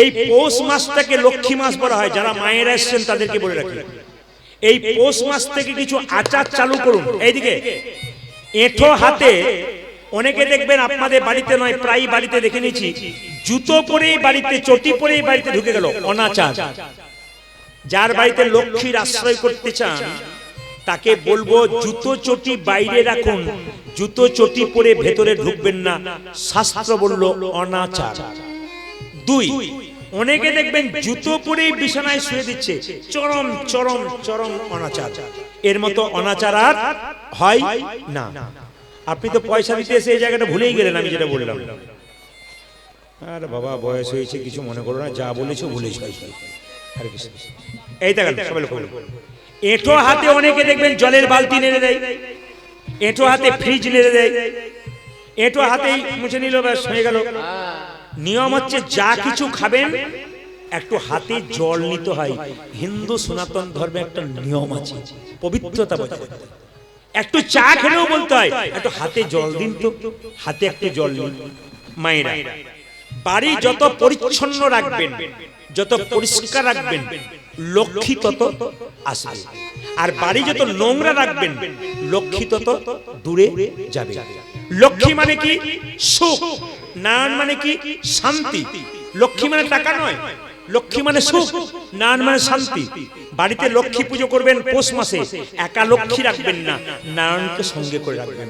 এই পৌষ মাসটাকে লক্ষ্মী মাস বলা হয়। যারা মায়েরা এসেছেন তাদেরকে বলে রাখি, এই পৌষ মাস থেকে কিছু আচার চালু করুন। এইদিকে এঁঠো হাতে, অনেকে দেখবেন আপনাদের বাড়িতে নয়, প্রায় বাড়িতে দেখে নিয়েছি, জুতো পরেই বাড়িতে, চটি পরেই বাড়িতে ঢুকে গেল, অনাচার। যার বাড়িতে লক্ষ্মীর আশ্রয় করতে চান তাকে বলবো জুতো চটি বাইরে রাখুন, জুতো চটি পরে ভেতরে ঢুকবেন না, শাস্ত্র বলল অনাচার। দুই, অনেকে দেখবেন জুতো পরেই বিছানায় শুয়ে দিচ্ছে, চরম চরম চরম অনাচার। এর মতো অনাচার আর হয় না। আপনি তো পয়সা দিতে এসে এই জায়গাটা ভুলেই গেলেন, আমি যেটা বললাম। আরে বাবা, বয়স হয়েছে, কিছু মনে করো না, যা বলেছো বলেছো। এই দেখেন সবাই লক্ষ্য করুন, এঁঠো হাতে অনেকে দেখবেন জলের বালতি নেড়ে দেয়, এঁঠো হাতে ফ্রিজ নেড়ে দেয়, এঁঠো হাতেই মুছে নিল, ব্যাস হয়ে গেল। নিয়ম হচ্ছে যা কিছু খাবেন একটু হাতে জল নিতে হয়। হিন্দু সনাতন ধর্মে একটা নিয়ম আছে, পবিত্রতা বজায় রাখতে। একটু চা খেলেও বলতে হয় একটু হাতে জল দিন তো, হাতে একটু জল নিন। মায়েরা, বাড়ি যত পরিচ্ছন্ন রাখবেন, যত পরিষ্কার রাখবেন, লক্ষ্মী তত আসবে। আর বাড়ি যত নোংরা রাখবেন, লক্ষ্মী তত দূরে যাবে। লক্ষ্মী মানে কি? সুখ। নারায়ণ মানে কি? শান্তি। লক্ষ্মী মানে টাকা নয়, লক্ষ্মী মানে সুখ, নারায়ণ মানে শান্তি। বাড়িতে লক্ষ্মী পুজো করবেন পৌষ মাসে, একা লক্ষ্মী রাখবেন না, নারায়ণকে সঙ্গে করে রাখবেন।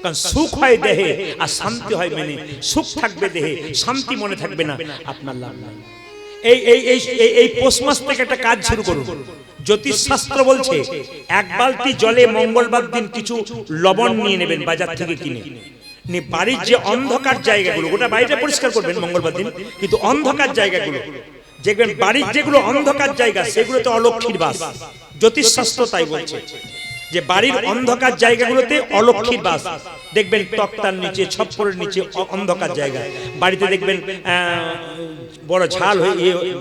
কারণ সুখ হয় দেহে আর শান্তি হয় মনে। সুখ থাকবে দেহে, শান্তি মনে থাকবে না, আপনার লাভ নাই। এই পৌষ মাস থেকে একটা কাজ শুরু করুন। জ্যোতিষ শাস্ত্র বলছে এক বালতি জলে মঙ্গলবার দিন কিছু লবণ নিয়ে নেবেন বাজার থেকে কিনে। বাড়ির যে অন্ধকার জায়গাগুলো, গোটা বাড়িটা পরিষ্কার করবেন মঙ্গলবার দিন, কিন্তু অন্ধকার জায়গাগুলো দেখবেন, বাড়ির যেগুলো অন্ধকার জায়গা সেগুলোতে অলক্ষ্মীর বাস। জ্যোতিষ শাস্ত্র তাই বলছে যে বাড়ির অন্ধকার জায়গাগুলোতে অলক্ষ্মীর বাস। দেখবেন তক্তার নিচে, ছপ্পরের নিচে অন্ধকার জায়গা, বাড়িতে দেখবেন বড় ঝাল হয়ে,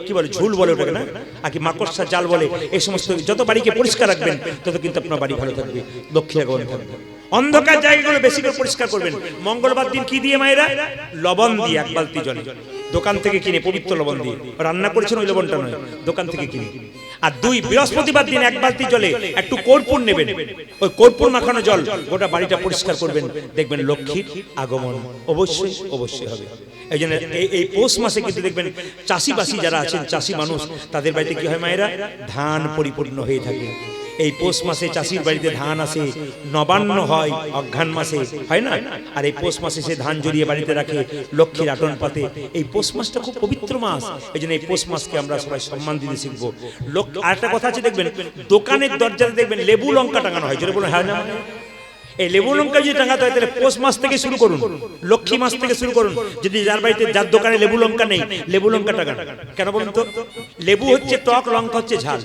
কি বলে, ঝুল বলে ওটাকে না, আর কি মাকড়সা জাল বলে। এই সমস্ত যত বাড়িকে পরিষ্কার রাখবেন তত কিন্তু আপনার বাড়ি ভালো থাকবে, লক্ষ্মী আগমন থাকবে। অন্ধকার জায়গাগুলো বেশি করে পরিষ্কার করবেন। মঙ্গলবার দিন কি দিয়ে মায়েরা? লবণ দিয়ে, এক বালতি জলে, দোকান থেকে কিনে, পবিত্র লবণ দিয়ে। রান্না করেছেন ওই লবণটা নয়, দোকান থেকে কিনে। আর দুই, বৃহস্পতিবার দিন এক বালতি জলে একটু কর্পূর নেবেন, ওই কর্পূর মাখানো জল গোটা বাড়িটা পরিষ্কার করবেন, দেখবেন লক্ষ্মীর আগমন অবশ্যই অবশ্যই হবে। এই জন্য এই পৌষ মাসে কিন্তু দেখবেন চাষিবাসী যারা আছেন, চাষি মানুষ, তাদের বাড়িতে কি হয় মায়েরা? ধান পরিপূর্ণ হয়ে থাকে। এই পৌষ মাসে চাষির বাড়িতে ধান আসে, নবান্ন হয় অঘ্রাণ মাসে, হয় না? আর এই পৌষ মাসে সে ধান জড়িয়ে বাড়িতে রাখে, লক্ষ্মীর আটন পাতে। এই পৌষ মাসটা খুব পবিত্র মাস, এই জন্য এই পৌষ মাসকে আমরা সবাই সম্মান দিতে শিখবো। আর একটা কথা আছে, দেখবেন দোকানের দরজাতে দেখবেন লেবু লঙ্কা টাঙানো হয়, যেটা বলে হয় না? এই লেবু লঙ্কা যদি টাঙাতে হয় তাহলে পৌষ মাস থেকে শুরু করুন, লক্ষ্মী মাস থেকে শুরু করুন। যদি যার বাড়িতে, যার দোকানে লেবু লঙ্কা নেই, লেবু লঙ্কা টাঙান। কেন বলুন তো? লেবু হচ্ছে টক, লঙ্কা হচ্ছে ঝাল।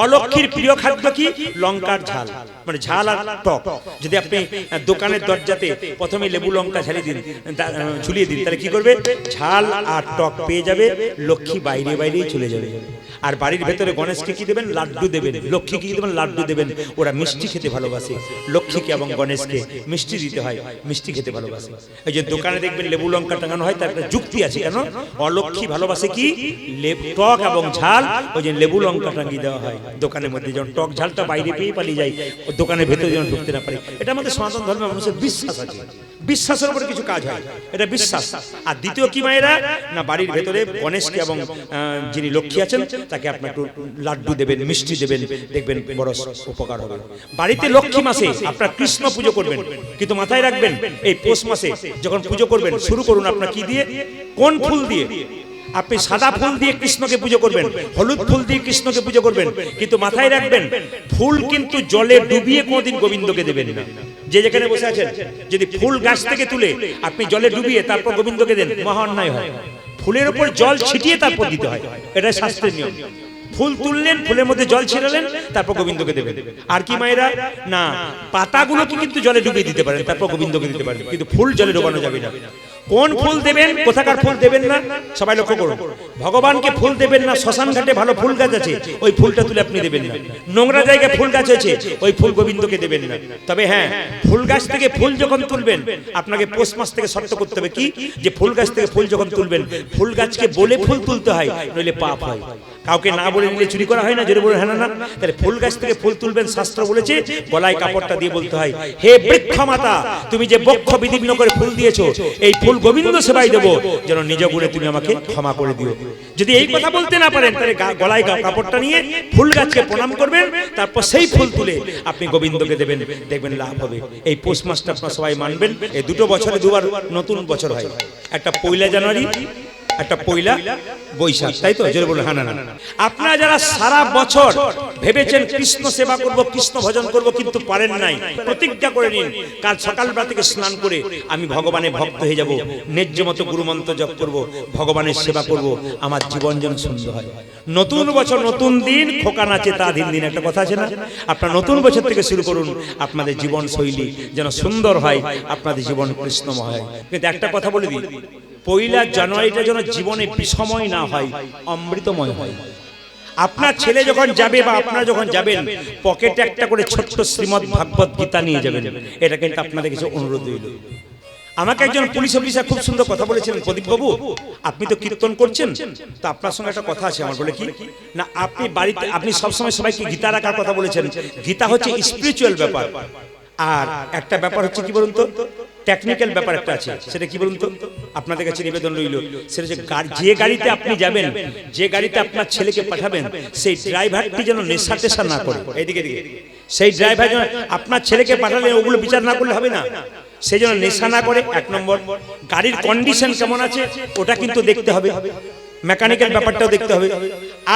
অলক্ষ্মীর প্রিয় খাদ্য কি? লঙ্কার ঝাল, মানে ঝাল আর টক। যদি আপনি দোকানের দরজাতে প্রথমে লেবু লঙ্কা ঝুলিয়ে দিন, তাহলে কি করবে? ঝাল আর টক পেয়ে যাবে, লক্ষ্মী বাইরে বাইরেই চলে যাবে। আর বাড়ির ভেতরে গণেশকে কি দেবেন? লাড্ডু দেবেন। লক্ষ্মী কি দেবেন? লাড্ডু দেবেন। ওরা মিষ্টি খেতে ভালোবাসে, লক্ষ্মীকে এবং গণেশকে মিষ্টি দিতে হয়, মিষ্টি খেতে ভালোবাসে। এই যে দোকানে দেখবেন লেবু লঙ্কা টাঙানো হয়, তার একটা যুক্তি আছে। কেন? অলক্ষ্মী ভালোবাসে কি? টক এবং ঝাল, ওই যে লেবু লঙ্কা টাঙিয়ে দেওয়া হয় দোকানের মধ্যে, যেমন টক ঝালটা বাইরে পেয়ে পালিয়ে যায়, দোকানের ভেতরে যেন ঢুকতে না পারে। এটা আমাদের সনাতন ধর্মের মানুষের বিশ্বাস আছে, বিশ্বাসের উপরে কিছু কাজ হয়, এটা বিশ্বাস। আর দ্বিতীয় কি মায়েরা? না, বাড়ির ভেতরে গণেশকে এবং যিনি লক্ষ্মী আছেন তাকে আপনার একটু লাড্ডু দেবেন, মিষ্টি দেবেন, দেখবেন বড় উপকার হবে। বাড়িতে লক্ষ্মী মাসে আপনার কৃষ্ণ পুজো করবেন, কিন্তু মাথায় রাখবেন এই পৌষ মাসে যখন পুজো করবেন, শুরু করুন আপনার কি দিয়ে? কোন ফুল দিয়ে? আপনি সাদা ফুল দিয়ে কৃষ্ণকে পুজো করবেন, হলুদ ফুল দিয়ে কৃষ্ণকে পুজো করবেন, কিন্তু মাথায় রাখবেন ফুল কিন্তু জলে ডুবিয়ে কোনোদিন গোবিন্দকে দেবেন না। যে যেখানে বসে আছেন, যদি ফুল গাছ থেকে তুলে আপনি জলে ডুবিয়ে তারপর গোবিন্দকে দেন, মহা অন্যায় হয়। ফুলের উপর জল ছিটিয়ে তারপর দিতে হয়, এটা শাস্ত্রের নিয়ম। ফুল তুললেন, ফুলের মধ্যে জল ছিটালেন, তারপর গোবিন্দকে দেবেন। আর কি মায়েরা? না, পাতাগুলোকে কিন্তু জলে ডুবিয়ে দিতে পারেন, তারপর গোবিন্দকে দিতে পারেন, কিন্তু ফুল জলে ডোবানো যাবে না। কোন ফুল দেবেন, কোথাকার ফুল দেবেন না সবাই লক্ষ্য করুন। ভগবানকে ফুল দেবেন না, শ্মশান ঘাটে ভালো ফুল গাছ আছে ওই ফুলটা তুলে আপনি দেবেন না। নোংরা জায়গায় ফুল গাছ আছে ওই ফুল গোবিন্দকে দেবেন না। তবে হ্যাঁ, ফুল গাছ থেকে ফুল যখন তুলবেন আপনাকে পৌষ মাস থেকে শর্ত করতে হবে কি, যে ফুল গাছ থেকে ফুল যখন তুলবেন ফুল গাছকে বলে ফুল তুলতে হয়, নইলে পাপ হয়। কাউকে না বলে নিলে চুরি করা হয় না, জোরে বলে হ্যাঁ না? তাহলে ফুল গাছ থেকে ফুল তুলবেন, শাস্ত্র বলেছে গলায় কাপড়টা দিয়ে বলতে হয়, হে বৃক্ষ মাতা, তুমি যে বক্ষ বিদীর্ণ করে ফুল দিয়েছো, এই ফুল গোবিন্দ সেবায় দেবো, যেন নিজ গুণে তুমি আমাকে ক্ষমা করে দিও। যদি এই কথা বলতে না পারেন তাহলে গলায় কাপড়টা নিয়ে ফুল গাছকে প্রণাম করবেন, তারপর সেই ফুল তুলে আপনি গোবিন্দকে দেবেন, দেখবেন লাভ হবে। এই পৌষ মাসটা আপনারা সবাই মানবেন। এই দুটো বছরে দুবার নতুন বছর হয়, একটা পয়লা জানুয়ারি, একটা পয়লা বৈশাখ, তাই তো? জোরে বলুন হ্যাঁ না? আপনারা যারা সারা বছর ভেবেছেন কৃষ্ণ সেবা করব, কৃষ্ণ ভজন করব, কিন্তু পারেন নাই, প্রতিজ্ঞা করে নিন কাল সকালবেলা থেকে স্নান করে আমি ভগবানের ভক্ত হয়ে যাব, ন্যায্য মতো গুরুমন্ত্র জপ করব, ভগবানের সেবা করব, আমার জীবন যেন সুন্দর হয়। নতুন বছর নতুন দিন, খোকা নাচে তা দিন দিন, একটা কথা আছে না? আপনারা নতুন বছর থেকে শুরু করুন, আপনাদের জীবন শৈলী যেন সুন্দর হয়, আপনাদের জীবন কৃষ্ণময় হয়। কিন্তু একটা কথা বলে দিই, পয়লা জানুয়ারিটা যেন জীবনে বিষময় না হয়, অমৃতময় হয়। আপনার ছেলে যখন যাবে বা আপনারা যখন যাবেন, পকেটে একটা করে ছোট্ট শ্রীমদ্ ভাগবত গীতা নিয়ে যাবেন। এটা কিন্তু আপনাদের কিছু অনুরোধ হইল। আমাকে একজন পুলিশ অফিসার খুব সুন্দর কথা বলেছিলেন, প্রদীপ বাবু আপনি তো কীর্তন করছেন, তো আপনার সঙ্গে একটা কথা আছে আমার। বলে কি না, আপনি বাড়িতে আপনি সবসময় সবাইকে গীতা রাখার কথা বলেছেন। গীতা হচ্ছে স্পিরিচুয়াল ব্যাপার, আর একটা ব্যাপার হচ্ছে কি বলুন তো, টেকনিক্যাল ব্যাপার একটা আছে, সেটা কি বলুন তো? আপনাদের কাছে নিবেদন রইল, সেটা যে যে গাড়িতে আপনি যাবেন, যে গাড়িতে আপনার ছেলেকে পাঠাবেন, সেই ড্রাইভারটি যেন নেশা টেশা না করে। এইদিকে দিকে সেই ড্রাইভার যেন আপনার ছেলেকে পাঠালে ওগুলো বিচার না করলে হবে না, সেই জন্য নেশা না করে। এক নম্বর, গাড়ির কন্ডিশন কেমন আছে ওটা কিন্তু দেখতে হবে, মেকানিক্যাল ব্যাপারটাও দেখতে হবে।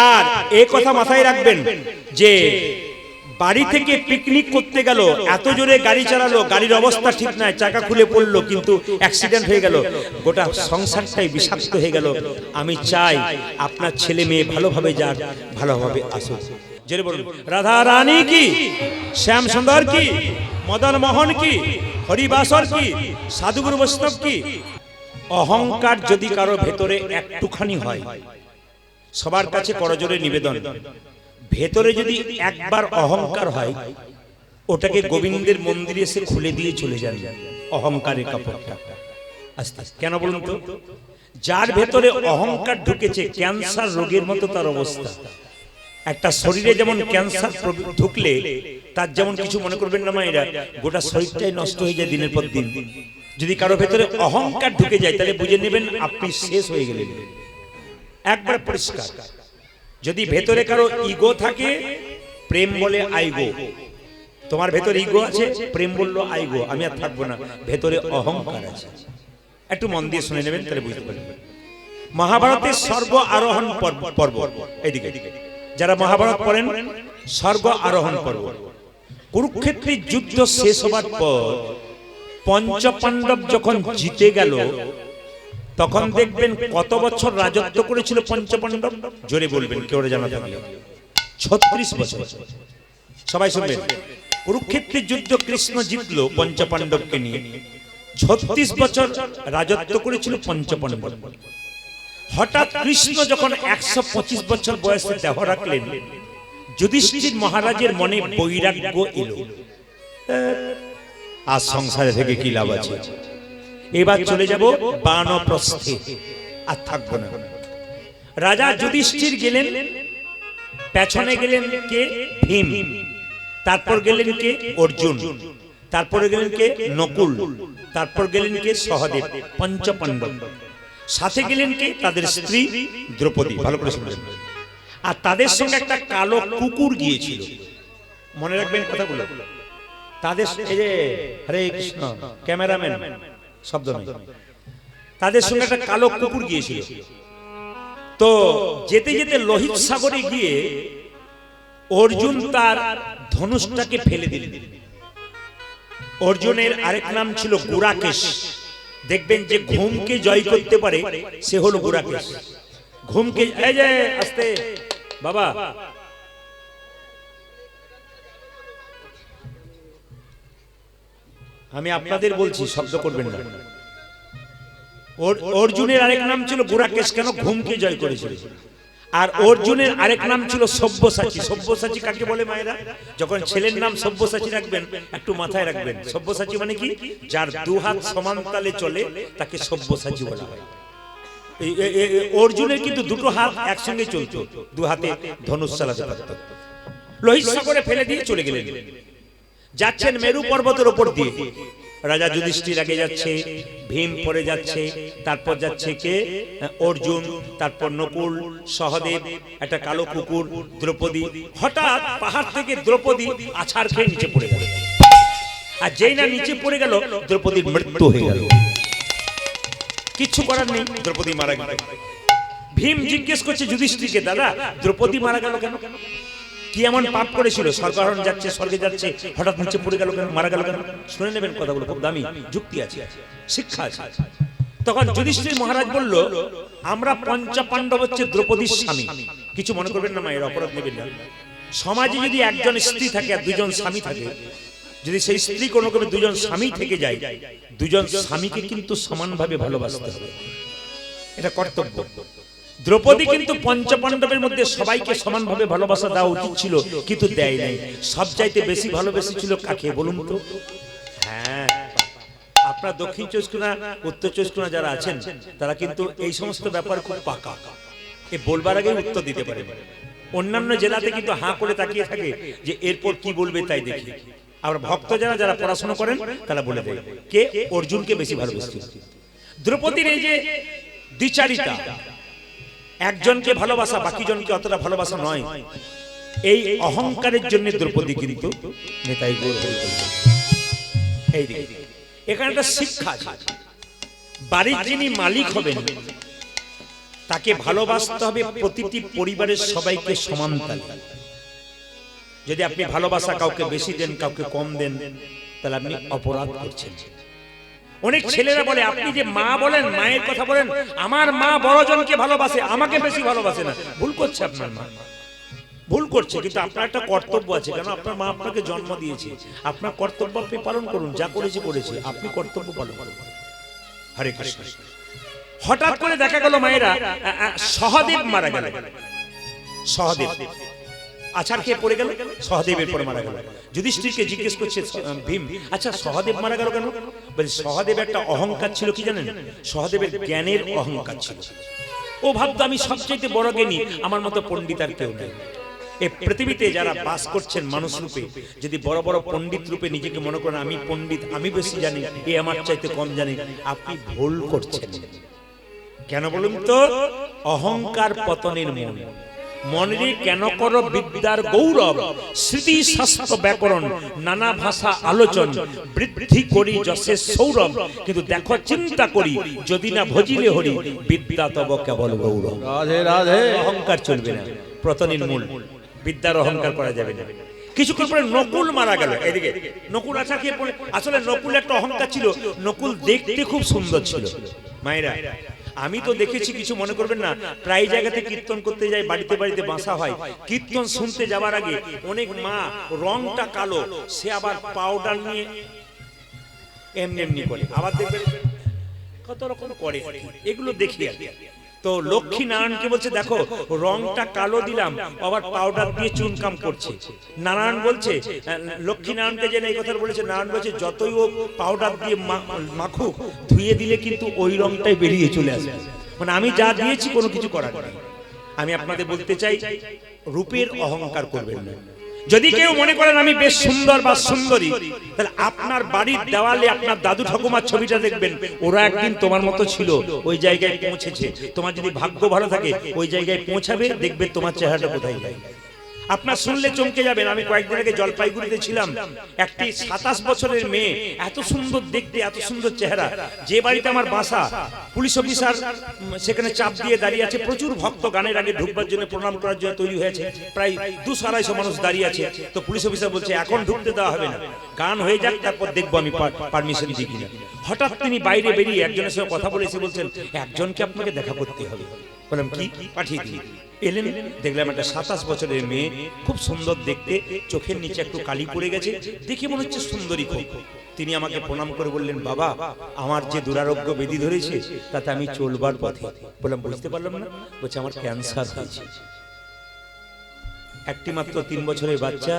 আর এই কথা মাথায় রাখবেন যে বাড়ি থেকে পিকনিক করতে গেল, এত জোরে গাড়ি চালালো, গাড়ির অবস্থা ঠিক নাই, চাকা খুলে পড়লো, কিন্তু অ্যাক্সিডেন্ট হয়ে গেল, গোটা সংসারটাই বিষাক্ত হয়ে গেল। আমি চাই আপনার ছেলে মেয়ে ভালোভাবে যাক, ভালোভাবে আসুক। জেনে বলুন রাধা রানী কি, শ্যাম সুন্দর কি, মদন মোহন কি, হরিবাসর কি, সাধুগুরু বৈষ্ণব কি। অহংকার যদি কারো ভেতরে একটুখানি হয়, সবার কাছে করজোরে নিবেদন, ভেতরে যদি একবার অহংকার হয়, ওটাকে গোবিন্দের মন্দিরে এসে খুলে দিয়ে চলে যান অহংকারের কাপড়টা আস্তে আস্তে। কেন বলুন তো? যার ভেতরে অহংকার ঢুকেছে, ক্যান্সার রোগের মতো তার অবস্থা। একটা শরীরে যেমন ক্যান্সার ঢুকলে তার যেমন কিছু মনে করবেন না মায়েরা, গোটা শরীরটাই নষ্ট হয়ে যায় দিনের পর দিন। যদি কারো ভেতরে অহংকার ঢুকে যায় তাহলে বুঝে নেবেন আপনি শেষ হয়ে গেলেন, একবার পরিষ্কার। যদি ভেতরে কারো ইগো থাকে, প্রেম বলে আইগো, তোমার ভেতরে ইগো আছে, প্রেম বললো আইগো, আমি আর থাকবো না, ভেতরে অহংকার আছে। একটু মন দিয়ে শুনে নেবেন তাহলে বুঝতে পারবেন। মহাভারতের স্বর্গ আরোহণ পর্ব, এইদিকে যারা মহাভারত পড়েন, স্বর্গ আরোহণ পর্ব। কুরুক্ষেত্রের যুদ্ধ শেষ হবার পর পঞ্চপাণ্ডব যখন জিতে গেল, তখন দেখবেন কত বছর রাজত্ব করেছিল পঞ্চপাণ্ডব, জোরে বলবেন কেউ জানা থাকলে। 36 বছর। সবাই শুনবেন, কুরুক্ষেত্রের যুদ্ধ কৃষ্ণ জিতলো পঞ্চপাণ্ডবকে নিয়ে, 36 বছর রাজত্ব করেছিল পঞ্চপাণ্ডব। হঠাৎ কৃষ্ণ যখন 125 বছর বয়সে দেহ রাখলেন, যুধিষ্ঠির মহারাজের মনে বৈরাগ্য এলো, আর সংসারে থেকে কি লাভ আছে, এবার চলে যাব বানপ্রস্থে, আর থাকবো না। রাজা যুধিষ্ঠির গেলেন, পেছনে গেলেন কে? ভীম। তারপর গেলেন কে? অর্জুন। তারপরে গেলেন কে? নকুল। তারপর গেলেন কে? সহদেব। পঞ্চপাণ্ডব। সাথে গেলেন কে? তাদের স্ত্রী দ্রৌপদী। ভালো করে শুনবেন। আর তাদের সঙ্গে একটা কালো কুকুর গিয়েছিল, মনে রাখবেন কথাগুলো। তাদের এই যে হরে কৃষ্ণ, ক্যামেরাম্যান শব্দ নেই, তাদের সঙ্গে একটা কালো কুকুর গিয়েছিল। তো যেতে যেতে লোহিত সাগরে গিয়ে অর্জুন তার ধনুষটাকে ফেলে দিলেন। অর্জুনের আরেক নাম ছিল গুড়াকেশ। দেখবেন যে ঘুমকে জয় করতে পারে সে হলো গুড়াকেশ। ঘুমকে, এই যে আস্তে বাবা, আমি আপনাদের বলছি, শব্দ করবেন না। অর্জুনের আরেক নাম ছিল গুড়াকেশ, কেন ঘুমকে জয় করেছিল। আর অর্জুনের আরেক নাম ছিল সব্যসাচী। সব্যসাচী কাকে বলে মায়েরা? যখন ছেলের নাম সব্যসাচী রাখবেন একটু মাথায় রাখবেন, সব্যসাচী মানে কি? যার দু হাত সমান তালে চলে তাকে সব্যসাচী বলা হয়। অর্জুনের কিন্তু দুটো হাত একসঙ্গে চলতো, দু হাতে ধনুষ চালাতে পারত। লোহিত সাগরে ফেলে দিয়ে চলে গেলেন। যাচ্ছেন মেরু পর্বতের উপর দিয়ে, রাজা যুধিষ্ঠির আগে যাচ্ছে, ভীম পরে যাচ্ছে, তারপর যাচ্ছে কে? অর্জুন, তারপর নকুল, সহদেব, একটা কালো কুকুর, দ্রৌপদী। হঠাৎ পাহাড় থেকে দ্রৌপদী আছাড় খেয়ে নিচে পড়ে গেল। আর যেই না নিচে পড়ে গেল, দ্রৌপদীর মৃত্যু হয়ে গেল। কিচ্ছু করার নেই, দ্রৌপদী মারা গেল। ভীম জিজ্ঞেস করছে যুধিষ্ঠিরকে, দাদা দ্রৌপদী মারা গেল কেন? কি এমন পাপ করেছিল? স্বর্গারোহণ যাচ্ছে, স্বর্গে যাচ্ছে, হঠাৎ নিচে পড়ে গেল কেন, মারা গেল কেন? শুনে নেবেন কথাগুলো, খুব দামি যুক্তি আছে, শিক্ষা আছে। তখন যুধিষ্ঠির মহারাজ বলল, আমরা পঞ্চপাণ্ডব হচ্ছে দ্রৌপদীর স্বামী। কিছু মনে করবেন না মায়ের, অপরাধ নেবেন না। সমাজে যদি একজন স্ত্রী থাকে আর দুজন স্বামী থাকে, যদি সেই স্ত্রী কোনো ক্রমে দুজন স্বামী থেকে যায়, দুজন স্বামীকে কিন্তু সমানভাবে ভালোবাসতে হবে, এটা কর্তব্য। দ্রৌপদী কিন্তু পঞ্চপাণ্ডবের মধ্যে সবাইকে সমানভাবে ভালোবাসা দেওয়া উচিত ছিল, কিন্তু দেয় নাই। সবচাইতে বেশি ভালোবেসেছিল কাকে বলুন তো? হ্যাঁ, আপনার দক্ষিণ চব্বিশ পরগনা, উত্তর চব্বিশ পরগনা যারা আছেন তারা কিন্তু এই সমস্ত ব্যাপার খুব পাকা, এ বলবার আগে উত্তর দিতে পারে। অন্যান্য জেলাতে কিন্তু হাঁ করে তাকিয়ে থাকে যে এরপর কি বলবে তাই দেখি। আবার ভক্ত যারা যারা পড়াশোনা করেন তারা বলে দেয় কে অর্জুনকে বেশি ভালোবেসেছিল। দ্রৌপদীর এই যে দ্বিচারিতা, একজনকে ভালোবাসা বাকি জনকে অতটা ভালোবাসা নয়, এই অহংকারের জন্য দ্রৌপদী কিন্তু নেতাই গৌর হয়ে গেল। এই এখানে একটা শিক্ষা আছে, বাড়ির যিনি মালিক হবেন তাকে ভালোবাসতে হবে প্রতিটি পরিবারের সবাইকে সমান তালে। যদি আপনি ভালোবাসা কাউকে বেশি দেন, কাউকে কম দেন, তাহলে আপনি অপরাধ করছেন। অনেক ছেলেরা বলে, আপনি যে মা বলেন, মায়ের কথা বলেন, আমার মা বড়জনকে ভালোবাসে, আমাকে বেশি ভালোবাসে না। ভুল করছে আপনার মা, ভুল করছে। কিন্তু আপনার একটা কর্তব্য আছে, কেন আপনার মা আপনাকে জন্ম দিয়েছে, আপনার কর্তব্য আপনি পালন করুন। যা করেছে করেছে, আপনি কর্তব্য পালন করুন। হরে কৃষ্ণ। হঠাৎ করে দেখা গেল মায়েরা, সহদেব মারা গেল। সহদেব আছাড় খেয়ে পড়ে গেল, সহদেবের পর মারা গেল। যুধিষ্ঠিরকে জিজ্ঞেস করছে ভীম, আচ্ছা সহদেব মারা গেল কেন? বলে সহদেব একটা অহংকার ছিল, কি জানেন? সহদেবের জ্ঞানের অহংকার ছিল। ও ভাবতো আমি সবচেয়ে বড় জ্ঞানী, আমার মতো পণ্ডিত আর কেউ নেই। এই পৃথিবীতে যারা বাস করছেন মানুষ রূপে, যদি বড় বড় পণ্ডিত রূপে নিজেকে মনে করেন আমি পণ্ডিত, আমি বেশি জানি, এ আমার চাইতে কম জানি, আপনি ভুল করছেন। কেন বলুন তো? অহংকার পতনের মূল। মনে কেন করো বিদ্যার গৌরব, স্মৃতি শাস্ত্র ব্যাকরণ, নানা ভাষা আলোচন, বৃদ্ধি করি যশের সৌরভ। কিন্তু দেখো চিন্তা করি, যদি না ভজিলে হরি, বিদ্যা তব কেবল গৌরব। রাধে রাধে। অহংকার চলবে না, পতনের মূল। বিদ্যার অহংকার করা যাবে না। কিছুক্ষণ পরে নকুল মারা গেল। এদিকে নকুল আশা খেয়ে পড়ে। আসলে নকুল একটা অহংকার ছিল, নকুল দেখতে খুব সুন্দর ছিল। মায়েরা আমি তো দেখেছি, কিছু মনে করবেন না, প্রায় জায়গাতে কীর্তন করতে যাই, বাড়িতে বাড়িতে বাসা হয়, কীর্তন শুনতে যাওয়ার আগে অনেক মা রংটা কালো, সে আবার পাউডার নিয়ে এমনি এমনি করে, আবার দেখবেন কত রকম করে, এগুলো দেখি আর। তো লক্ষ্মী নারায়ণকে বলছে, দেখো রংটা কালো দিলাম, আবার পাউডার দিয়ে চুনকাম করছে। নারায়ণ বলছে, লক্ষ্মী নারায়ণকে যেন এই কথা বলেছে, নারায়ণ বলছে যতই ও পাউডার দিয়ে মাখুক, ধুয়ে দিলে কিন্তু ওই রংটাই বেরিয়ে চলে আসবে। মানে আমি যা দিয়েছি কোনো কিছু করার নেই। আমি আপনাদের বলতে চাই, রূপের অহংকার করবেন না। যদি কেউ মনে করেন আমি বেশ সুন্দর বা সুন্দরী, তাহলে আপনার বাড়ির দেওয়ালে আপনার দাদু ঠাকুমার ছবিটা দেখবেন, ওরা একদিন তোমার মতো ছিল, ওই জায়গায় পৌঁছেছে। তোমার যদি ভাগ্য ভালো থাকে ওই জায়গায় পৌঁছাবে, দেখবে তোমার চেহারাটা কোথায় যায়। আপনার শুনলে চমকে যাবেন। আমি কয়েকদিন আগে জলপাইগুড়িতে ছিলাম, একটি 27 বছরের মেয়ে, এত সুন্দর দেখতে, এত সুন্দর চেহারা। যে বাড়িতে আমার বাসা, পুলিশ অফিসার সেখানে চাপ দিয়ে দাঁড়িয়ে আছে, প্রচুর ভক্ত গানের আগে ঢুকবার জন্য, প্রণাম করার জন্য তৈরি হয়েছে, প্রায় 200-250 মানুষ দাঁড়িয়ে আছে। তো পুলিশ অফিসার বলছে এখন ঢুকতে দেওয়া হবে না, গান হয়ে যাক, তারপর দেখবো আমি পারমিশন দিই কিনা। হঠাৎ তিনি বাইরে বেরিয়ে একজনের সঙ্গে কথা বলেছে, বলছেন একজনকে আপনাকে দেখা করতে হবে। বললাম কি? পাঠিয়ে দিই। এলেন, দেখলাম একটা 27 বছরের মেয়ে, খুব সুন্দর দেখতে, চোখের নিচে একটু কালি পড়ে গেছে, দেখে মনে হচ্ছে সুন্দরী খুব। তিনি আমাকে প্রণাম করে বললেন, বাবা আমার যে দুরারোগ্য ব্যাধি ধরেছে তাতে আমি চলবার পথে। বললাম বুঝতে পারলাম না। বলছে আমার ক্যান্সার হয়েছে। একটি মাত্র 3 বছরের বাচ্চা,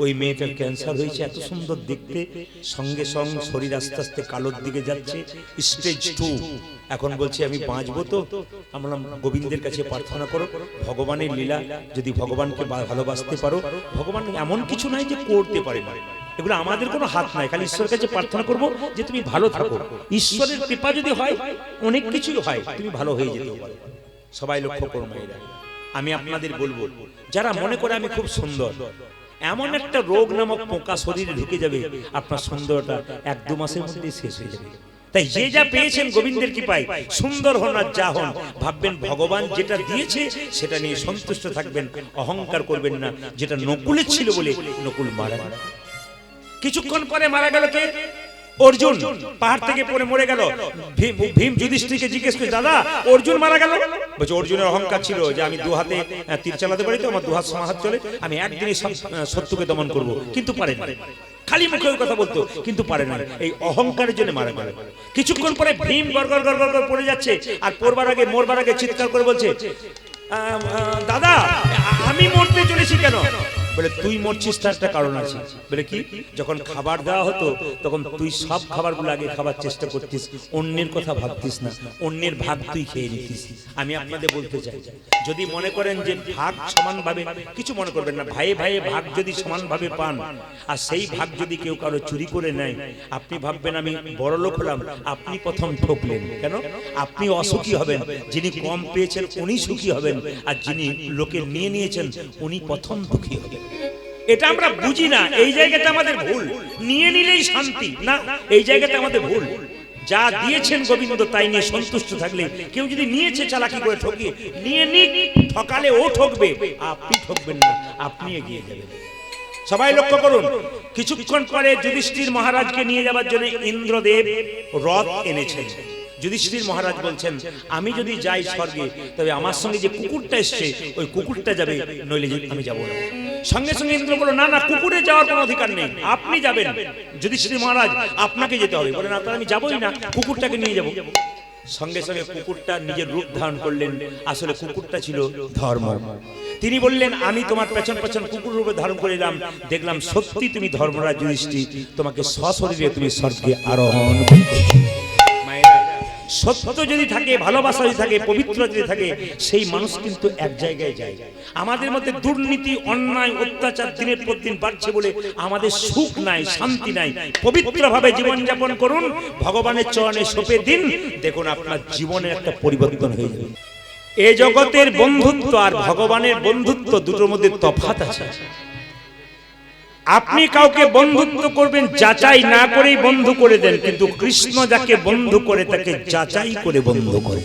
ওই মেয়েটার ক্যান্সার হয়েছে, এত সুন্দর দেখতে, সঙ্গে সঙ্গে শরীর আস্তে আস্তে কালোর দিকে যাচ্ছে, স্টেজ 2। এখন বলছে আমি বাঁচবো তো? আমরা গোবিন্দের কাছে প্রার্থনা করো, ভগবানের লীলা, যদি ভগবানকে ভালোবাসতে পারো, ভগবান এমন কিছু নাই যে করতে পারে না, এগুলো আমাদের কোনো হাত নাই, খালি ঈশ্বরের কাছে প্রার্থনা করবো যে তুমি ভালো থাকো। ঈশ্বরের কৃপা যদি হয় অনেক কিছুই হয়, তুমি ভালো হয়ে যেতে পারো। সবাই লক্ষ্য করো মায়েরা, আমি আপনাদের বলবো, যারা মনে করে আমি খুব সুন্দর, এমন একটা রোগ নামক পোকা শরীরে ঢুকে যাবে, আপনার সুন্দরটা 1-2 মাসের মধ্যে শেষ হয়ে যাবে। তাই যে যা পেয়েছেন গোবিন্দের কৃপায়, সুন্দর হন আর যা হন, ভাববেন ভগবান যেটা দিয়েছে সেটা নিয়ে সন্তুষ্ট থাকবেন, অহংকার করবেন না। যেটা নকুলের ছিল বলে নকুল মারা গেল। কিছুক্ষণ পরে মারা গেল কে? অর্জুন। পাহাড় থেকে পড়ে মরে গেল। ভীম যুধিষ্ঠিরকে জিজ্ঞেস করে, দাদা অর্জুন মারা গেল? বলছে অর্জুনের অহংকার ছিল যে আমি 2 হাতে তীর চালাতে পারি, তো আমার 2 হাত সমাহাত চলে, আমি একদিনে সব শত্রুকে দমন করব, কিন্তু পারে না। খালি মুখে ওই কথা বলতো, কিন্তু পারে না। এই অহংকারের জন্য মারা গেল। কিছুক্ষণ পরে ভীম গড়গড় গড়গড় করে পড়ে যাচ্ছে, আর মরবার আগে চিৎকার করে বলছে, দাদা আমি মরতে চলেছি কেন? বলে তুই মরছিস তার একটা কারণ আছে। বলে কি? যখন খাবার দেওয়া হতো তখন তুই সব খাবারগুলো আগে খাবার চেষ্টা করতিস, অন্যের কথা ভাবতিস না, অন্যের ভাগ তুই খেয়ে নিতিস। আমি আপনাদের বলতে চাই, যদি মনে করেন যে ভাগ সমানভাবে, কিছু মনে করবেন না, ভাইয়ে ভাইয়ে ভাগ যদি সমানভাবে পান, আর সেই ভাগ যদি কেউ কারো চুরি করে নেয়, আপনি ভাববেন আমি বড় লোক হলাম, আপনি প্রথম ঠকলেন। কেন? আপনি অসুখী হবেন, যিনি কম পেয়েছেন উনি সুখী হবেন, আর যিনি লোকে নিয়ে নিয়েছেন উনি প্রথম দুঃখী হবেন। এটা আমরা বুঝি না, এই জায়গাটা আমাদের ভুল। নিয়ে নিলেই শান্তি না, এই জায়গাটা আমাদের ভুল। যা দিয়েছেন গোবিন্দ তাই নিয়ে সন্তুষ্ট থাকলে, কেউ যদি নিয়েছে চালাকি করে ঠকিয়ে, নিয়ে নিক, ঠকালে ও ঠকবে, আপনি ঠকবেন না, আপনি এগিয়ে যাবেন। সবাই লক্ষ্য করুন, কিছুক্ষণ পরে যুধিষ্ঠির মহারাজকে নিয়ে যাওয়ার জন্য ইন্দ্রদেব রথ এনেছেন। যুধিষ্ঠির মহারাজ বলছেন, আমি যদি যাই স্বর্গে, তবে আমার সঙ্গে যে কুকুরটা এসছে ওই কুকুরটা যাবে, নইলে আমি যাবো না। সঙ্গে সঙ্গে ইন্দ্র বলল, না না, কুকুরে যাওয়ার কোনো অধিকার নেই, আপনি যাবেন। যুধিষ্ঠির মহারাজ, আপনাকে যেতে হবে। বলে না, তাহলে আমি যাবোই না, কুকুরটাকে নিয়ে যাবো। সঙ্গে সঙ্গে কুকুরটা নিজের রূপ ধারণ করলেন। আসলে কুকুরটা ছিল ধর্ম। তিনি বললেন, আমি তোমার পেছন পেছন কুকুর রূপে ধারণ করে এলাম, দেখলাম সত্যি তুমি ধর্মরাজ যুধিষ্ঠির, তোমাকে সশরীরে তুমি স্বর্গে আরোহণ করবে। সত্য যদি থাকে, ভালোবাসা যদি থাকে, পবিত্র যদি থাকে, সেই মানুষ কিন্তু এক জায়গায় যায়। আমাদের মধ্যে দুর্নীতি, অন্যায়, অত্যাচার দিনের পর দিন বাড়ছে বলে আমাদের সুখ নাই, শান্তি নাই। পবিত্রভাবে জীবনযাপন করুন, ভগবানের চরণে সঁপে দিন, দেখুন আপনার জীবনে একটা পরিবর্তন হয়ে যাবে। এই জগতের বন্ধুত্ব আর ভগবানের বন্ধুত্ব দুটোর মধ্যে তফাৎ আছে। আপনি কাউকে বন্ধুত্ব করবেন যাচাই না করেই বন্ধু করে দেন, কিন্তু কৃষ্ণ যাকে বন্ধু করে তাকে যাচাই করে বন্ধু করে।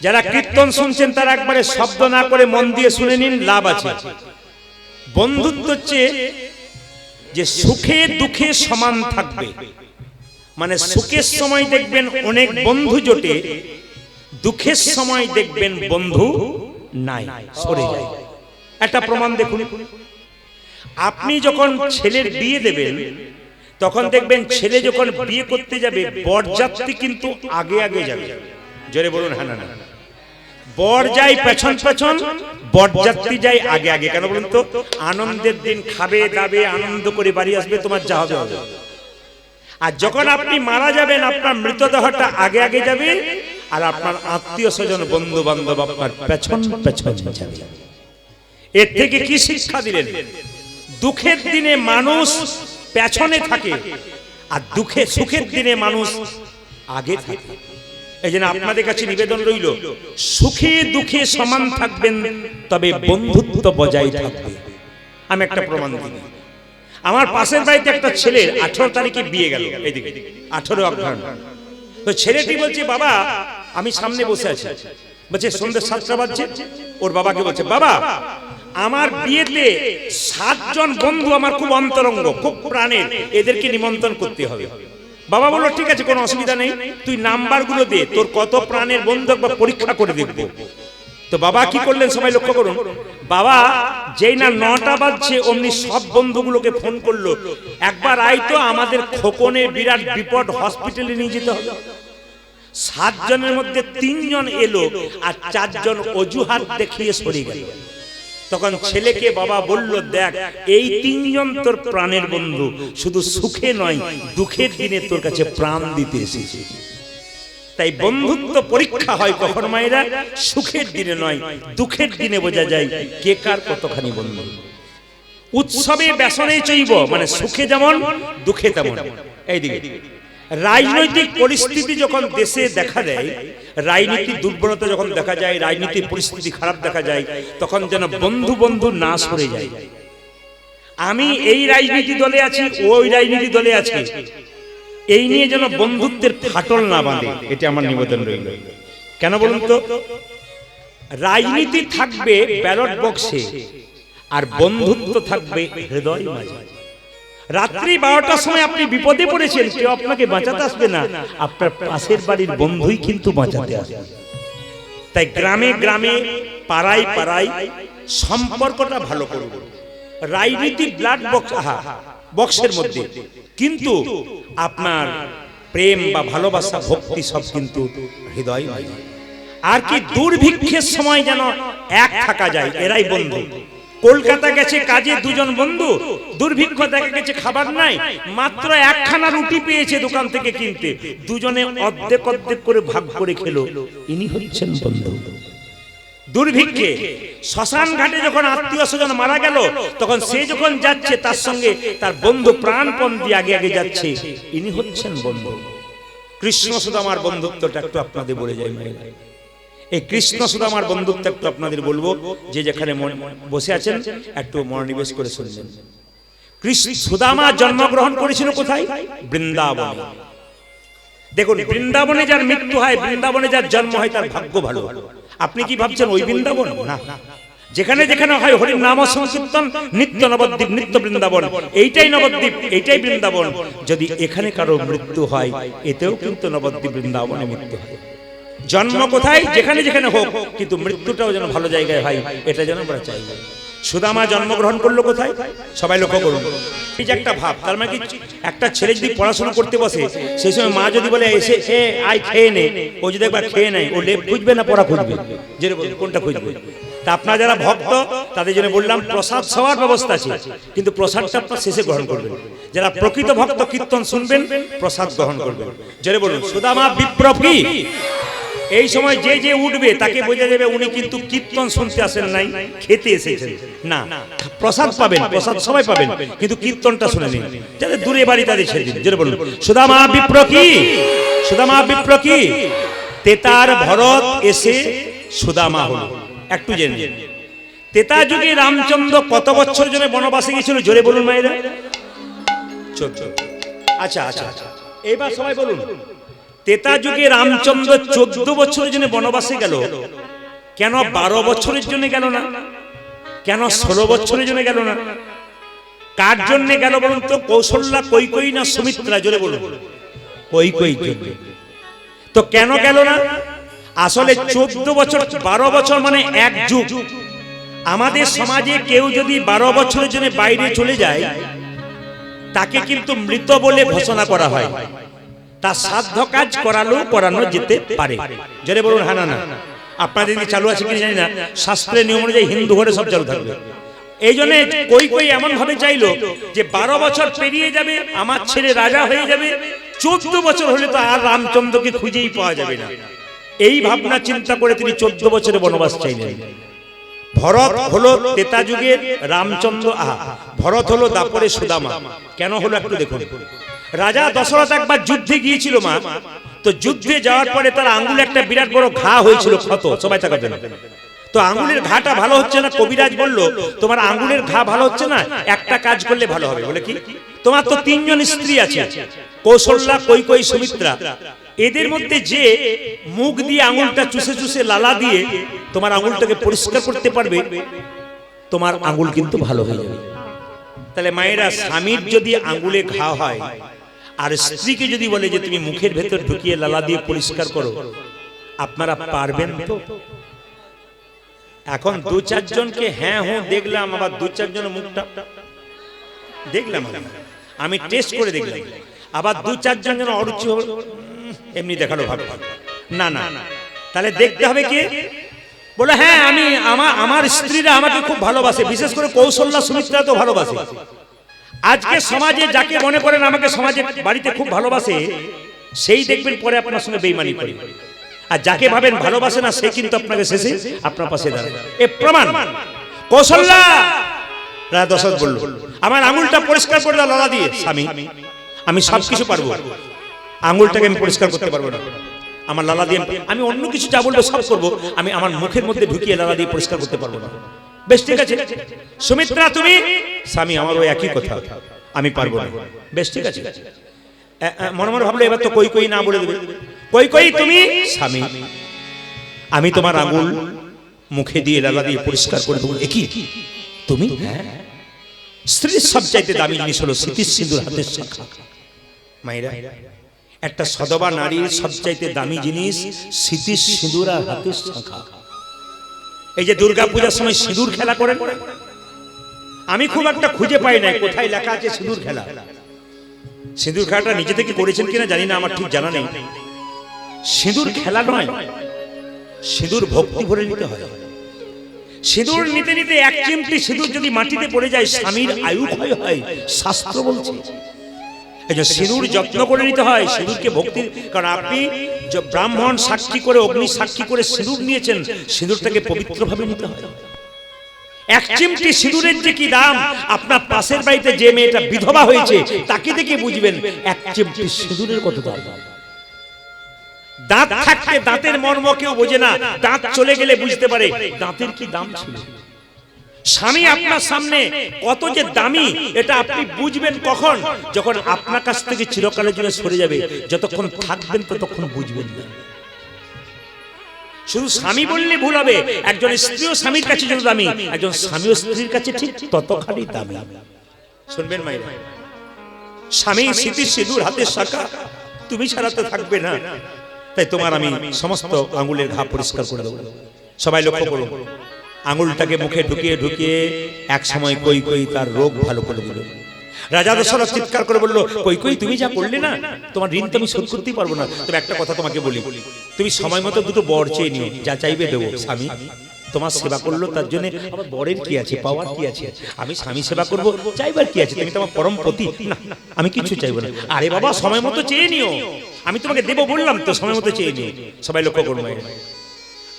যারা কীর্তন শুনছেন তারা একবারে শব্দ না করে মন দিয়ে শুনে নিন, লাভ আছে। বন্ধুত্ব হচ্ছে যে সুখে দুঃখে সমান থাকবে। মানে সুখের সময় দেখবেন অনেক বন্ধু জোটে, দুঃখের সময় দেখবেন বন্ধু নাই, সরে যায়। একটা প্রমাণ দেখুন, আপনি যখন ছেলের বিয়ে দেবেন তখন দেখবেন ছেলে যখন বিয়ে করতে যাবে বরযাত্রী কিন্তু আগে আগে যাবে। জোরে বলুন হ্যাঁ না না। বর যায় পেছন পেছন, বরযাত্রী যায় আগে আগে। কেন বলুন তো? আনন্দের দিন খাবে দাবে, আনন্দ করে বাড়ি আসবে, তোমার যা হবে হবে। আর যখন আপনি মারা যাবেন আপনার মৃতদেহটা আগে আগে যাবে, আর আপনার আত্মীয় স্বজন বন্ধু বান্ধব আপনার পেছন পেছন যাবে। এর থেকে কি শিক্ষা দিলেন? দুঃখের দিনে মানুষ পেছনে থাকে, আর সুখের দিনে মানুষ আগে থাকে। এই জন্য আপনাদের কাছে নিবেদন রইল, সুখে দুঃখে সমান থাকবেন, তবে বন্ধুত্ব বজায় থাকবে। আমি একটা প্রমাণ দিই। আমার পাশের বাড়িতে একটা ছেলের 18 তারিখে বিয়ে গেল, এইদিকে 18 অগ্রহায়ণ। তো ছেলেটি বলছে, বাবা আমি সামনে বসে আছি, বলছে সন্ধ্যে 7টা বাজছে। ওর বাবাকে বলছে, বাবা আমার বিয়েতে 7 জন বন্ধু আমার খুব অন্তরঙ্গ, খুব প্রাণের, এদেরকে নিমন্ত্রণ করতে হবে। বাবা বললো ঠিক আছে, কোনো অসুবিধা নেই, তুই নাম্বারগুলো দে, তোর কত প্রাণের বন্ধু একবার পরীক্ষা করে দেখবো। তো বাবা কি করলেন সবাই লক্ষ্য করুন, বাবা যেই না 9টা বাজছে অমনি সব বন্ধুগুলোকে ফোন করলো, একবার আয় তো, আমাদের খোকনের বিরাট বিপদ, হসপিটালে নিয়ে যেতে হবে। 7 জনের মধ্যে 3 জন এলো আর 4 জন অজুহাত দেখিয়ে সরে গেল। তখন ছেলেকে বাবা বলল, দেখ এই 3 জন তোর প্রাণের বন্ধু, শুধু সুখে নয় দুঃখের দিনে তোর কাছে প্রাণ দিতে এসেছে। তাই বন্ধুত্ব পরীক্ষা হয় কখন মায়েরা? সুখের দিনে নয়, দুঃখের দিনে বোঝা যায় কে কার কতখানি বন্ধু। উৎসবে ব্যসনে চৈব, মানে সুখে যেমন দুঃখে তেমন। এইদিকে রাজনৈতিক পরিস্থিতি যখন দেশে দেখা দেয়, রাজনীতির দুর্বলতা যখন দেখা যায়, রাজনীতির পরিস্থিতি খারাপ দেখা যায়, তখন যেন বন্ধু বন্ধু না সরে যায়। আমি এই রাজনীতি দলে আছি, ওই রাজনীতি দলে আছে, এই নিয়ে যেন বন্ধুত্বের ফাটল না বাঁধে, এটা আমার নিবেদন রইল। কেন বলুন তো? রাজনীতি থাকবে ব্যালট বক্সে আর বন্ধুত্ব থাকবে হৃদয় মাঝে। রাত্রি 12টার সময় আপনি বিপদে পড়েছেন, কেউ আপনাকে বাঁচাতে আসবে না, আপনার পাশের বাড়ির বন্ধুই কিন্তু বাঁচাতে আসবে। তাই গ্রামে গ্রামে, পাড়ায় পাড়ায় সম্পর্কটা ভালো করব। রাজনীতি ব্লাড বক্স, বক্সের মধ্যে, কিন্তু আপনার প্রেম বা ভালোবাসা ভক্তি সব কিন্তু হৃদয় মাঝে। আর কি দুর্ভিক্ষের সময় যেন এক থাকা যায়, এরাই বন্ধু। কলকাতা গেছে কাজে 2 জন বন্ধু, দুর্ভিক্ষ দেখা গেছে খাবার নাই, মাত্র 1খানা রুটি পেয়েছে দোকান থেকে কিনতে, দুজনে অর্ধেক অর্ধেক করে ভাগ করে খেলো, ইনি হচ্ছেন বন্ধু। দুর্ভিক্ষে শ্মশান ঘাটে যখন আত্মীয় স্বজন মারা গেল, তখন সে যখন যাচ্ছে তার সঙ্গে তার বন্ধু প্রাণপণ দিয়ে আগে আগে যাচ্ছে, ইনি হচ্ছেন বন্ধু। কৃষ্ণ সুদামার বন্ধুত্বটা একটু আপনাদের বলে যাই মায়েরা। এই কৃষ্ণ সুদামার বন্ধুত্ব একটু আপনাদের বলবো, যে যেখানে বসে আছেন একটু মনোনিবেশ করে শুনবেন। কৃষ্ণ সুদামা জন্মগ্রহণ করেছিল কোথায়? বৃন্দাবনে। দেখুন, বৃন্দাবনে যার মৃত্যু হয়, বৃন্দাবনে যার জন্ম হয়, তার ভাগ্য ভালো। আপনি কি ভাবছেন ওই বৃন্দাবন? না, যেখানে যেখানে হয় হরির নাম সংকীর্তন, নিত্য নবদ্বীপ, নিত্য বৃন্দাবন, এইটাই নবদ্বীপ, এইটাই বৃন্দাবন। যদি এখানে কারো মৃত্যু হয়, এতেও কিন্তু নবদ্বীপ বৃন্দাবনে মৃত্যু হয়। জন্ম কোথায়? যেখানে যেখানে হোক, কিন্তু মৃত্যুটাও যেন ভালো জায়গায় হয়, এটা যেন আমরা চাই। সুদামা জন্মগ্রহণ করলো কোথায়? সবাই লক্ষ্য করুন। এই যে একটা ভাব, তার মানে কি, একটা ছেলে যদি পড়াশোনা করতে বসে, সেই সময় মা যদি বলে এসে আয় খেয়ে নে, ও যদি একবার খেয়ে নেয়, ও লেপ খুঁজবে না পড়া খুঁজবে? যে কোনটা খুঁজবে? তা আপনারা যারা ভক্ত তাদের জন্য বললাম, প্রসাদ খাওয়ার ব্যবস্থা আছে, কিন্তু প্রসাদটা আপনার শেষে গ্রহণ করবেন। যারা প্রকৃত ভক্ত কীর্তন শুনবেন, প্রসাদ গ্রহণ করবেন। জোরে বলুন, সুদামা বিপ্রভি। এই সময় যে যে উঠবে তাকে বোঝা যাবে উনি কিন্তু কীর্তন শুনতে আসেন নাই, খেতে এসেছেন। না, প্রসাদ পাবেন, প্রসাদ সবাই পাবেন, কিন্তু কীর্তনটা শুনে নিন। যাদের দূরে বাড়ি তাদের ছেড়ে দিন। যেটা বলুন, সুদামা বিপ্র কি? সুদামা বিপ্র কি? তেতার ভরত এসে সুদামা হলো। একটু জেনে নিন, তেতা যুগে রামচন্দ্র কত বছর জন্য বনবাসে গিয়েছিল? জোরে বলুন মায়েরা। 14। আচ্ছা আচ্ছা, এবার সবাই বলুন, তেতা যুগে রামচন্দ্র 14 বছরের জন্য বনবাসে গেল, কেন 12 বছরের জন্য গেল না? কেন 16 বছরের জন্য গেল না? কার জন্য গেল বলুন তো? কৌশল্যা, কৈকেয়ী না সুমিত্রা? জোরে বলুন। কৈকেয়ীর জন্য। তো কেন গেল না? আসলে 14 বছর, 12 বছর মানে এক যুগ। আমাদের সমাজে কেউ যদি 12 বছরের জন্য বাইরে চলে যায়, তাকে কিন্তু মৃত বলে ঘোষণা করা হয়। তার সাধ্য কাজ করানো যেতে পারে। যারা বলুন হ্যাঁ না। আপনাদের দিকে চালু আছে কিনা জানি না, শাস্ত্রের নিয়ম অনুযায়ী হিন্দু ঘরে সব চালু থাকবে। এই জন্য কই এমন ভাবে চাইলো যে 12 বছর পেরিয়ে যাবে, আমার ছেলে রাজা হয়ে যাবে, 14 বছর হলে তো আর রামচন্দ্রকে খুঁজেই পাওয়া যাবে না। এই ভাবনা চিন্তা করে তিনি 14 বছরের বনবাস চাইলেন। ভরত হলো তেতা যুগের রামচন্দ্র, ভরত হলো দাপরে সুদামা। কেন হলো একটু দেখুন। রাজা দশরথ একবার যুদ্ধে গিয়েছিল মা, তো যুদ্ধে যাওয়ার পরে তার আঙ্গুলে একটা বিরাট বড় ঘা হয়েছিল, ক্ষত। সবাই থাকার জন্য। তো আঙ্গুলের ঘাটা ভালো হচ্ছে না, কবিরাজ বলল তোমার আঙ্গুলের ঘা ভালো হচ্ছে না, একটা কাজ করলে ভালো হবে। বলে কি? তোমার তো 3 জন স্ত্রী আছে, কৌশল্যা, কৈকেয়ী, সুমিত্রা। এদের মধ্যে যে মুখ দিয়ে আঙ্গুলটা চুষে চুষে লালা দিয়ে তোমার আঙ্গুলটাকে পরিষ্কার করতে পারবে, তোমার আঙ্গুল কিন্তু ভালো হয়ে যাবে। তাহলে মায়েরা, স্বামীর যদি আঙ্গুলে ঘা হয় আর স্ত্রীকে যদি বলে যে তুমি মুখের ভেতর ঢুকিয়ে লালা দিয়ে পরিষ্কার করো, আপনারা পারবেন তো? এখন দু চারজনকে হ্যাঁ হ্যাঁ দেখলাম, আবার দু চারজনের মুখটা দেখলাম, আমি টেস্ট করে দেখলাম, আবার দু চারজন যেন অরুচি হবে, এমনি দেখালো ভাব না না, তাহলে দেখতে হবে কি বলে হ্যাঁ আমি আমার স্ত্রীরা আমাকে খুব ভালোবাসে, বিশেষ করে কৌশল্যা সুমিত্রা তো ভালোবাসে। আজকে সমাজে যাকে মনে করেন আমাকে সমাজে বাড়িতে খুব ভালোবাসে, সেই দেখবেন পরে আপনার সঙ্গে বেঈমানি করে, আর যাকে ভাবেন ভালোবাসে না সে কিন্তু আপনাকে শেষে আপনার পাশে দাঁড়ায়। এ প্রমাণ। কৌশল্যা রাজা দশরথ বলল আমার আঙুলটা পরিষ্কার করে দাও লালা দিয়ে। স্বামী আমি সবকিছু পারবো, আঙুলটাকে আমি পরিষ্কার করতে পারবো না, আমার লালা দিয়ে আমি অন্য কিছু যা বলবো সব করবো, আমি আমার মুখের মধ্যে ঢুকিয়ে লালা দিয়ে পরিষ্কার করতে পারবো না। বেশ ঠিক আছে সুমিত্রা তুমি। স্বামী আমার ওই একই কথা, আমি পারবো না। বেশ ঠিক আছে। মনে মনে ভাবলো এবার তো কই কই না বলে দেবে, কই কই তুমি। স্বামী আমি তোমার আঙুল মুখে দিয়ে লালা দিয়ে পরিষ্কার করে দেবো। একই তুমি? হ্যাঁ। স্ত্রীর সবচাইতে দামি জিনিস হলো স্মৃতির সিঁদুর হাতের শাখা। মায়েরা একটা সদবা নারীর সবচাইতে দামি জিনিস স্মৃতির সিঁদুর আর হাতের শাখা। এই যে দুর্গা পূজার সময় সিঁদুর খেলা করেন, আমি খুব একটা খুঁজে পাই না কোথায় লেখা আছে সিঁদুর খেলা। সিঁদুর খেলাটা নিজে থেকে করেছেন কিনা জানি না, আমার ঠিক জানা নেই। সিঁদুর খেলা নয়, সিঁদুর ভক্তি ভরে নিতে হয়। সিঁদুর নিতে নিতে এক চিমটি সিঁদুর যদি মাটিতে পড়ে যায় স্বামীর আয়ু ক্ষয় হয়, শাস্ত্র বলছে। এই যে সিঁদুর যত্ন করে নিতে হয়, সিঁদুরকে ভক্তির, কারণ আপনি ব্রাহ্মণ সাক্ষী করে অগ্নি সাক্ষী করে সিঁদুর নিয়েছেন, সিঁদুরটাকে পবিত্রভাবে নিতে হয়। এক চিমটি সিঁদুরের যে কি দাম, আপনার পাশের বাড়িতে যে মেয়েটা বিধবা হয়েছে তাকে দেখে বুঝবেন এক চিমটি সিঁদুরের কত দাম। দাঁত থাকতে দাঁতের মর্ম কেউ বোঝে না, দাঁত চলে গেলে বুঝতে পারে দাঁতের কি দাম ছিল। স্বামী আপনার সামনে কত যে দামি এটা আপনি বুঝবেন কখন, যখন আপনার কাছ থেকে চিরকালের জন্য সরে যাবে। যতক্ষণ থাকবেন ততক্ষণ বুঝবেন না। শুধু স্বামী বললে ভুল হবে, একজন স্ত্রীও স্বামীর কাছে যত দামি, একজন স্বামীও স্ত্রীর কাছে ঠিক ততখানি দামি। শুনবেন মায়েরা, স্বামী স্মৃতির সিঁদুর হাতের শাখা, তুমি ছাড়া তো থাকবে না, তাই তোমার আমি সমস্ত আঙুলের ঘা পরিষ্কার করে দেবো। সবাই লক্ষ্য করুন, আঙুলটাকে মুখে ঢুকিয়ে ঢুকিয়ে এক সময় কই কই তার রোগ ভালো করে দিল। রাজা দশরথ চিৎকার করে বলল কই কই তুমি যা করলে না, তোমার ঋণ তো আমি শোধ করতেই পারবো না। তবে একটা কথা তোমাকে বলি, তুমি সময় মতো দুটো বর চেয়ে নিও, যা চাইবে দেবো। স্বামী তোমার সেবা করলো তার জন্য আমার বরের কি আছে, পাওয়ার কি আছে? আমি স্বামী সেবা করবো, চাইবার কি আছে? তুমি তো আমার পরম পতি। না আমি কিছু চাইবো না। আরে বাবা সময় মতো চেয়ে নিও, আমি তোমাকে দেবো বললাম তো, সময় মতো চেয়ে নিও। সবাই লক্ষ্য করবো।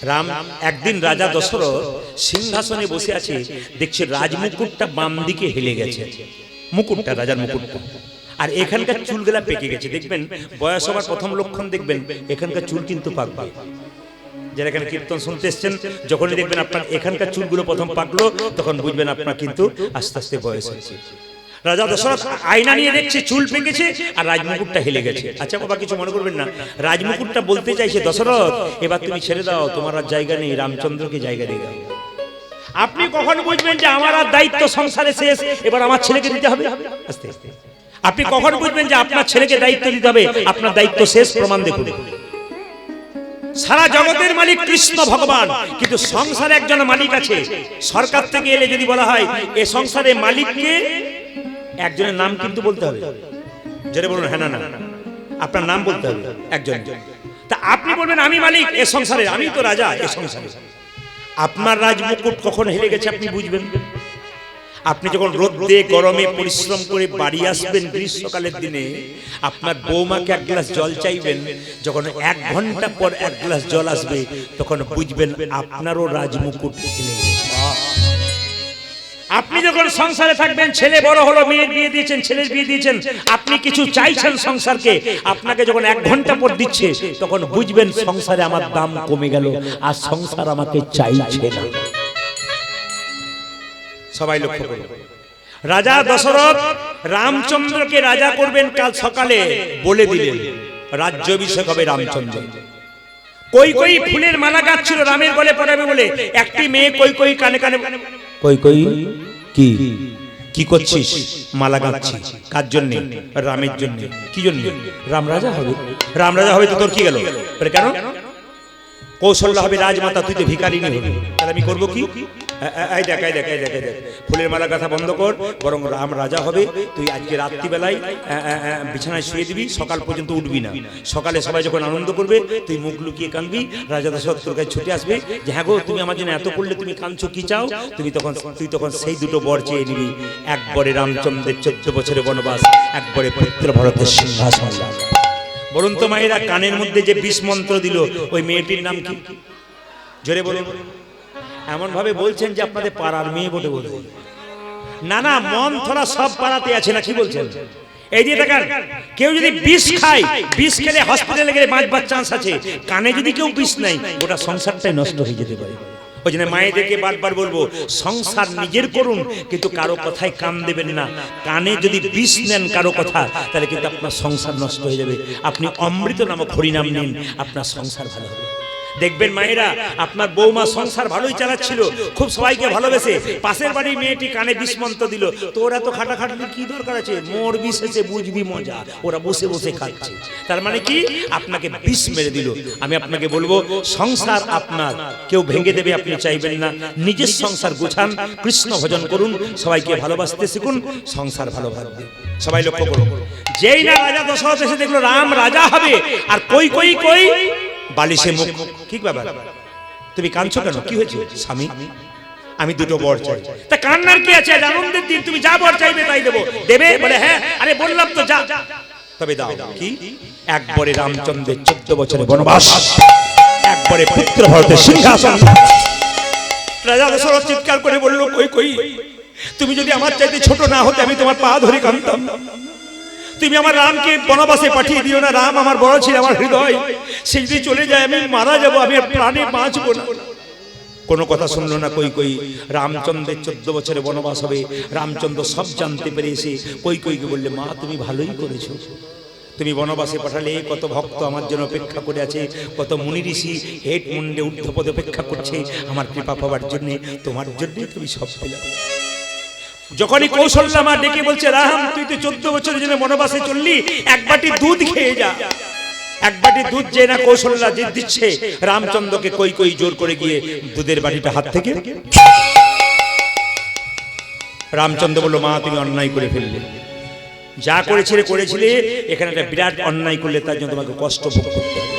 রাম একদিন রাজা দশরথ সিংহাসনে বসে আছে, দেখছে রাজমুকুটটা বাম দিকে হেলে গেছে, মুকুটটা রাজার মুকুটটা, আর এখানকার চুলগুলা পেকে গেছে। দেখবেন বয়স হবার প্রথম লক্ষণ দেখবেন এখানকার চুল কিন্তু পাকবে। যারা এখানে কীর্তন শুনতে এসছেন, যখনই দেখবেন আপনার এখানকার চুলগুলো প্রথম পাকলো, তখন বুঝবেন আপনার কিন্তু আস্তে আস্তে বয়স হয়েছে। রাজা দশরথ আয়না নিয়ে দেখছে চুল পেকেছে আর রাজমুকুটটা হেলে গেছে। আচ্ছা বাবা কিছু মনে করবেন না, রাজমুকুটটা বলতে চাইছে দশরথ এবার তুমি ছেড়ে দাও, তোমার আর জায়গা নেই, রামচন্দ্রকে জায়গা দিয়ে দাও। আপনি কখন বুঝবেন যে আমার আর দায়িত্ব সংসারে শেষ, এবার আমার ছেলেকে দিতে হবে? আস্তে আস্তে। আপনি কখন বুঝবেন যে আপনার ছেলেকে দায়িত্ব দিতে হবে, আপনার দায়িত্ব শেষ? প্রমাণ দেখুন। সারা জগতের মালিক কৃষ্ণ ভগবান, কিন্তু সংসারে একজন মালিক আছে। সরকার থেকে এলে যদি বলা হয় এ সংসারে মালিককে, একজনের নাম কিন্তু বলতে হবে। যেটা বলুন হ্যাঁ না না, আপনার নাম বলতে হবে একজন। তা আপনি বলবেন আমি মালিক এ সংসারে, আমি তো রাজা এ সংসারে। আপনার রাজমুকুট কখন হেলে গেছে আপনি বুঝবেন? আপনি যখন রোদে গরমে পরিশ্রম করে বাড়ি আসবেন গ্রীষ্মকালের দিনে, আপনার বৌমাকে এক গ্লাস জল চাইবেন, যখন 1 ঘন্টা পর 1 গ্লাস জল আসবে, তখন বুঝবেন আপনারও রাজমুকুট হেলে গেছে। আপনি যখন সংসারে থাকবেন, ছেলে বড় হলো, মেয়ের বিয়ে দিয়েছেন, ছেলের বিয়ে দিয়েছেন, আপনি কিছু চাইছেন সংসারকে, আপনাকে যখন 1 ঘন্টা পর দিচ্ছে, তখন বুঝবেন সংসারে আমার দাম কমে গেল, আর সংসার আমাকে চাইছে না। সবাই লক্ষ্য করুন, রাজা দশরথ রামচন্দ্রকে রাজা করবেন কাল সকালে বলে দিলেন, রাজ্যাভিষেক হবে রামচন্দ্র। কই কই ফুলের মালা গাচ্ছিল রামের গলে পরাবে বলে, একটি মেয়ে কই কই কানে কানে, কই কই কি কি করছিস? মালা গাঁচ্ছি। কার জন্য? রামের জন্য। কি জন্য? রাম রাজা হবে। রাম রাজা হবে তো তোর কি গেল? কেন? কৌশল্যা হবে রাজমাতা, তুই তো ভিখারিনী হবি, তাহলে আমি করবো কি? এই দেখ এই দেখ এই দেখ এই দেখ, ফুলের মালা কথা বন্ধ কর, বরং রাম রাজা হবে। তুই আজকে রাত্রিবেলায় বিছানায় শুয়ে দিবি, সকাল পর্যন্ত উঠবি না। সকালে সবাই যখন আনন্দ করবে তুই মুখ লুকিয়ে কাঁদবি, রাজা দশরথ তোর কাছে ছুটে আসবে যে হ্যাঁ গো তুমি আমার জন্য এত করলে, তুমি কাঁদছো কি চাও? তুই তখন সেই দুটো বর চেয়ে নিবি, একবারে রামচন্দ্রের 14 বছরের বনবাস, একবারে পুত্র ভরতের সিংহাসন। বলুন তো মায়েরা, কানের মধ্যে যে 20 মন্ত্র দিল ওই মেয়েটির নাম কি? জোরে বলুন। এমন ভাবে বলছেন যে আপনাদের পাড়ার মেয়ে বলে বলবেন। না না, মন থোড়া সব পাড়াতে আছে না, কি বলছেন? এই যে দেখেন, কেউ যদি 20 খায়, 20 খেলে হসপিটালে গেলে বাঁচবার চান্স আছে। কানে যদি কেউ 20 নেয়, গোটা সংসারটাই নষ্ট হয়ে যেতে পারে। ওই জন্য মায়েদেরকে বারবার বলবো, সংসার নিজের করুন, কিন্তু কারো কথায় কান দেবেন না। কানে যদি 20 নেন কারো কথা, তাহলে কিন্তু আপনার সংসার নষ্ট হয়ে যাবে। আপনি অমৃত নামক হরিনাম নিন, আপনার সংসার ভালো হবে। দেখবেন মায়েরা, আপনার বৌমা সংসার ভালোই চালাচ্ছিল, খুব সবাইকে ভালোবেসে, পাশের বাড়ির মেয়েটি কানে 20 মন্ত্র দিল, তোর এত খাটাখাটনি কি দরকার আছে? মোর বিশেষে বুঝবি মজা, ওরা বসে বসে খাচ্ছে। তার মানে কি? আপনাকে 20 মেরে দিল। আমি আপনাকে বলবো, সংসার আপনার, কেউ ভেঙে দেবে আপনি চাইবেন না। নিজের সংসার গোছান, কৃষ্ণ ভজন করুন, সবাইকে ভালোবাসতে শিখুন, সংসার ভালো ভাববে। সবাই লক্ষ্য করুন, যেই না রাজা দশরথ এসে দেখলো রাম রাজা হবে, আর কই কই কই বালিশে মুখ। ঠিক ব্যাপার, তুমি কাঁদছো কেন? কি হয়েছে? স্বামী, আমি দুটো বর চাই। তা কান্নার কি আছে? আনন্দের দিন, তুমি যা বর চাইবে তাই দেবো। দেবে? বলে হ্যাঁ। আরে বললাম তো যা। তবে দাও। কি? একবারে রামচন্দ্রের 14 বছরের বনবাস, একবারে পুত্র ভরতের সিংহাসন। রাজা দশরথ চিৎকার করে বলল, কই কই, তুমি যদি আমার চাইতে ছোট না হতে আমি তোমার পা ধরে কাঁদতাম। তুমি আমার রামকে বনবাসে পাঠিয়ে দিও না। রাম আমার বড় ছিল, আমার হৃদয়, সে যদি চলে যায় আমি মারা যাবো, আমি প্রাণে বাঁচবো না। কোনো কথা শুনলো না। কই কই রামচন্দ্রের 14 বছরের বনবাস হবে। রামচন্দ্র সব জানতে পেরেছে। কই কইকে বললে, মা তুমি ভালোই করেছো, তুমি বনবাসে পাঠালে কত ভক্ত আমার জন্য অপেক্ষা করে আছে, কত মুনি ঋষি হেট মুন্ডে ঊর্ধ্বপদে অপেক্ষা করছে আমার কৃপা পাওয়ার জন্য, তোমার জন্যই তুমি সব পেলাম। যখনই কৌশল্যা মা ডেকে বলছে, রাম তুই তো 14 বছরের জন্য বনবাসে চললি, এক বাটি দুধ খেয়ে যা। এক বাটি দুধ যে না কৌশল্যা যে দিচ্ছে রামচন্দ্রকে, কই কই জোর করে গিয়ে দুধের বাটিটা হাত থেকে। রামচন্দ্র বলল, মা তুমি অন্যায় করে ফেললে, যা করেছিলে, এখানে একটা বিরাট অন্যায় করলে, তার জন্য তোমাকে কষ্ট ভোগ করতে হবে।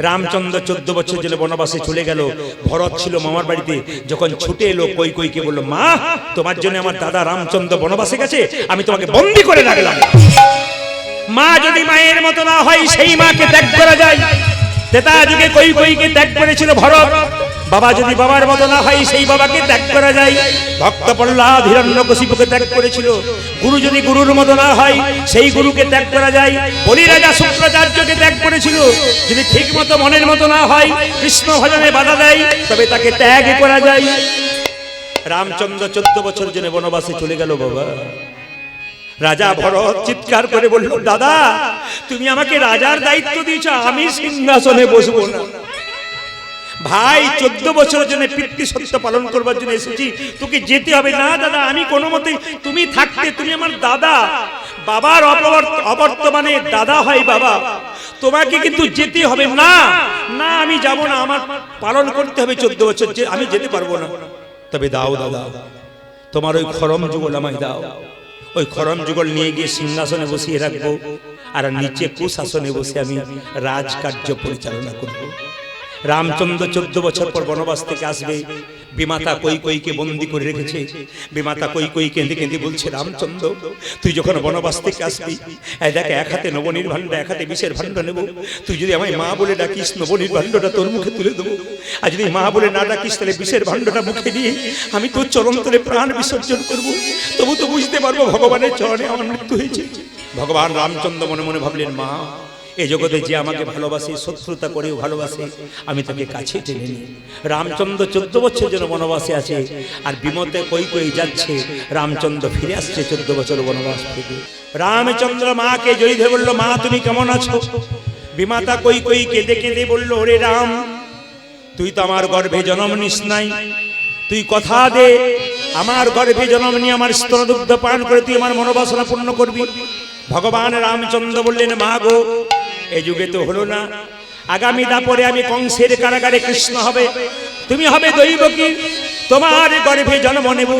রামচন্দ্র 14 বছর জেলে বনবাসে চলে গেল। ভরত ছিল মামার বাড়িতে, যখন ছুটে এলো কই কইকে বলল, মা তোমার জন্য আমার দাদা রামচন্দ্র বনবাসে গেছে, আমি তোমাকে বন্দী করে রাখলাম। মা যদি মায়ের মতো না হয়, সেই মাকে ত্যাগ করা যায়। তেতা যুগে কই কইকে ত্যাগ করেছিল ভরত। বাবা যদি বাবার মতো না হয়, সেই বাবাকে ত্যাগ করা যায়। ভক্ত প্রহ্লাদ হিরণ্যকশিপুকে ত্যাগ করেছিল। গুরু যদি গুরুর মতো না হয়, সেই গুরুকে ত্যাগ করা যায়। বলি রাজা শুক্রাচার্যকে ত্যাগ করেছিল। যদি ঠিক মতো মনের মতো না হয়, কৃষ্ণ ভজনে বাধা দেয়, তবে তাকে ত্যাগ করা যায়। রামচন্দ্র 14 বছর জন্য বনবাসে চলে গেল। বাবা রাজা ভরত চিৎকার করে বলল, দাদা তুমি আমাকে রাজার দায়িত্ব দিয়েছ, আমি সিংহাসনে বসবো না। ভাই 14 বছরের জন্য পিতৃ সত্য পালন করবার জন্য এসেছি, তোকে যেতে হবে। না দাদা, আমি কোনো মতে, তুমি থাকতে, তুমি আমার দাদা, বাবার অবর্তমানে দাদা হয় বাবা, তোমাকে কিন্তু যেতে হবে। না না আমি যাব না, আমার পালন করতে হবে 14 বছর, যে আমি যেতে পারবো না। তবে দাও দাদা, তোমার ওই খরম যুগল আমায় দাও। ওই খরম যুগল নিয়ে গিয়ে সিংহাসনে বসিয়ে রাখবো, আর নিচে কুশাসনে বসে আমি রাজকার্য পরিচালনা করব। রামচন্দ্র 14 বছর পর বনবাস থেকে আসবে। বিমাতা কই কইকে বন্দি করে রেখেছে। বিমাতা কই কই কেঁদে কেঁদে বলছে, রামচন্দ্র তুই যখন বনবাস থেকে আসবি, দেখ এক হাতে নবনীর ভাণ্ড, এক হাতে বিষের ভাণ্ড নেব। তুই যদি আমায় মা বলে ডাকিস, নবনীর ভাণ্ডটা তোর মুখে তুলে দেবো। আর যদি মা বলে না ডাকিস, তাহলে বিষের ভাণ্ডটা মুখে নিয়ে আমি তোর চরণ তলে প্রাণ বিসর্জন করবো। তবু তো বুঝতে পারবো ভগবানের চরণে আমার মৃত্যু হয়েছে। ভগবান রামচন্দ্র মনে মনে ভাবলেন, মা এই জগতে যে আমাকে ভালোবাসে, শত্রুতা করেও ভালোবাসে, আমি তাকে কাছে টেনে নিই। রামচন্দ্র 14 বছর যেন বনবাসে আছে, আর বিমতে কই কই যাচ্ছে। রামচন্দ্র ফিরে আসছে 14 বছর বনবাস থেকে। রামচন্দ্র মাকে জড়িয়ে ধরে বলল, মা তুমি কেমন আছো? বিমাতা কই কই কেঁদে কেঁদে বলল, ওরে রাম তুই তো আমার গর্ভে জন্ম নিস নাই, তুই কথা দে আমার গর্ভে জন্ম নিয়ে আমার স্তনদুগ্ধ পান করে তুই আমার মনোবাসনা পূর্ণ করবি। ভগবান রামচন্দ্র বললেন, মা গো, এই যুগে তো হলো না, আগামী দাপরে আমি কংসের কারাগারে কৃষ্ণ হবে, তুমি হবে দৈবকী, তোমার গর্ভে জন্ম নেব,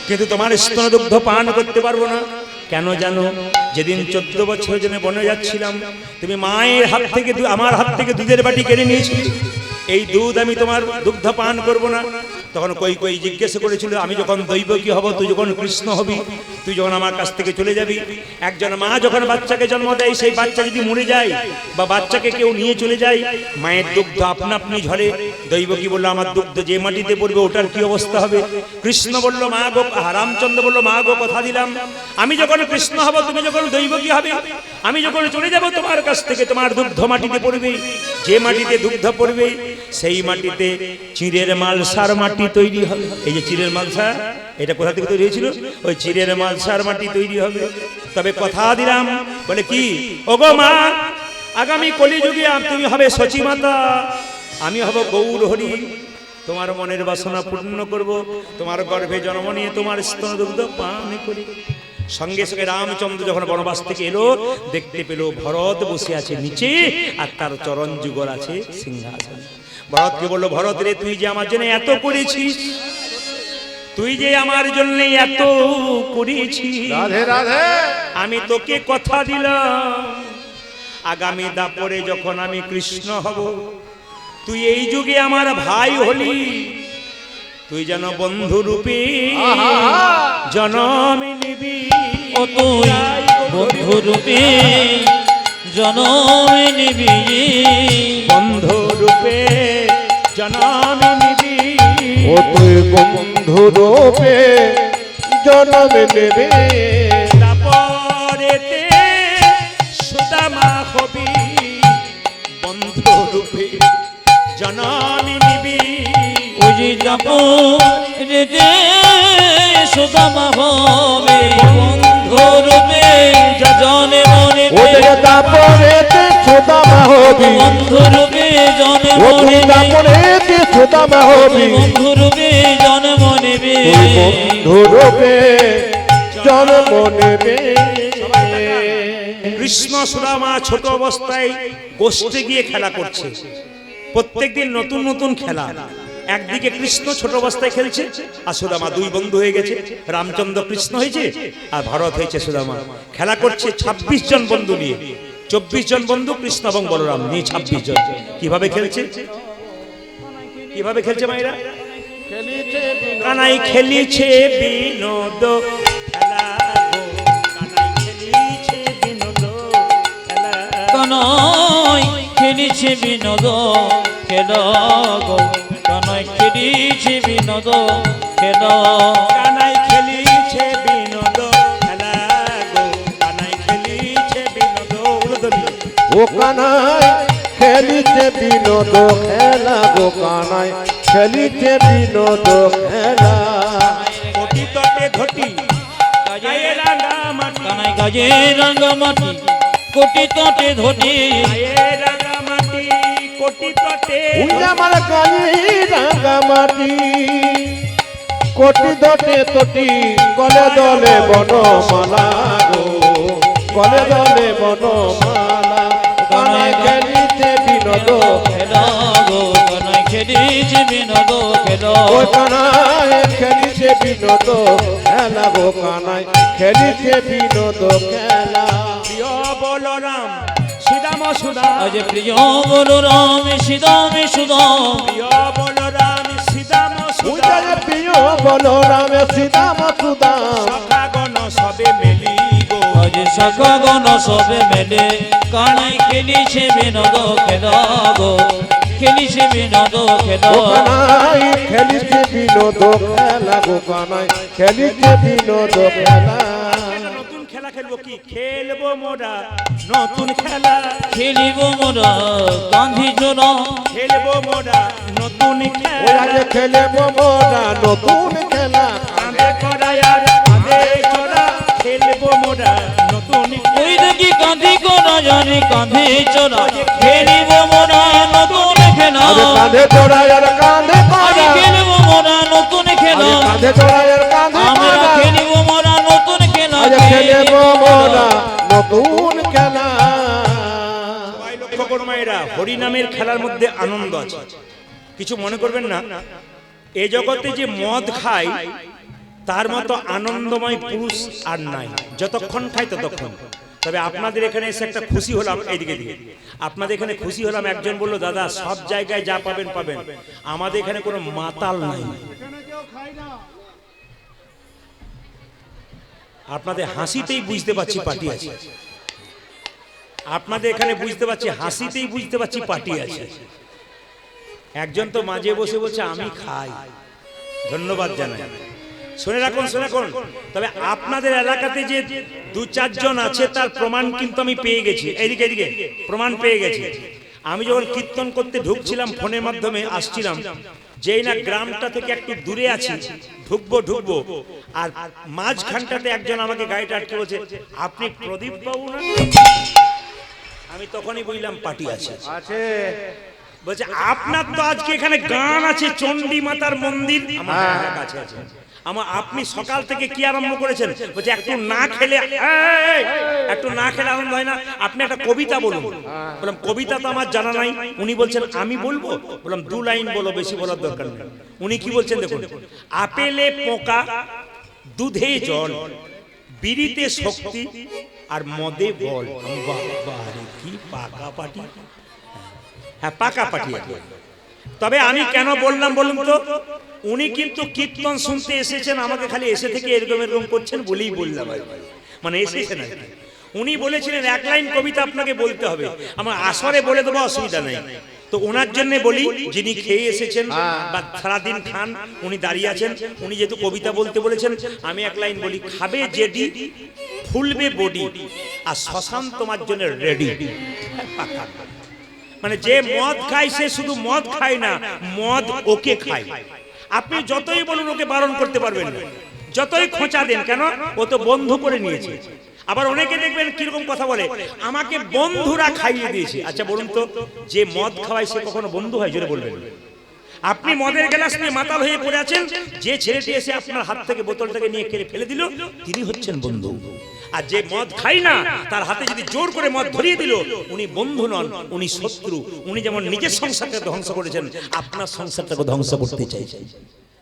কিন্তু তোমার স্তনদুগ্ধ পান করতে পারবো না। কেন জানো? যেদিন 14 বছর জন্য বনে যাচ্ছিলাম, তুমি মায়ের হাত থেকে আমার হাত থেকে দুধের বাটি কেড়ে নিয়েছিলে, এই দুধ আমি তোমার দুগ্ধ পান করব না। তখন কই কই জিজ্ঞেস করেছিল, আমি যখন দৈবকী হব, তুই যখন কৃষ্ণ হবি, তুই যখন আমার কাছ থেকে চলে যাবি। একজন মা যখন বাচ্চাকে জন্ম দেয়, সেই বাচ্চা যদি মরে যায় বা বাচ্চাকে কেউ নিয়ে চলে যায়, মায়ের দুগ্ধ আপনা আপনি ঝরে। দৈবকী বলল, আমার দুগ্ধ যে মাটিতে পড়বে ওটার কি অবস্থা হবে? কৃষ্ণ বলল, মা গো, রামচন্দ্র বলল, মা গো, কথা দিলাম, আমি যখন কৃষ্ণ হব, তুমি যখন দৈবকী হবে, আমি যখন চলে যাব তোমার কাছ থেকে, তোমার দুগ্ধ মাটিতে পড়বে, যে মাটিতে দুগ্ধ পড়বে সেই মাটিতে চিড়ের মালসার মাটি তৈরি হবে। এই যে চিড়ের মালসা, এটা কোথা থেকে তৈরি হয়েছিল? ওই চিড়ের মালসার মাটি তৈরি হবে। তবে কথা দিলাম, বলে কি, ওগো মা, আগামী কলিযুগে তুমি হবে সচী মাতা, আমি হব গৌর হরি, তোমার মনের বাসনা পূর্ণ করব, তোমার গর্ভে জন্ম নিয়ে তোমার স্তনদুগ্ধ পান করি। সঙ্গে সঙ্গে রামচন্দ্র যখন বনবাস থেকে এলো, দেখতে পেল ভরত বসে আছে নিচে, আর তার চরণ যুগল আছে সিংহাসন। ভরতকে বলল, ভরত রে, তুই যে আমার জন্য এত করেছিস, তুই যে আমার জন্য এত করেছিস, রাধে রাধে, আমি তোকে কথা দিলাম, আগামী দাপরে যখন আমি কৃষ্ণ হব, তুই এই যুগে আমার ভাই হলি, তুই যেন বন্ধু রূপে জনম নিবি। ও তুই বন্ধু রূপে জনম নিবি, বন্ধু রূপে জনম নিবি। ও তুই বন্ধু রূপে জন্ম নেবে, তারপরেতে সুদামা হবি, বন্ধু রূপে জনম নিবি। ওই যে যাব রে সুদামা হবে, বন্ধু রূপে জনে মনে, ওদের তারপরেতে সুদামা হবি, বন্ধু রূপে জনে ওদের মনে, তারপরেতে সুদামা হবি, বন্ধু রূপে জনে মনে, বন্ধু রূপে জন্ম নেবে। কৃষ্ণ সুদামা ছোট অবস্থায় গোষ্ঠে গিয়ে খেলা করছে, প্রত্যেকদিন নতুন নতুন খেলা। একদিকে কৃষ্ণ ছোট অবস্থায় খেলছে, আর সুদামা দুই বন্ধু হয়ে গেছে, রামচন্দ্র কৃষ্ণ হয়েছে আর ভরত হয়েছে সুদামা। খেলা করছে 26 জন বন্ধু নিয়ে, 24 জন বন্ধু কৃষ্ণ এবং বলরাম নিয়ে 26 জন। কিভাবে খেলছে, কিভাবে খেলছে মায়েরা? কানাই খেলিছে বিনোদ খেলা গো, কানাই খেলিছে বিনোদ খেলা, কানাই খেলিছে বিনোদ খেলা গো, কানাই খেলিছে বিনোদ খেলা, কানাই খেলিছে বিনোদ খেলা গো, কানাই খেলিছে বিনোদ। ও কানাই খেলিতে বিনোদ খেলা গো, কানাই খেলিতে বিনোদ খেলা। কোটি তটে ঘটি গায়ে রাঙা মাটি, কানাই গাজে রাঙ্গা মাটি, কোটি তটে ধটি, গায়ে রাঙা মাটি, কোটি তটে আমার কালি রাঙা মাটি, কোটি দটে তটি, গলে দলে বনমালা গো, গলে দলে বনমালা। কানাই খেলিতে বিনোদ খেলা গো, কানাই খেলিছে বিনোদ খেলা, ও কানাই খেলিতে বিনোদ খেলা গো, কানাই খেলিতে বিনোদ খেলা। প্রিয় বলরাম শ্রীরাম সুদাম, আজ প্রিয় বলরাম সীতাম সুদাম, প্রিয় বলরাম শ্রীরাম সুদাম, উজারে প্রিয় বলরাম সীতাম সুদাম। সখাগণ সবে মেলি গো, আজ সখা গণ সবে মেলে, কানাই খেলিছে বিনোদ খেলা গো, খেলিছে বিনোদ খেলা, ও কানাই খেলিতে বিনোদ খেলা গো, কানাই খেলিতে বিনোদ খেলা। নতুন খেলা খেলবো, কি খেলবো মোরা নতুন খেলা, খেলিব মোরা গান্ধী জোড়া, খেলবো মোরা নতুন ওরা খেলা, যে খেলেব মোরা নতুন খেলা, কাঁধে করা আর কাঁধে চড়া, খেলবো মোরা নতুন ওই দেখি কাঁধি কোনা জানি কাঁধে চড়া, খেলিব মোরা নতুন খেলা, আরে কাঁধে চড়াই আর কাঁধে আজ করা, খেলিব মোরা নতুন হরিনামের খেলার মধ্যে আনন্দ আছে, কিছু মনে করবেন না। এ জগতে যে মদ খায় তার মতো আনন্দময় পুরুষ আর নাই, যতক্ষণ খায় ততক্ষণ। তবে আপনাদের এখানে এসে একটা খুশি হলাম, এইদিকে দিকে আপনাদের এখানে খুশি হলাম, একজন বলল দাদা সব জায়গায় যা পাবেন পাবেন, আমাদের এখানে কোনো মাতাল নাই। আপনাদের হাসিতেই বুঝতে পারছি পার্টি আছে, আপনাদের এখানে বুঝতে পারছি হাসিতেই বুঝতে পারছি পার্টি আছে। একজন তো মাঝে বসে বলছে আমি খাই, ধন্যবাদ জানাই। শুনে রাখুন, শুনে রাখুন। তবে আপনাদের এলাকাতে যে 2-4 জন আছে তার প্রমাণ কিন্তু আমি পেয়ে গেছি, এদিকে এদিকে প্রমাণ পেয়ে গেছি। আমি যখন কীর্তন করতে ঢুকছিলাম ফোনের মাধ্যমে আসছিলাম, যেই না গ্রামটা থেকে একটু দূরে আছি, ঢুকবো আর মাঝখানটাতে একজন আমাকে গাড়িটা আটকে বলছে আপনি প্রদীপ বাবু না? আমি তখনই বললাম পার্টি আছে। বলছে আপনার তো আজকে এখানে গান আছে, চণ্ডী মাতার মন্দির আমার কাছে আছে। আমার আপনি সকাল থেকে কি আরম্ভ করেছেন? বলছে একটু না খেলে একটু না খেলে আনন্দ হয় না, আপনি একটা কবিতা বলুন। বললাম কবিতা তো আমার জানা নাই। উনি বলছেন আমি বলবো। বললাম 2 লাইন বলো, বেশি বলার দরকার নেই। উনি কি বলছেন দেখুন, আপেলে পোকা, দুধে জল, বিড়িতে শক্তি আর মদে বল। বাবারে কি পাকা পাটি! হ্যাঁ পাকা পাটি। তবে আমি কেন বললাম বলুন তো, উনি কিন্তু কীর্তন শুনতে এসেছেন, আমাকে খালি এসে থেকে এরকম এরকম করছেন বলেই বললাম, মানে এসেছেন। উনি বলেছিলেন 1 লাইন কবিতা আপনাকে বলতে হবে, আমার আসরে বলে দেবো, অসুবিধা নেই। তো ওনার জন্য বলি, যিনি খেয়ে এসেছেন বা সারাদিন খান, উনি দাঁড়িয়ে আছেন, উনি যেহেতু কবিতা বলতে বলেছেন, আমি 1 লাইন বলি। খাবে জেডি, ফুলবে বডি, আর শ্মশান তোমার জন্য রেডি। মানে যে মদ খায় সে শুধু মদ খায় না, মদ ওকে খায়। আপনি যতই বলুন ওকে বারণ করতে পারবেন না, যতই খোঁচা দেন কেন, ও তো বন্ধু করে নিয়েছে। আবার অনেকে দেখবেন কিরকম কথা বলে, আমাকে বন্ধুরা খাইয়ে দিয়েছে। আচ্ছা বলুন তো, যে মদ খাওয়ায় সে কখনো বন্ধু হয়? জোরে বলবেন। আপনি মদের গ্লাস নিয়ে মাতাল হয়ে পড়ে আছেন, যে ছেলেটি এসে আপনার হাত থেকে বোতলটাকে নিয়ে কেড়ে ফেলে দিল, তিনি হচ্ছেন বন্ধু। আর যে মদ খায় না, তার হাতে যদি জোর করে মদ ধরিয়ে দিল, উনি বন্ধু নন, উনি শত্রু। উনি যেমন নিজের সংসারকে ধ্বংস করেছেন, আপনার সংসারটাকে ধ্বংস করতে চাইছেন।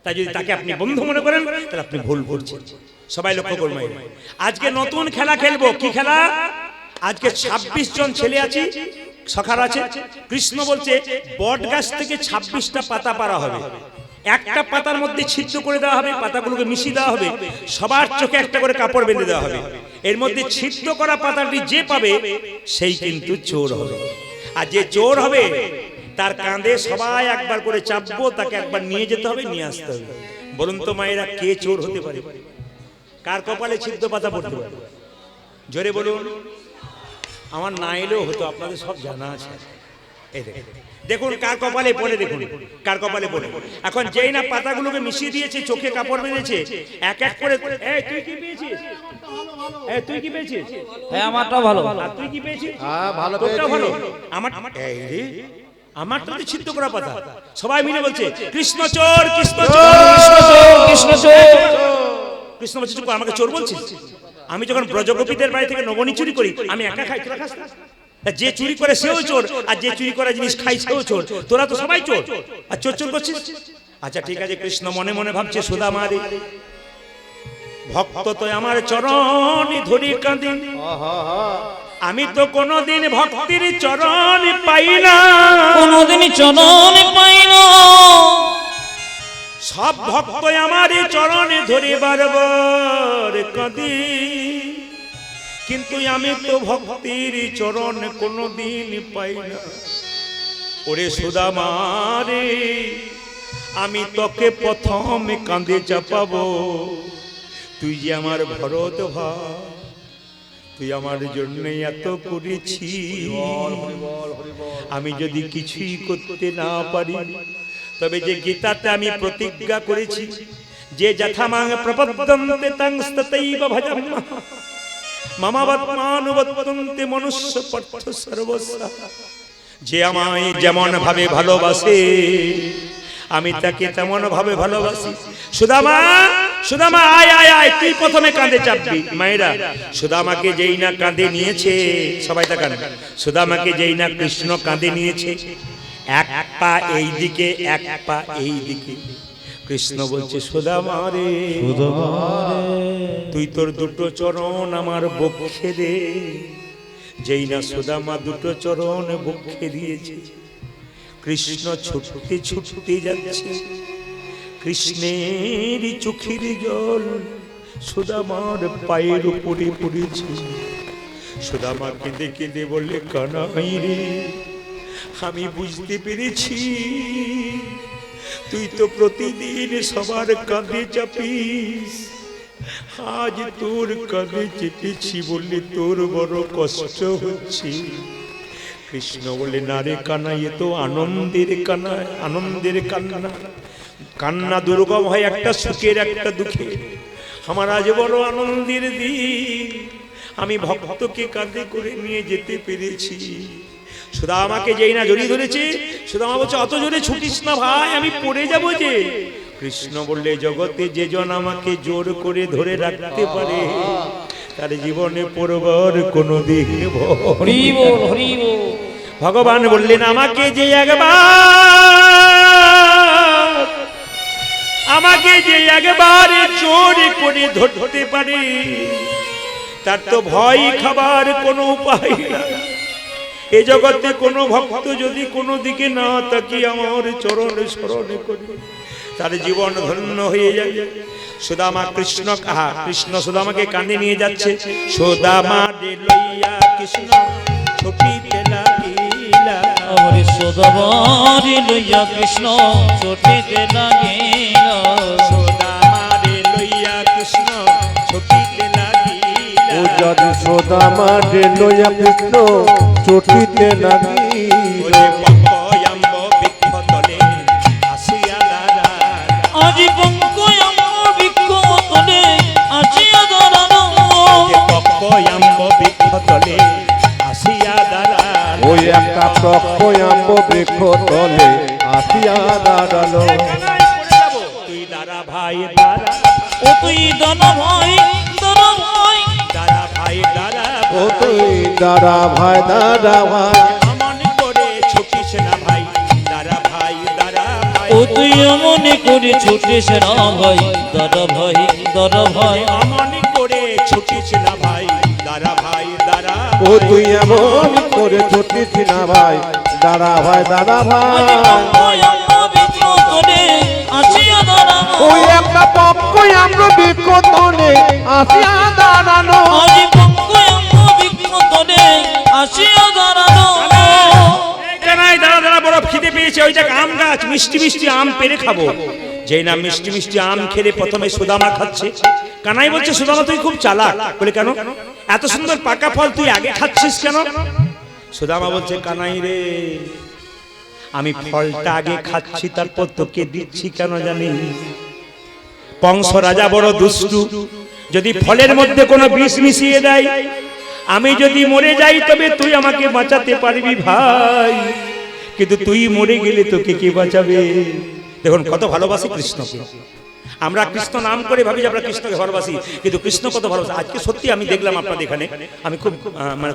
তাই যদি তাকে আপনি বন্ধু মনে করেন, তাহলে আপনি ভুল করছেন। সবাই লক্ষ্য করবেন। আজকে নতুন খেলা খেলবো। কি খেলা? আজকে 26 জন ছেলে আছি, সখার আছে। কৃষ্ণ বলছে বট গাছ থেকে 26টা পাতা পাড়া হবে, একটা পাতার মধ্যে ছিদ্র করে দেওয়া হবে, পাতাগুলোকে মিশিয়ে দেওয়া হবে, সবার চোখে একটা করে কাপড় বেঁধে দেওয়া হবে। এর মধ্যে ছিদ্র করা পাতাটি যে পাবে সেই কিন্তু চোর হবে। আর যে চোর হবে তার কাঁধে সবাই একবার করে চাপবো, তাকে একবার নিয়ে যেতে হবে, নিয়ে আসতে হবে। বলুন তো মায়েরা, কে চোর হতে পারে? কার কপালে ছিদ্র পাতা পড়তে পারে? জোরে বলুন। আমার না এলেও হতো, আপনাদের সব জানা আছে। এই দেখুন কার কপালে পড়ে, দেখুন কার কপালে পড়ে। এখন যেই না পাতাগুলোকে মিশিয়ে দিয়েছে, চোখে কাপড় বেঁধেছে, এক এক করে। এই তুই কি পেয়েছিস? এই তুই কি পেয়েছিস? হ্যাঁ আমারটা ভালো। আর তুই কি পেয়েছিস? হ্যাঁ ভালো তোরটা পেয়েছি। ভালো। এই রে, আমার তো ছিদ্র করা পাতা। সবাই মিলে বলছে কৃষ্ণ চোর, কৃষ্ণ চোর, কৃষ্ণ চোর, কৃষ্ণ চোর। কৃষ্ণ বলছে চুপ, আমাকে চোর বলছিস? আমি যখন ব্রজগোপীদের বাড়ি থেকে নবনী চুরি করি, আমি একা খাই, তোরা খাস না? যে চুরি করে সেও চোর, আর যে চুরি করা জিনিস খাই সেও চোর। তোরা তো সবাই চোর, আর চোর চোর করছিস। আচ্ছা ঠিক আছে। কৃষ্ণ মনে মনে ভাবছে সুদামারে, ভক্ত তো আমার চরণ ধরি কাঁদি, আমি তো কোনদিন ভক্তির চরণ পাই না, কোনদিন চরণ পাই না। সব ভক্ত আমার চরণে ধরে বারবার কাঁদি, কিন্তু আমি তো ভক্তির চরণ কোনদিন পাই না। ওরে সুদামারে, আমি তোকে প্রথম কাঁধে চাপাবো, তুই যে আমার ভরত ভাই, তুই আমার জন্য এত করেছি, আমি যদি কিছুই করতে না পারি, তবে যে গীতাতে আমি প্রতিজ্ঞা করেছি, যে যথামাং প্রপদ্যন্তে তাং ততৈব ভজাম্যহং, মমাবৎমানুবর্তন্তে মনুষ্য পার্থ সর্বস্যা। যে আমায় যেমন ভাবে ভালোবাসে, আমি তাকে তেমন ভাবে ভালোবাসি। সুদামা সুদামা আয় আয় আয়, তুই প্রথমে কাঁধে চাপবি। মায়েরা, সুদামাকে যেই না কাঁধে নিয়েছে, সবাই তাকান, সুদামাকে যেই না কৃষ্ণ কাঁধে নিয়েছে, এক পা এই দিকে এক পা এই দিকে, কৃষ্ণ বলছে সুদামা রে, তুই তোর দুটো চরণ আমার বক্ষে দে। যেই না সুদামা দুটো চরণ বক্ষে দিয়েছে, কৃষ্ণ ছুটতে ছুটতে যাচ্ছে, কৃষ্ণের চোখের জল সুদামার পায়ের উপরে পড়েছে। সুদামা কেঁদে কেঁদে বললে, কানাই রে, আমি বুঝতে পেরেছি তুই তো প্রতিদিন সবার কাঁধে চাপিস, আজ তোর কাঁধে চেপেছি বললে তোর বড় কষ্ট হচ্ছে। কৃষ্ণ বলে, না রে কানাই, এ তো আনন্দের কান্না, আনন্দের কান্না। কান্না দুর্গম হয় একটা সুখের একটা দুঃখে। আমার আজ বড় আনন্দের দিন, আমি ভক্তকে কাঁধে করে নিয়ে যেতে পেরেছি। সুদামাকে যেই না জড়িয়ে ধরেছে, সুদামা বলছে, অত জোরে ছুটিস না ভাই, আমি পড়ে যাব যে। কৃষ্ণ বললে, জগতে যে জন আমাকে জোর করে ধরে রাখতে পারে, তার জীবনে পড়বার কোনোদিন ভয়। ভগবান বললেন, আমাকে যে একবার জোর করে ধরতে পারে, তার তো ভয় খাবার কোনো উপায় না। এ জগতে কোনো ভক্ত যদি কোনো দিকে না তাকিয়ে আমার চরণে স্মরণে করে, তার জীবন ধন্য হয়ে যাবে। সুদামা কৃষ্ণ কাহা, কৃষ্ণ সুদামাকে কাঁধে নিয়ে যাচ্ছে। সুদামা রে লইয়া কৃষ্ণ ছুটিতে লাগিলা, হরি সুদামা রে লইয়া কৃষ্ণ ছুটিতে লাগিলা, সুদামা রে লইয়া কৃষ্ণ ছুটিতে লাগিলা। ও যদি সুদামা রে লইয়া কৃষ্ণ ছুটিতে লাগিল, পঙ্কয়াম্ব বৃক্ষ তলে আসিয়া দাঁড়ালা, আজি পঙ্কয়াম্ব বৃক্ষ তলে আসিয়া দাঁড়ালো, পঙ্কয়াম্ব বৃক্ষ তলে আসিয়া দাঁড়ালা। ওই একটা প্রক্ষয়াম্ব বৃক্ষ তলে আসিয়া দাঁড়ালো। তুই দাঁড়া ভাই দাঁড়া, ও তুই দাঁড়া ভাই, দাঁড়া ভাই, দাঁড়া ভাই দাঁড়া, ও তুই দাঁড়া ভাই, দাঁড়া ভাই, অমন করে ছুটিস না ভাই, দাঁড়া ভাই দাঁড়া ভাই, ও তুই এমন করে ছুটিস না ভাই, দাঁড়া ভাই, দাঁড়া ভাই, অমন করে ছুটিস না ভাই, দাঁড়া ভাই দাঁড়া, ও তুই এমন করে ছুটিস না ভাই, দাঁড়া ভাই, দাঁড়া ভাই। পঙ্কয়াম্ব বৃক্ষ তলে আসিয়া দাঁড়ালো, ওই একটা প্রক্ষয়াম্ব বৃক্ষ তলে আসিয়া দাঁড়ালো। আজি পঙ্কয়াম্ব বৃক্ষ তলে আসিয়া দাঁড়ালো। কানাই দাঁড়া দাঁড়া, বড় খিদে পেয়েছে, ওই দেখ আম গাছ, মিষ্টি মিষ্টি আম পেড়ে খাবো। যেই না মিষ্টি মিষ্টি আম খেলে প্রথমে সুদামা খাচ্ছে। কানাই বলছে, সুদামা তুই খুব চালাক। বলে, কেন? এত সুন্দর পাকা ফল তুই আগে খাচ্ছিস কেন? সুদামা বলছে, কানাই রে, আমি ফলটা আগে খাচ্ছি, তারপর তোকে দিচ্ছি কেন জানিস? কংস রাজা বড় দুষ্টু, যদি ফলের মধ্যে কোনো বিষ মিশিয়ে দেয়, আমি যদি মরে যাই তবে তুই আমাকে বাঁচাতে পারবি ভাই, কিন্তু তুই মরে গেলে তোকে কে বাঁচাবে? দেখুন কত ভালোবাসি কৃষ্ণকে। আমরা কৃষ্ণ নাম করে ভাবি যে আমরা কৃষ্ণকে ভালোবাসি, কিন্তু কৃষ্ণ কত ভালোবাসি। আজকে সত্যি আমি দেখলাম আপনাদের এখানে, আমি খুব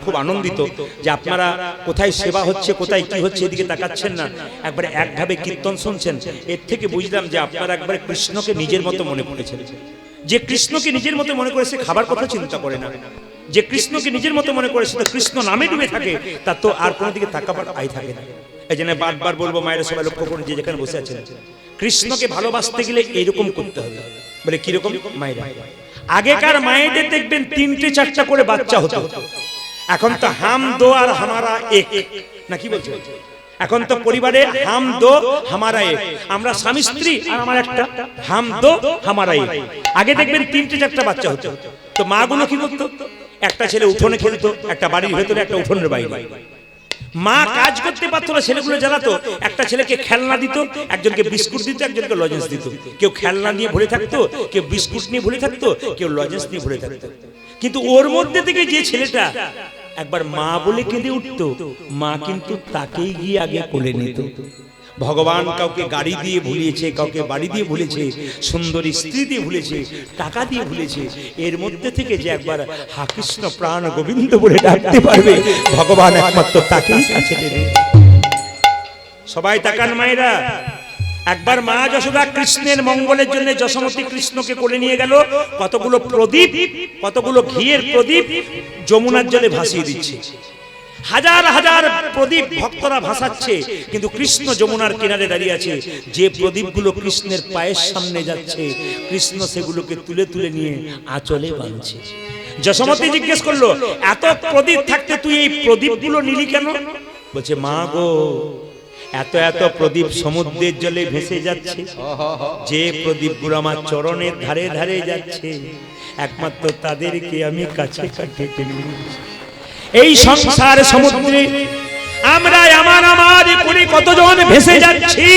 খুব আনন্দিত যে আপনারা কোথায় সেবা হচ্ছে, কোথায় কি হচ্ছে এদিকে তাকাচ্ছেন না, একবারে একভাবে কীর্তন শুনছেন। এর থেকে বুঝলাম যে আপনারা একবারে কৃষ্ণকে নিজের মতো মনে করেছেন। যে কৃষ্ণকে নিজের মতো মনে করে সে খাবার কথা চিন্তা করে না, যে কৃষ্ণকে নিজের মতো মনে করে সে তো কৃষ্ণ নামে ডুবে থাকে, তার তো আর কোনো দিকে তাকাবার আই থাকে না। এই জন্য বারবার বলবো, মায়েরা সবাই লক্ষ্য করুন, যে যেখানে বসে আছেন, কৃষ্ণকে ভালোবাসতে গেলে এইরকম করতে হবে। বলে কিরকম? মায়েরা, আগেকার মায়েদের দেখবেন 3টে 4টা করে বাচ্চা হতো, এখন তো হাম দো আর হামারা এক, না কি বলছে? এখন তো পরিবারে হাম দো হামারা এক, আমরা স্বামী স্ত্রী আর আমার একটা, হাম দো হামারা এক। আগে দেখবেন 3টে 4টা বাচ্চা হতো, তো মা গুলো কি করতো? একটা ছেলে উঠোনে খেলতো, একটা বাড়ির ভেতরে, একটা উঠোনের বাইরে। মা কাজ করতে পারতো না, ছেলেগুলো জ্বালাতো। একটা ছেলেকে খেলনা দিত, একজনকে বিস্কুট দিত, একজনকে লজেন্স দিত। কেউ খেলনা নিয়ে ভরে থাকতো, কেউ বিস্কুট নিয়ে ভরে থাকতো, কেউ লজেন্স নিয়ে ভরে থাকতো। কিন্তু ওর মধ্যে থেকে যে ছেলেটা একবার মা বলে কেঁদে উঠতো, মা কিন্তু তাকেই গিয়ে আগে কোলে নিত। ভগবান কাউকে গাড়ি দিয়ে ভুলিয়েছে, কাউকে বাড়ি দিয়ে ভুলেছে, সুন্দরী স্ত্রী দিয়ে ভুলেছে, টাকা দিয়ে ভুলেছে, এর মধ্যে থেকে যে একবার হা কৃষ্ণ প্রাণ গোবিন্দ বলে ডাকতে পারবে, ভগবান একমাত্র তাকেই কাছে টেনে। সবাই তাকান মায়েরা, একবার মা যশোদা কৃষ্ণের মঙ্গলের জন্য যশোমতী কৃষ্ণকে কোলে নিয়ে গেল, কতগুলো প্রদীপ, কতগুলো ঘিয়ের প্রদীপ যমুনার জলে ভাসিয়ে দিচ্ছে। হাজার হাজার প্রদীপ ভক্তরা ভাসাচ্ছে, কিন্তু কৃষ্ণ যমুনার কিনারে দাঁড়িয়ে আছে। যে প্রদীপগুলো কৃষ্ণের পায়ের সামনে যাচ্ছে, কৃষ্ণ সেগুলোকে তুলে তুলে নিয়ে আঁচলে বাঁধছে। যশোমতী জিজ্ঞেস করলো, এত প্রদীপ থাকতে তুই এই প্রদীপগুলো নিলি কেন? বলছে, মা গো, এত এত প্রদীপ সমুদ্রের জলে ভেসে যাচ্ছে, যে প্রদীপগুলো আমার চরণের ধারে ধারে যাচ্ছে, একমাত্র তাদেরকে আমি কাছে কাছে টেনে নিয়েছি। এই সংসার সমুদ্রে আমরা আমার করে কতজন ভেসে যাচ্ছি,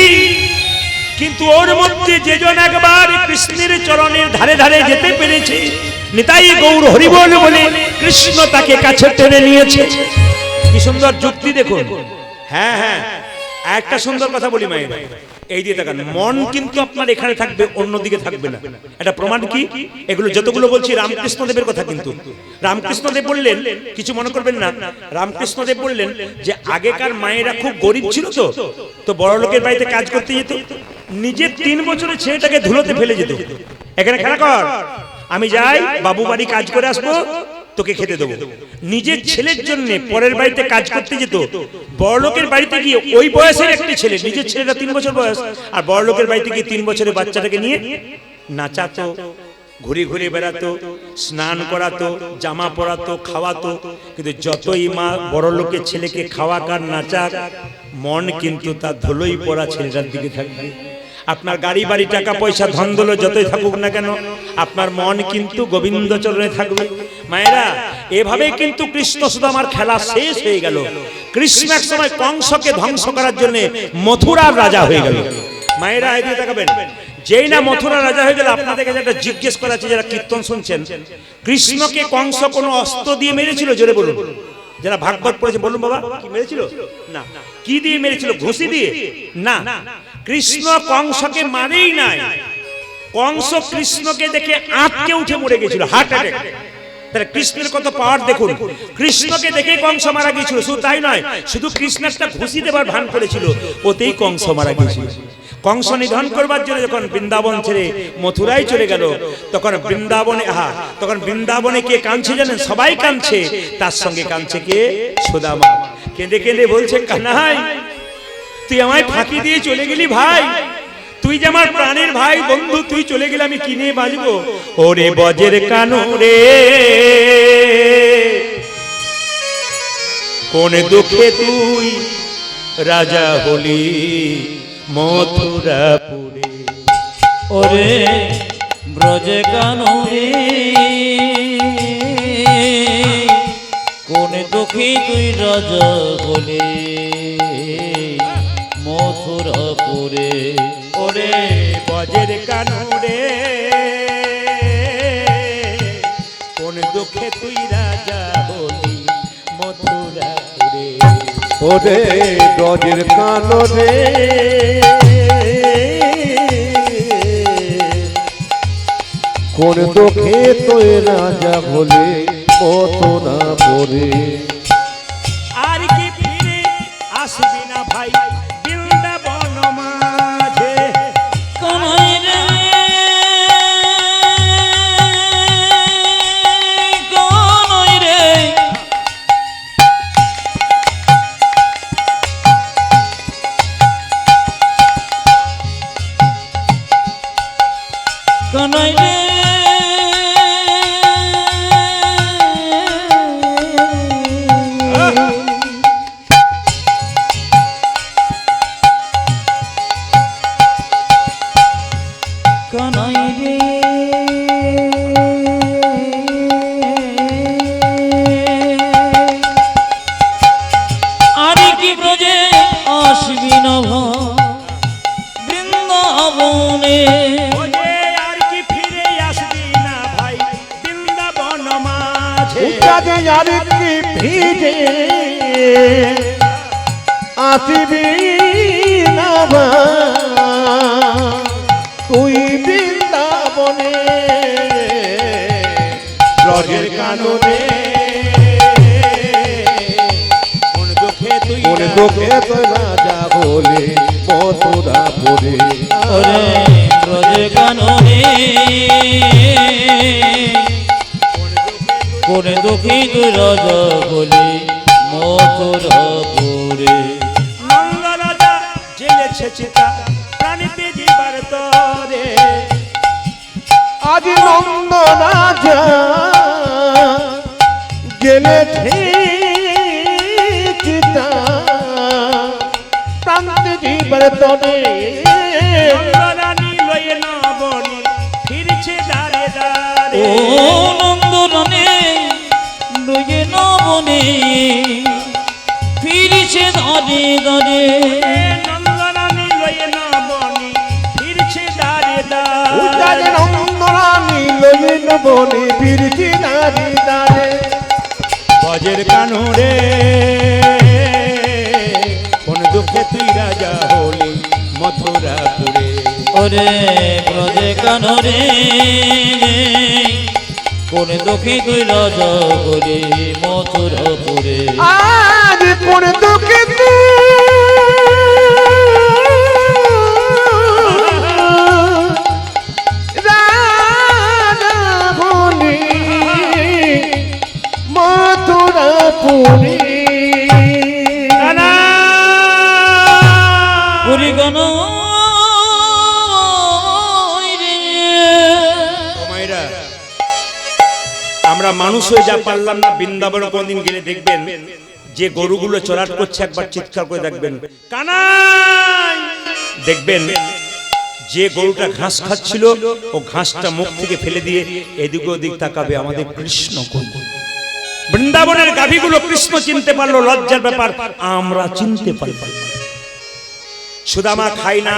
কিন্তু ওর মধ্যে যেজন একবার কৃষ্ণের চরণের ধারে ধারে যেতে পেরেছে, নিতাই গৌর হরিবল বলে কৃষ্ণ তাকে কাছে টেনে নিয়েছে। কি সুন্দর যুক্তি দেখুন। হ্যাঁ হ্যাঁ, একটা সুন্দর কথা বলি মায়ের, এই দিয়ে তাকান, মন কিন্তু আপনার এখানে থাকবে, অন্যদিকে থাকবে না। এটা প্রমাণ কি? এগুলো যতগুলো বলছি রামকৃষ্ণদেবের কথা, কিন্তু রামকৃষ্ণদেব বললেন, কিছু মনে করবেন না, রামকৃষ্ণদেব বললেন যে আগেকার মায়েরা খুব গরিব ছিল, তো বড় লোকের বাড়িতে কাজ করতে যেত, নিজের 3 বছরের ছেলেটাকে ধুলোতে ফেলে যেত, এখানে খেলা কর, আমি যাই বাবু বাড়ি কাজ করে আসবো, তোকে খেতে দেবো। নিজের ছেলের জন্য পরের বাড়িতে কাজ করতে যেত, বড় লোকের বাড়িতে গিয়ে ওই বয়সের একটা ছেলে, নিজের ছেলেটা 3 বছর বয়স, আর বড় লোকের বাড়িতে গিয়ে 3 বছরের বাচ্চাটাকে নিয়ে নাচাতো, ঘুরে ঘুরে বেড়াতো, স্নান করাতো, জামা পরাতো, খাওয়াতো। কিন্তু যতই মা বড় লোকের ছেলেকে খাওয়াক আর নাচাক, মন কিন্তু তার ধুলোই পড়া ছেলেটার দিকে থাকবে। আপনার গাড়ি বাড়ি টাকা পয়সা ধন দৌলত যতই থাকুক না কেন, আপনার মন কিন্তু গোবিন্দ চরণে থাকবে। মায়েরা, এভাবে কিন্তু কৃষ্ণ শুধু আমার খেলা শেষ হয়ে গেল। কৃষ্ণ এক সময় কংসকে ধ্বংস করার জন্য মথুরার রাজা হয়ে গেল। মায়েরা, এদিকে তাকাবেন, যেই না মথুরা রাজা হয়ে গেল, আপনাদের কাছে একটা জিজ্ঞেস করা আছে যারা কীর্তন শুনছেন, কৃষ্ণকে কংস কোনো অস্ত্র দিয়ে মেরেছিল? জোরে বলুন, যারা ভাগবত পড়েছে বলুন বাবা, কি মেরেছিল? না। কি দিয়ে মেরেছিল? ঘুষি দিয়ে? না, কৃষ্ণ কংসকে মারেই নাই, কংস কৃষ্ণকে দেখে আঁতকে উঠে মরে গেছিল, হার্ট অ্যাটাক। তাহলে কৃষ্ণের কত পাওয়ার দেখুন। কৃষ্ণকে দেখে কংস মারা গিয়েছিল, শুধু তাই নয়, শুধু কৃষ্ণ একটা ঘুষি দেবার ভান করেছিল, ওতেই কংস মারা গিয়েছিল। কংস নিধন করবার জন্য যখন বৃন্দাবন ছেড়ে মথুরায় চলে গেল, তখন বৃন্দাবনে কে কাঁদছে জানেন? সবাই কাঁদছে, তার সঙ্গে কাঁদছে কে? সুদামা। কেঁদে কেঁদে বলছে, কানাই, তুই আমায় ফাঁকি দিয়ে চলে গেলি ভাই, তুই যে আমার প্রাণের ভাই বন্ধু, তুই চলে গেলে আমি কি নিয়ে বাঁচবো? ওরে বজের কানো রে, কোন দুঃখে তুই রাজা হলি মথুরাপুরে। ওরে ব্রজে কানরে, কোন দুঃখে তুই রাজা হলি মথুরাপুরে। ওরে বজের কানো রে, কোন দুঃখে তুই রাজা হলি মথুরাপুরে। ওরে ব্রজের কানো রে, কোন দুঃখে তুই রাজা হলি মথুরাপুরে। আর কি ফিরে আসবি না ভাই বৃন্দাবন মাঝে? কানাই রে, কানাই রে, কানাই রে, কানাই রে, আর কি ব্রজে আসবি না বৃন্দাবনে? ওরে আর কি ফিরে আসবি না ভাই বৃন্দাবন মাঝে? উত্তাদে আর কি ভিজে আসবি না শোভা তুই বৃন্দাবনে ব্রজের কাননে কোন দুঃখে তুই কোন দুঃখে তুই রাজা বলে মথুরাপুরে ওরে ব্রজে কাননে কোন দুঃখী তুই রাজা বলি মথুরাপুরে নন্দ রাজা জেলেছে চিতা প্রাণীতে জীবার তরে আজ নন্দ রাজা গেলে চিতা প্রান্তে জীবর তনে রানী লয়ে নবনী ফিরছে দাঁড়ে দাঁড়ে ও নন্দনে লয়ে নবনে ফিরিছে ধরে ধরে নন্দরানী লয়ে নবনী ফিরছে দাঁড়ে উজাজ দাঁড়ে নন্দরানী লইন বনে ফিরছি দাঁড়ি দাঁড়ে বজের কানরে কোন দুঃখে তুই রাজা হলি মথুরাপুরে ওরে ব্রজে কানরে কোন দুঃখী তুই রাজা বলি মথুরাপুরে আজ কোন দুঃখে রাজা বলি মথুরাপুরে পুরী গণ মায়েরা, আমরা মানুষ হয়ে যা পারলাম না, বৃন্দাবনে কোনদিন গেলে দেখবেন যে গরুগুলো চড়াট করছে একবার চিৎকার করে দেখবেন কানাই, দেখবেন যে গরুটা ঘাস খাচ্ছিল ও ঘাসটা মুখ থেকে ফেলে দিয়ে এদিক ওদিক তাকাবে আমাদের কৃষ্ণ কোন। বৃন্দাবনের গাভীগুলো কৃষ্ণ চিনতে পারলো, লজ্জার ব্যাপার আমরা চিনতে পারলাম না। সুদামা খাই না,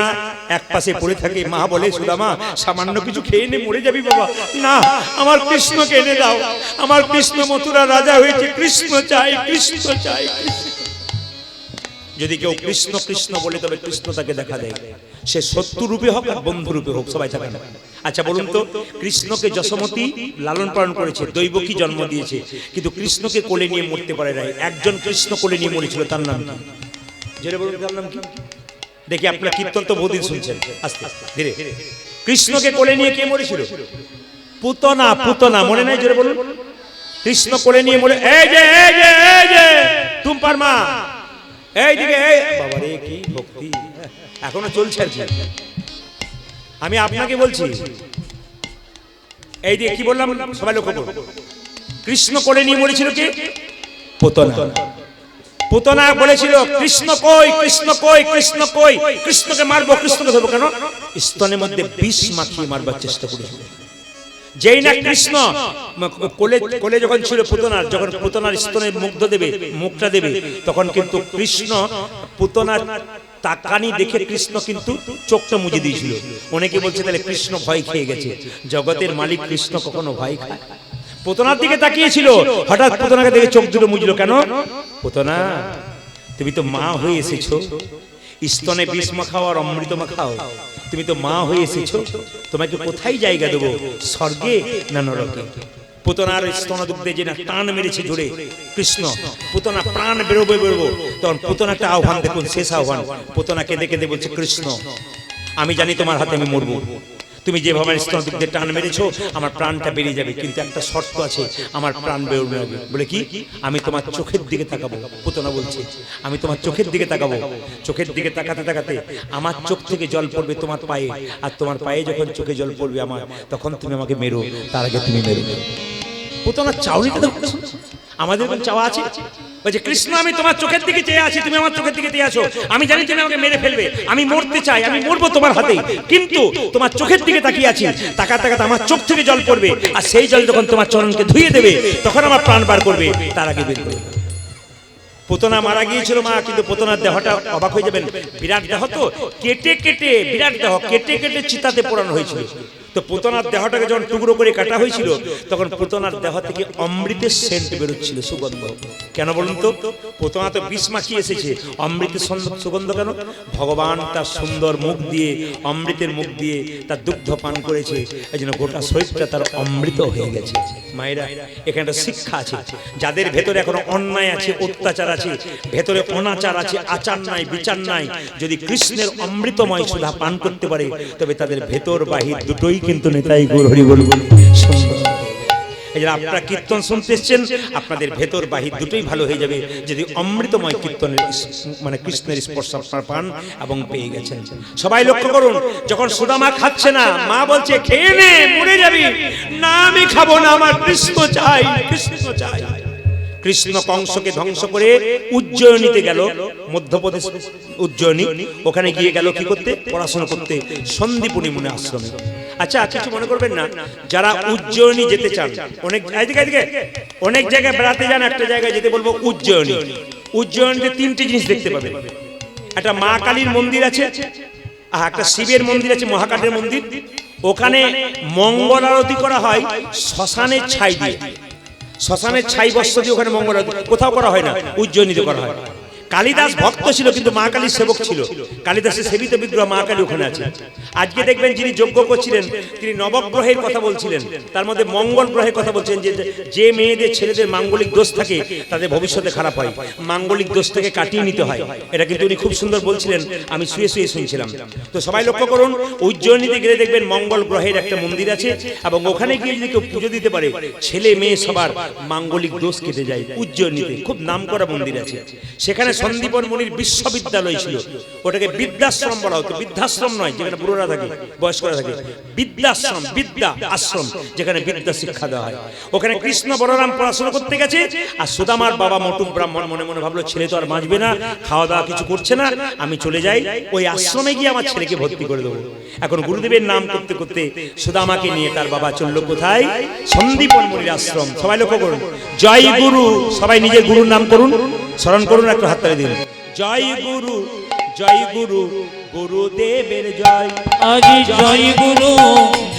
এক পাশে পড়ে থাকে, মা বলে সুদামা সামান্য কিছু খেয়ে নে, মরে যাবি বাবা। না, আমার কৃষ্ণকে এনে দাও, আমার কৃষ্ণ মথুরা রাজা হয়েছে, কৃষ্ণ চাই, কৃষ্ণ চাই। যদি কেউ কৃষ্ণ কৃষ্ণ বলে তবে কৃষ্ণ তাকে দেখা দেয়, সে শত্রু রূপে হোক আর বন্ধু রূপে হোক, সবাই থাকে না। আচ্ছা বলুন তো, কৃষ্ণকে যশোমতী লালন পালন করেছে, দৈবকী জন্ম দিয়েছে, কিন্তু কৃষ্ণকে কোলে নিয়ে মরতে পারে নাই। একজন কৃষ্ণ কোলে নিয়ে মরেছিল, তার নাম কি? জেনে বলুন তার নাম কি? দেখি আপনার কীর্তন তো বহুদিন শুনছেন, আস্তে আস্তে ধীরে। কৃষ্ণকে কোলে নিয়ে কে মরেছিল? পুতনা। পুতনা মনে নাই? জোরে বলুন। কৃষ্ণ কোলে নিয়ে মরে, এই যে এই যে এই যে টুম্পার মা, এই দিকে, এই বাবা রে কি ভক্তি এখনো চলছে আর কি। আমি আপনাকে বলছি, এই দিকে কি বললাম সবাই লক্ষ্য করুন। কৃষ্ণ কোলে নিয়ে মরেছিল কে? পুতনা। পুতনা বলেছিল কৃষ্ণ কই, কৃষ্ণ কই, কৃষ্ণ কই, কৃষ্ণকে মারবো, কৃষ্ণকে ধরবো। কেন? স্তনের মধ্যে বিষ মাখিয়ে মারবার চেষ্টা করেছিল। যেই না কৃষ্ণ কোলে যখন ছিল পুতনার, যখন পুতনার স্তনের মুখটা দেবে, তখন কিন্তু কৃষ্ণ পুতনার তাকানি দেখে কৃষ্ণ কিন্তু চোখটা মুজে দিয়েছিল। অনেকে বলছে তাহলে কৃষ্ণ ভয় খেয়ে গেছে। জগতের মালিক কৃষ্ণ কখনো ভয় খায়? পুতনার দিকে তাকিয়েছিল, হঠাৎ পুতনাকে দেখে চোখ দুটো মুজলো। কেন? পুতনা, তুমি তো মা হয়ে এসেছো, স্তনে বিষ মাখাও আর অমৃত মাখাও, তুমি তো মা হয়ে এসেছো, তোমাকে কোথায় জায়গা দেবো, স্বর্গে না নরকে? পুতনার স্তনদুগ্ধে যে না টান মেরেছে জোরে কৃষ্ণ, পুতনা প্রাণ বেরোবে, তখন পুতনা একটা আহ্বান, দেখুন শেষ আহ্বান। পুতনা কেঁদে কেঁদে বলছে, কৃষ্ণ আমি জানি তোমার হাতে আমি মরবো, তুমি যেভাবে স্তনদুগ্ধে টান মেরেছো আমার প্রাণটা বেরিয়ে যাবে, কিন্তু একটা শর্ত আছে, আমার প্রাণ বেরোবে না। বলে কি? আমি তোমার চোখের দিকে তাকাবো। পুতনা বলছে, আমি তোমার চোখের দিকে তাকাবো। চোখের দিকে তাকাতে তাকাতে আমার চোখ থেকে জল পড়বে তোমার পায়ে, আর তোমার পায়ে যখন চোখে জল পড়বে আমার, তখন তুমি আমাকে মেরো, তার আগে তুমি মেরো। পুতনা চাউনিটা দেখো, আমাদের কোন চাওয়া আছে? বলছে কৃষ্ণ আমি তোমার চোখের দিকে চেয়ে আছি, তুমি আমার চোখের দিকে চেয়ে আছো, আমি জানি তুমি আমাকে মেরে ফেলবে, আমি মরতে চাই, আমি মরবো তোমার হাতে, কিন্তু তোমার চোখের দিকে তাকিয়ে আছি, তাকাতে তাকাতে আমার চোখ থেকে জল পড়বে, আর সেই জল যখন তোমার চরণকে ধুয়ে দেবে তখন আমার প্রাণ বার করবে, তার আগে বের করবে। পুতনা মারা গিয়েছিল মা, কিন্তু পুতনার দেহটা অবাক হয়ে যাবেন, বিরাট দেহ তো, কেটে কেটে বিরাট দেহ কেটে কেটে চিতাতে পোড়ানো হয়েছিল। তো পুতনার দেহটাকে যখন টুকরো করে কাটা হয়েছিল, তখন পুতনার দেহ থেকে অমৃতের সেন্ট বেরোচ্ছিল, সুগন্ধ। কেন বলুন তো? পুতনা তো বিষ মাখিয়ে এসেছে, অমৃতের সুগন্ধ কেন? ভগবান তার সুন্দর মুখ দিয়ে, অমৃতের মুখ দিয়ে তার দুগ্ধ পান করেছে, এই জন্য গোটা শরীরটা তার অমৃত হয়ে গেছে। মায়েরা, এখানে একটা শিক্ষা আছে, যাদের ভেতরে এখনো অন্যায় আছে, অত্যাচার আছে, ভেতরে অনাচার আছে, আচার নাই, বিচার নাই, যদি কৃষ্ণের অমৃতময় সুধা পান করতে পারে, তবে তাদের ভেতর বাহির দুটোই কিন্তু নেতাই গৌর হরি বল সুন্দর। এই যে আপনারা কীর্তন শুনতে এসছেন, আপনাদের ভেতর বাহির দুটোই ভালো হয়ে যাবে যদি অমৃতময় কীর্তনের মানে কৃষ্ণের স্পর্শ আপনারা পান এবং পেয়ে গেছেন। সবাই লক্ষ্য করুন, যখন সুদামা খাচ্ছে না, মা বলছে খেয়ে নে, মরে যাবি না। আমি খাবো না, আমার কৃষ্ণ চাই, কৃষ্ণ চাই। কৃষ্ণ কংসকে ধ্বংস করে উজ্জয়িনীতে গেল, মধ্যপ্রদেশ উজ্জয়িনী, ওখানে গিয়ে গেল কি করতে? পড়াশোনা করতে, সন্দীপনী মুনি আশ্রমে। আচ্ছা, কিছু মনে করবেন না, যারা উজ্জয়িনী যেতে চান, অনেক জায়গায় বেড়াতে যান, একটা জায়গায় যেতে বলবো উজ্জয়িনী। উজ্জয়িনীতে তিনটি জিনিস দেখতে পাবেন, একটা মা কালীর মন্দির আছে, আর একটা শিবের মন্দির আছে, মহাকালের মন্দির। ওখানে মঙ্গল আরতি করা হয় শ্মশানের ছাই দিয়ে, শ্মশানের ছাই বস্ত্র দিয়ে ওখানে মঙ্গল আরতি কোথাও করা হয় না, উজ্জয়িনীতে করা হয়। কালিদাস ভক্ত ছিল, কিন্তু মা কালীর সেবক ছিল। কালিদাসের সেবিত বিগ্রহ মা কালী ওখানে আছে। আজকে দেখবেন যিনি যজ্ঞ করছিলেন, তিনি নবগ্রহের কথা বলছিলেন, তার মধ্যে মঙ্গল গ্রহের কথা বলছেন, যে মেয়েদের ছেলেদের মাঙ্গলিক দোষ থাকে তাদের ভবিষ্যতে খারাপ হয়, মাঙ্গলিক দোষ থেকে কাটিয়ে নিতে হয়। এটা কিন্তু উনি খুব সুন্দর বলছিলেন, আমি শুয়ে শুয়ে শুনছিলাম। তো সবাই লক্ষ্য করুন, উজ্জয়িনীতে গেলে দেখবেন মঙ্গল গ্রহের একটা মন্দির আছে, এবং ওখানে গিয়ে যদি কেউ পুজো দিতে পারে, ছেলে মেয়ে সবার মাঙ্গলিক দোষ কেটে যায়। উজ্জয়িনীতে খুব নামকরা মন্দির আছে। সেখানে সন্দীপন মুনির বিশ্ববিদ্যালয় ছিল, ওটাকে বিদ্যাশ্রম বলা হতো। বৃদ্ধাশ্রম নয়, যেখানে বুড়োরা থাকে, বয়স্করা থাকে, বিদ্যাশ্রম, বিদ্যা আশ্রম, যেখানে বিদ্যা শিক্ষা দেওয়া হয়। ওখানে কৃষ্ণ বলরাম পড়াশোনা করতে গেছে, আর সুদামার বাবা মোটু ব্রাহ্মণ মনে মনে ভাবলো, ছেলে তো আর বাঁচবে না, খাওয়া দাওয়া কিছু করছে না, আমি চলে যাই, ওই আশ্রমে গিয়ে আমার ছেলেকে ভর্তি করে দেবো। এখন গুরুদেবের নাম করতে করতে সুদামাকে নিয়ে তার বাবা চললো কোথায়? সন্দীপন মুনির আশ্রম। সবাই লক্ষ্য করুন, জয় গুরু, সবাই নিজের গুরুর নাম করুন, স্মরণ করুন, একটু হাত তালি দিন। জয় গুরু, জয় গুরু, গুরুদেবের জয়। আজি জয় গুরু,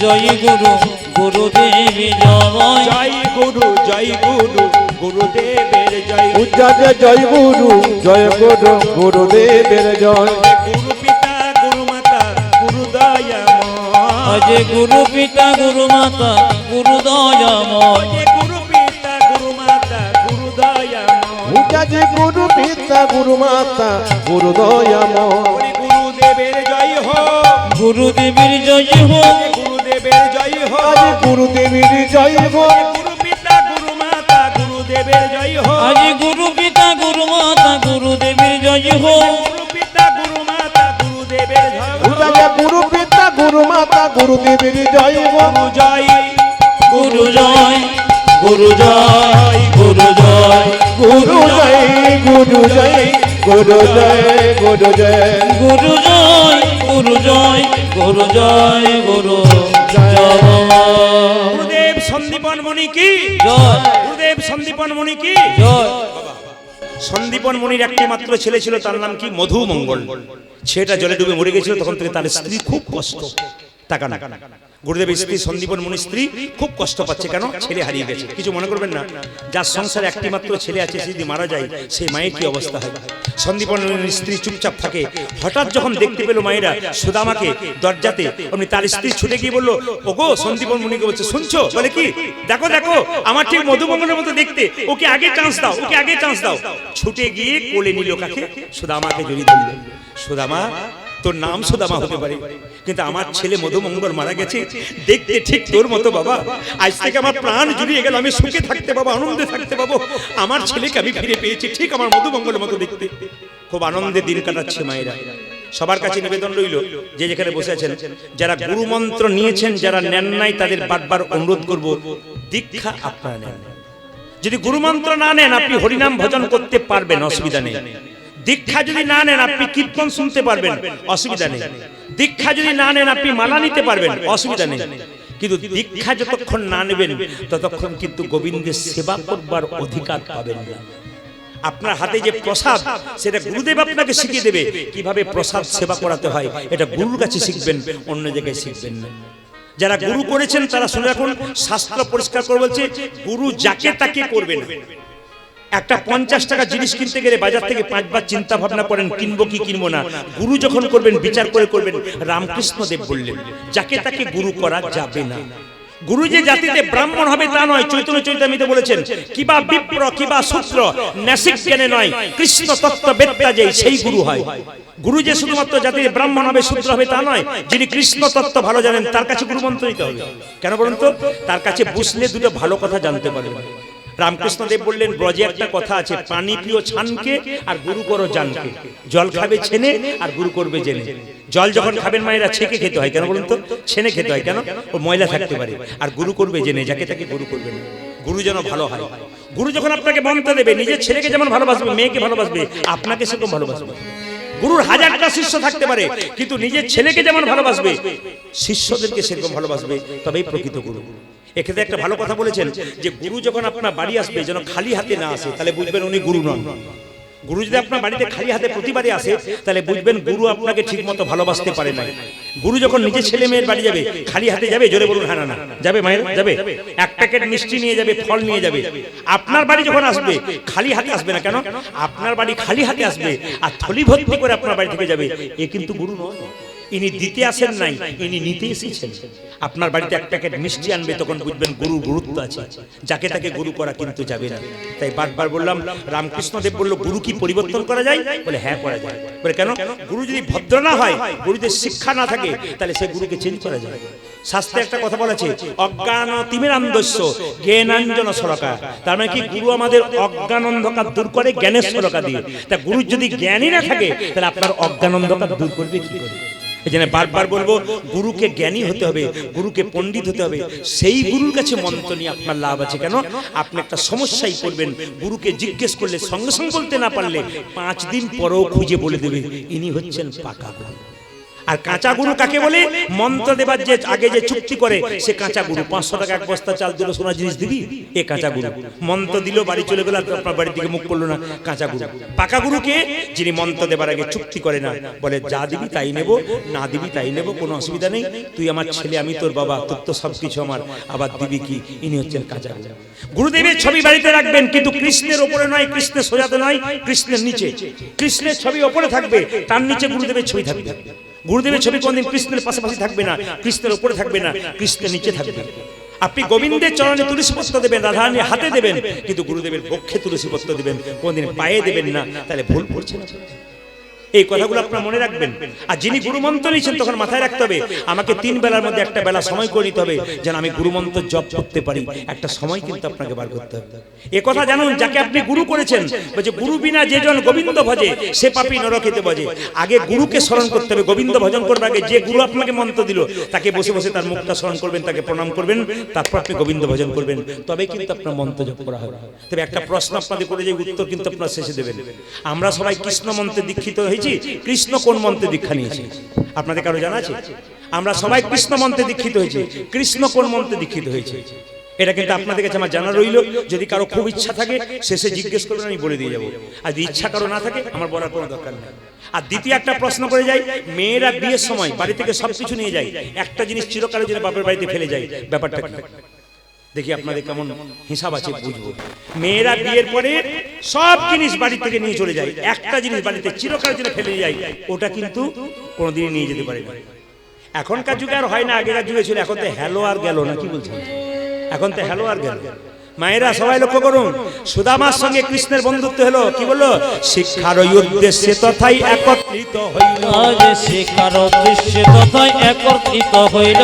জয় গুরু, গুরুদেবের জয়। জয় গুরু, জয় গুরু, গুরুদেবের জয়। উজ্জাতে জয় গুরু, জয় গুরু, গুরুদেবের জয়। গুরু পিতা, গুরু মাতা, গুরু দয়াময়। আজি গুরু পিতা, গুরু মাতা, গুরু দয়াময়। গুরু পিতা, গুরু মাতা, গুরু দয়াময়। উজ্জাতে গুরু পিতা, গুরু মাতা, গুরু দয়াময়। গুরুদেবের জয় হোক, গুরুদেবের জয় হোক, গুরুদেবের জয় হোক। আজ গুরুদেবের জয় হোক। গুরু পিতা, গুরু মাতা, গুরুদেবের জয় হোক। আজি গুরু পিতা, গুরু মাতা, গুরুদেবের জয় হোক। গুরু পিতা, গুরু মাতা, গুরুদেবের জয় হোক। উজ্জাতে গুরু পিতা, গুরু মাতা, গুরুদেবের জয় হোক। গুরু জয়, গুরু জয়, গুরু জয়, গুরু জয়, গুরু জয়, গুরু জয়, গুরু জয়, গুরু জয়। গুরু জয়, গুরু জয়, গুরু জয়, গুরু জয়। গুরুদেব সন্দীপন মুনি কি জয়, গুরুদেব সন্দীপন মুনি কি জয়। সন্দীপন মুনির একটি মাত্র ছেলে ছিল, তার নাম কি? মধু মঙ্গল। ছেলেটা জলে ডুবে মরে গেছিল, তখন থেকে তার স্ত্রী খুব কষ্ট। টাকা না, গুরুদেবের স্ত্রী সন্দীপন মুনির স্ত্রী খুব কষ্ট পাচ্ছে। কেন? ছেলে হারিয়ে গেছে। কিছু মনে করবেন না, যার সংসারে একটি মাত্র ছেলে আছে, সে যদি মারা যায়, সেই মায়ের কি অবস্থা হয়? সন্দীপন মুনির স্ত্রী চুপচাপ থাকে। হঠাৎ যখন দেখতে পেল মায়েরা সুদামাকে দরজাতে, অমনি তার স্ত্রী ছুটে গিয়ে বললো, ওগো, সন্দীপন মুনিকে বলছে, শুনছো? বলে কি? দেখো দেখো, আমার ঠিক মধুমঙ্গলের মতো দেখতে, ওকে আগে চান্স দাও, ওকে আগে চান্স দাও। ছুটে গিয়ে কোলে নিল কাকে? সুদামাকে জড়িয়ে ধরল। সুদামা, তোর নাম সুদামা হতে পারে, কিন্তু আমার ছেলে মধুমঙ্গল মারা গেছে, দেখতে ঠিক তোর মতো বাবা। আজ থেকে আমার প্রাণ জুড়িয়ে গেল, আমি সুখে থাকতে পাবো, আনন্দে থাকতে পাবো। আমার ছেলেকে আমি ফিরে পেয়েছি, ঠিক আমার মধুমঙ্গলের মতো দেখতে। খুব আনন্দে দিন কাটাচ্ছে মায়েরা। সবার কাছে নিবেদন রইল, যে যেখানে বসে আছেন, যারা গুরু মন্ত্র নিয়েছেন, যারা নেন নাই, তাদের বারবার অনুরোধ করব, দীক্ষা আপনারা নেন। যদি গুরু মন্ত্র না নেন, আপনি হরিনাম ভজন করতে পারবেন, অসুবিধা নেই। দীক্ষা যদি না নেন, আপনি কীর্তন শুনতে পারবেন, অসুবিধা নেই। দীক্ষা যদি না নেন, আপনি মালা নিতে পারবেন, অসুবিধা নেই। কিন্তু দীক্ষা যতক্ষণ না নেবেন, ততক্ষণ কিন্তু গোবিন্দের সেবা করবার অধিকার পাবেন না। আপনার হাতে যে প্রসাদ সেটা গুরুদেব আপনাকে শিখিয়ে দেবে কিভাবে প্রসাদ সেবা করাতে হয়। এটা গুরুর কাছে শিখবেন, অন্য জায়গায় শিখবেন না। যারা গুরু করেছেন তারা শুনে রাখুন, শাস্ত্র পরিষ্কার করে বলছে গুরু যাকে তাকে করবে না। একটা 50 টাকা জিনিস কিনতে গেলে বাজার থেকে 5 বার চিন্তা ভাবনা করেন কিনবো কি কিনবো না। গুরু যখন করবেন বিচার করে করবেন। রামকৃষ্ণ দেব বললেন যাকে তাকে গুরু করা যাবে না। গুরু যে জাতিতে ব্রাহ্মণ হবে তা নয়। চৈতন্য চৈতামিতে বলেছেন কিবা বিপ্র কিবা শূদ্র নাসিক জ্ঞানে নয়, কৃষ্ণ তত্ত্ব বেত্তা যেই সেই গুরু হয়। গুরু যে শুধুমাত্র জাতির ব্রাহ্মণ হবে শূদ্র হবে তা নয়, যিনি কৃষ্ণ তত্ত্ব ভালো জানেন তার কাছে গুরু মন্ত্র নিতে হবে। কেন বলুন তো? তার কাছে বসলে দুটো ভালো কথা জানতে পারবেন। রামকৃষ্ণ দেব বললেন ব্রজে একটা কথা আছে, পানি পিও ছানকে আর গুরু করো জানকে। জল খাবে ছেনে আর গুরু করবে জেনে। জল যখন খাবেন মায়েরা ছেঁকে খেতে হয়, কেন বলুন তো? ছেনে খেতে হয়, কেন? ও ময়লা থাকতে পারে। আর গুরু করবে জেনে, যাকে তাকে গুরু করবেন। গুরু যেন ভালো হয়। গুরু যখন আপনাকে মন্ত্র দেবে, নিজের ছেলেকে যেমন ভালোবাসবে, মেয়েকে ভালোবাসবে, আপনাকে সেরকম ভালোবাসবে। গুরুর 1000টা শিষ্য থাকতে পারে, কিন্তু নিজের ছেলেকে যেমন ভালোবাসবে শিষ্যদেরকে সেরকম ভালোবাসবে, তবেই প্রকৃত গুরু। এক্ষেত্রে একটা ভালো কথা বলেছেন যে গুরু যখন আপনার বাড়ি আসবে যেন খালি হাতে না আসে, তাহলে বুঝবেন উনি গুরু নন। গুরু যদি আপনার বাড়িতে খালি হাতে প্রতিবারে আসে তাহলে বুঝবেন গুরু আপনাকে ঠিকমতো ভালোবাসতে পারে না। গুরু যখন নিজের ছেলে মেয়ের বাড়ি যাবে খালি হাতে যাবে? জোরে বলুন হ্যাঁ না না যাবে? মায়ের যাবে? এক প্যাকেট মিষ্টি নিয়ে যাবে, ফল নিয়ে যাবে। আপনার বাড়ি যখন আসবে খালি হাতে আসবে না। কেন? আপনার বাড়ি খালি হাতে আসবে আর থলি ভর্তি করে আপনার বাড়ি থেকে যাবে। এ কিন্তু গুরু নয়। ইনি দিতে আসেন নাই, ইনি নিতে এসেছেন। আপনার বাড়িতে এক প্যাকেট মিষ্টি আনবে, তখন বুঝবেন গুরুর গুরুত্ব আছে। যাকে তাকে গুরু করা কিন্তু যাবে না। তাই বারবার বললাম, রামকৃষ্ণ দেব বলল গুরু কি পরিবর্তন করা যায়? বলে হ্যাঁ করা যায়। বলে কেন? গুরু যদি ভদ্র না হয়, গুরুদের শিক্ষা না থাকে, তাহলে সে গুরুকে চেঞ্জ করা যায়। শাস্ত্রে একটা কথা বলা আছে, অজ্ঞান তিমিরান্ধস্য জ্ঞানাঞ্জন শলাকা। তার মানে কি? গুরু আমাদের অজ্ঞান অন্ধকার দূর করে জ্ঞানের শলাকা দিয়ে। তা গুরু যদি জ্ঞানই না থাকে তাহলে আপনার অজ্ঞান অন্ধকার দূর করবে কি করে? এই জন্য বারবার বলবো গুরুকে জ্ঞানী হতে হবে, গুরুকে পণ্ডিত হতে হবে। সেই গুরুর কাছে মন্ত্র নিয়ে আপনার লাভ আছে। কেন? আপনি একটা সমস্যায় পড়বেন, গুরুকে জিজ্ঞেস করলে সঙ্গে সঙ্গে বলতে না পারলে 5 দিন পরেও খুঁজে বলে দেবে ইনি হচ্ছেন পাকা গুরু। আর কাঁচা গুরু কাকে বলে? মন্ত্র দেবার যে আগে যে চুক্তি করে সে কাঁচা গুরু। 500 টাকা এক বস্তা চাল দিল, সোনা জিনিস দিবি, এ কাঁচা গুরু। মন্ত্র দিল, বাড়ি চলে গেল, আপনার বাড়ির দিকে মুখ করলো না, কাঁচা গুরু। পাকা গুরুকে? যিনি মন্ত্র দেবার আগে চুক্তি করে না, বলে যা দিবি তাই নেব, না দিবি তাই নেব, কোনো অসুবিধা নেই, তুই আমার ছেলে, আমি তোর বাবা, তোর তো সবকিছু আমার, আবার দিবি কি? ইনি হচ্ছেন কাঁচা গুরু। গুরুদেবের ছবি বাড়িতে রাখবেন, কিন্তু কৃষ্ণের ওপরে নয়, কৃষ্ণের সোজাতে নয়, কৃষ্ণের নিচে। কৃষ্ণের ছবি ওপরে থাকবে, তার নিচে গুরুদেবের ছবি থাকবে। গুরুদেবের ছবি কোনদিন কৃষ্ণের পাশাপাশি থাকবে না, কৃষ্ণের উপরে থাকবে না, কৃষ্ণের নিচে থাকবে। আপনি গোবিন্দের চরণে তুলসী পত্র দেবেন, রাধারানীর হাতে দেবেন, কিন্তু গুরুদেবের বক্ষে তুলসী পত্র দেবেন, কোনদিন পায়ে দেবেন না। তাহলে ভুল করছেন। এই কথাগুলো আপনারা মনে রাখবেন। আর যিনি গুরুমন্ত্র নিয়েছেন তখন মাথায় রাখতে হবে আমাকে 3 বেলার মধ্যে একটা বেলা সময় করে নিতে হবে যেন আমি গুরুমন্ত্র জপ করতে পারি। একটা সময় কিন্তু আপনাকে বার করতে হবে। এ কথা জানুন, যাকে আপনি গুরু করেছেন বলছে গুরু বিনা যেজন গোবিন্দ ভজে সে পাপী নরকেতে ভজে। আগে গুরুকে স্মরণ করতে হবে, গোবিন্দ ভজন করবে আগে। যে গুরু আপনাকে মন্ত্র দিল তাকে বসে বসে তার মুখটা স্মরণ করবেন, তাকে প্রণাম করবেন, তারপর আপনি গোবিন্দ ভজন করবেন, তবে কিন্তু আপনার মন্ত্র জপ করা হবে। তবে একটা প্রশ্ন আপনাদের করে যে উত্তর কিন্তু আপনারা শেষে দেবেন। আমরা সবাই কৃষ্ণ মন্ত্রে দীক্ষিত হয়েছি, কৃষ্ণ কোন মন্ত্রে দীক্ষা নিয়েছে আপনাদের কারো জানা আছে? আমরা সবাই কৃষ্ণ মন্ত্রে দীক্ষিত হয়েছে, কৃষ্ণ কোন মন্ত্রে দীক্ষিত হয়েছে এটা কিন্তু আপনাদের কাছে আমার জানা রইল। যদি কারো খুব ইচ্ছা থাকে শেষে জিজ্ঞেস করবেন, আমি বলে দিয়ে যাবো। আর যদি ইচ্ছা কারো না থাকে আমার বলার কোনো দরকার নেই। আর দ্বিতীয় একটা প্রশ্ন করে যাই, মেয়েরা বিয়ের সময় বাড়ি থেকে সবকিছু নিয়ে যায়, একটা জিনিস চিরকালের জন্য বাপের বাড়িতে ফেলে যায়, ব্যাপারটা কি? দেখি আপনাদের কেমন হিসাব আছে বুঝবো। মেয়েরা বিয়ের পরে সব জিনিস বাড়ি থেকে নিয়ে চলে যায়, একটা জিনিস বাড়িতে চিরকালের জন্য ফেলে যায়, ওটা কিন্তু কোনোদিনই নিয়ে যেতে পারে না। এখনকার যুগে আর হয় না, আগেকার যুগে ছিল। এখন তো হ্যালো আর গেল না, কি বলছেন? এখন তো হ্যালো আর গেল। মায়েরা সবাই লক্ষ্য করুন, সুদামার সঙ্গে কৃষ্ণের বন্ধুত্ব হলো, কি বললো? শিক্ষার উদ্দেশ্যে তথাই একত্রিত হইল। শিক্ষার উদ্দেশ্যে তথাই একত্রিত হইল।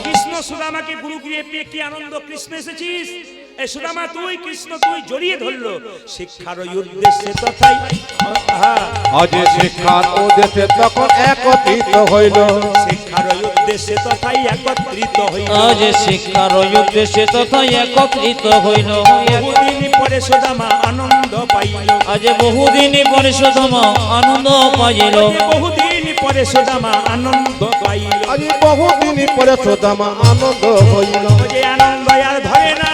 কৃষ্ণ সুদামাকে গুরু গৃহে পেয়ে কি আনন্দ! কৃষ্ণ এসেছিস, এই সুদামা তুই, কৃষ্ণ তুই, জড়িয়ে ধরলো। শিক্ষার উদ্দেশ্যে তথাই, আজ শিক্ষার উদ্দেশ্যে তখন একত্রিত হইল। শিক্ষার উদ্দেশ্যে তথাই একত্রিত হইল। আজ শিক্ষার উদ্দেশ্যে তথাই একত্রিত হইল। বহুদিন পরে সুদামা আনন্দ পাইল। আজ বহুদিন পরে সুদামা আনন্দ পাইল। বহুদিন পরে সুদামা আনন্দ পাইল। আজ বহুদিন পরে সুদামা আনন্দ হইল। আনন্দ আর ধরে না,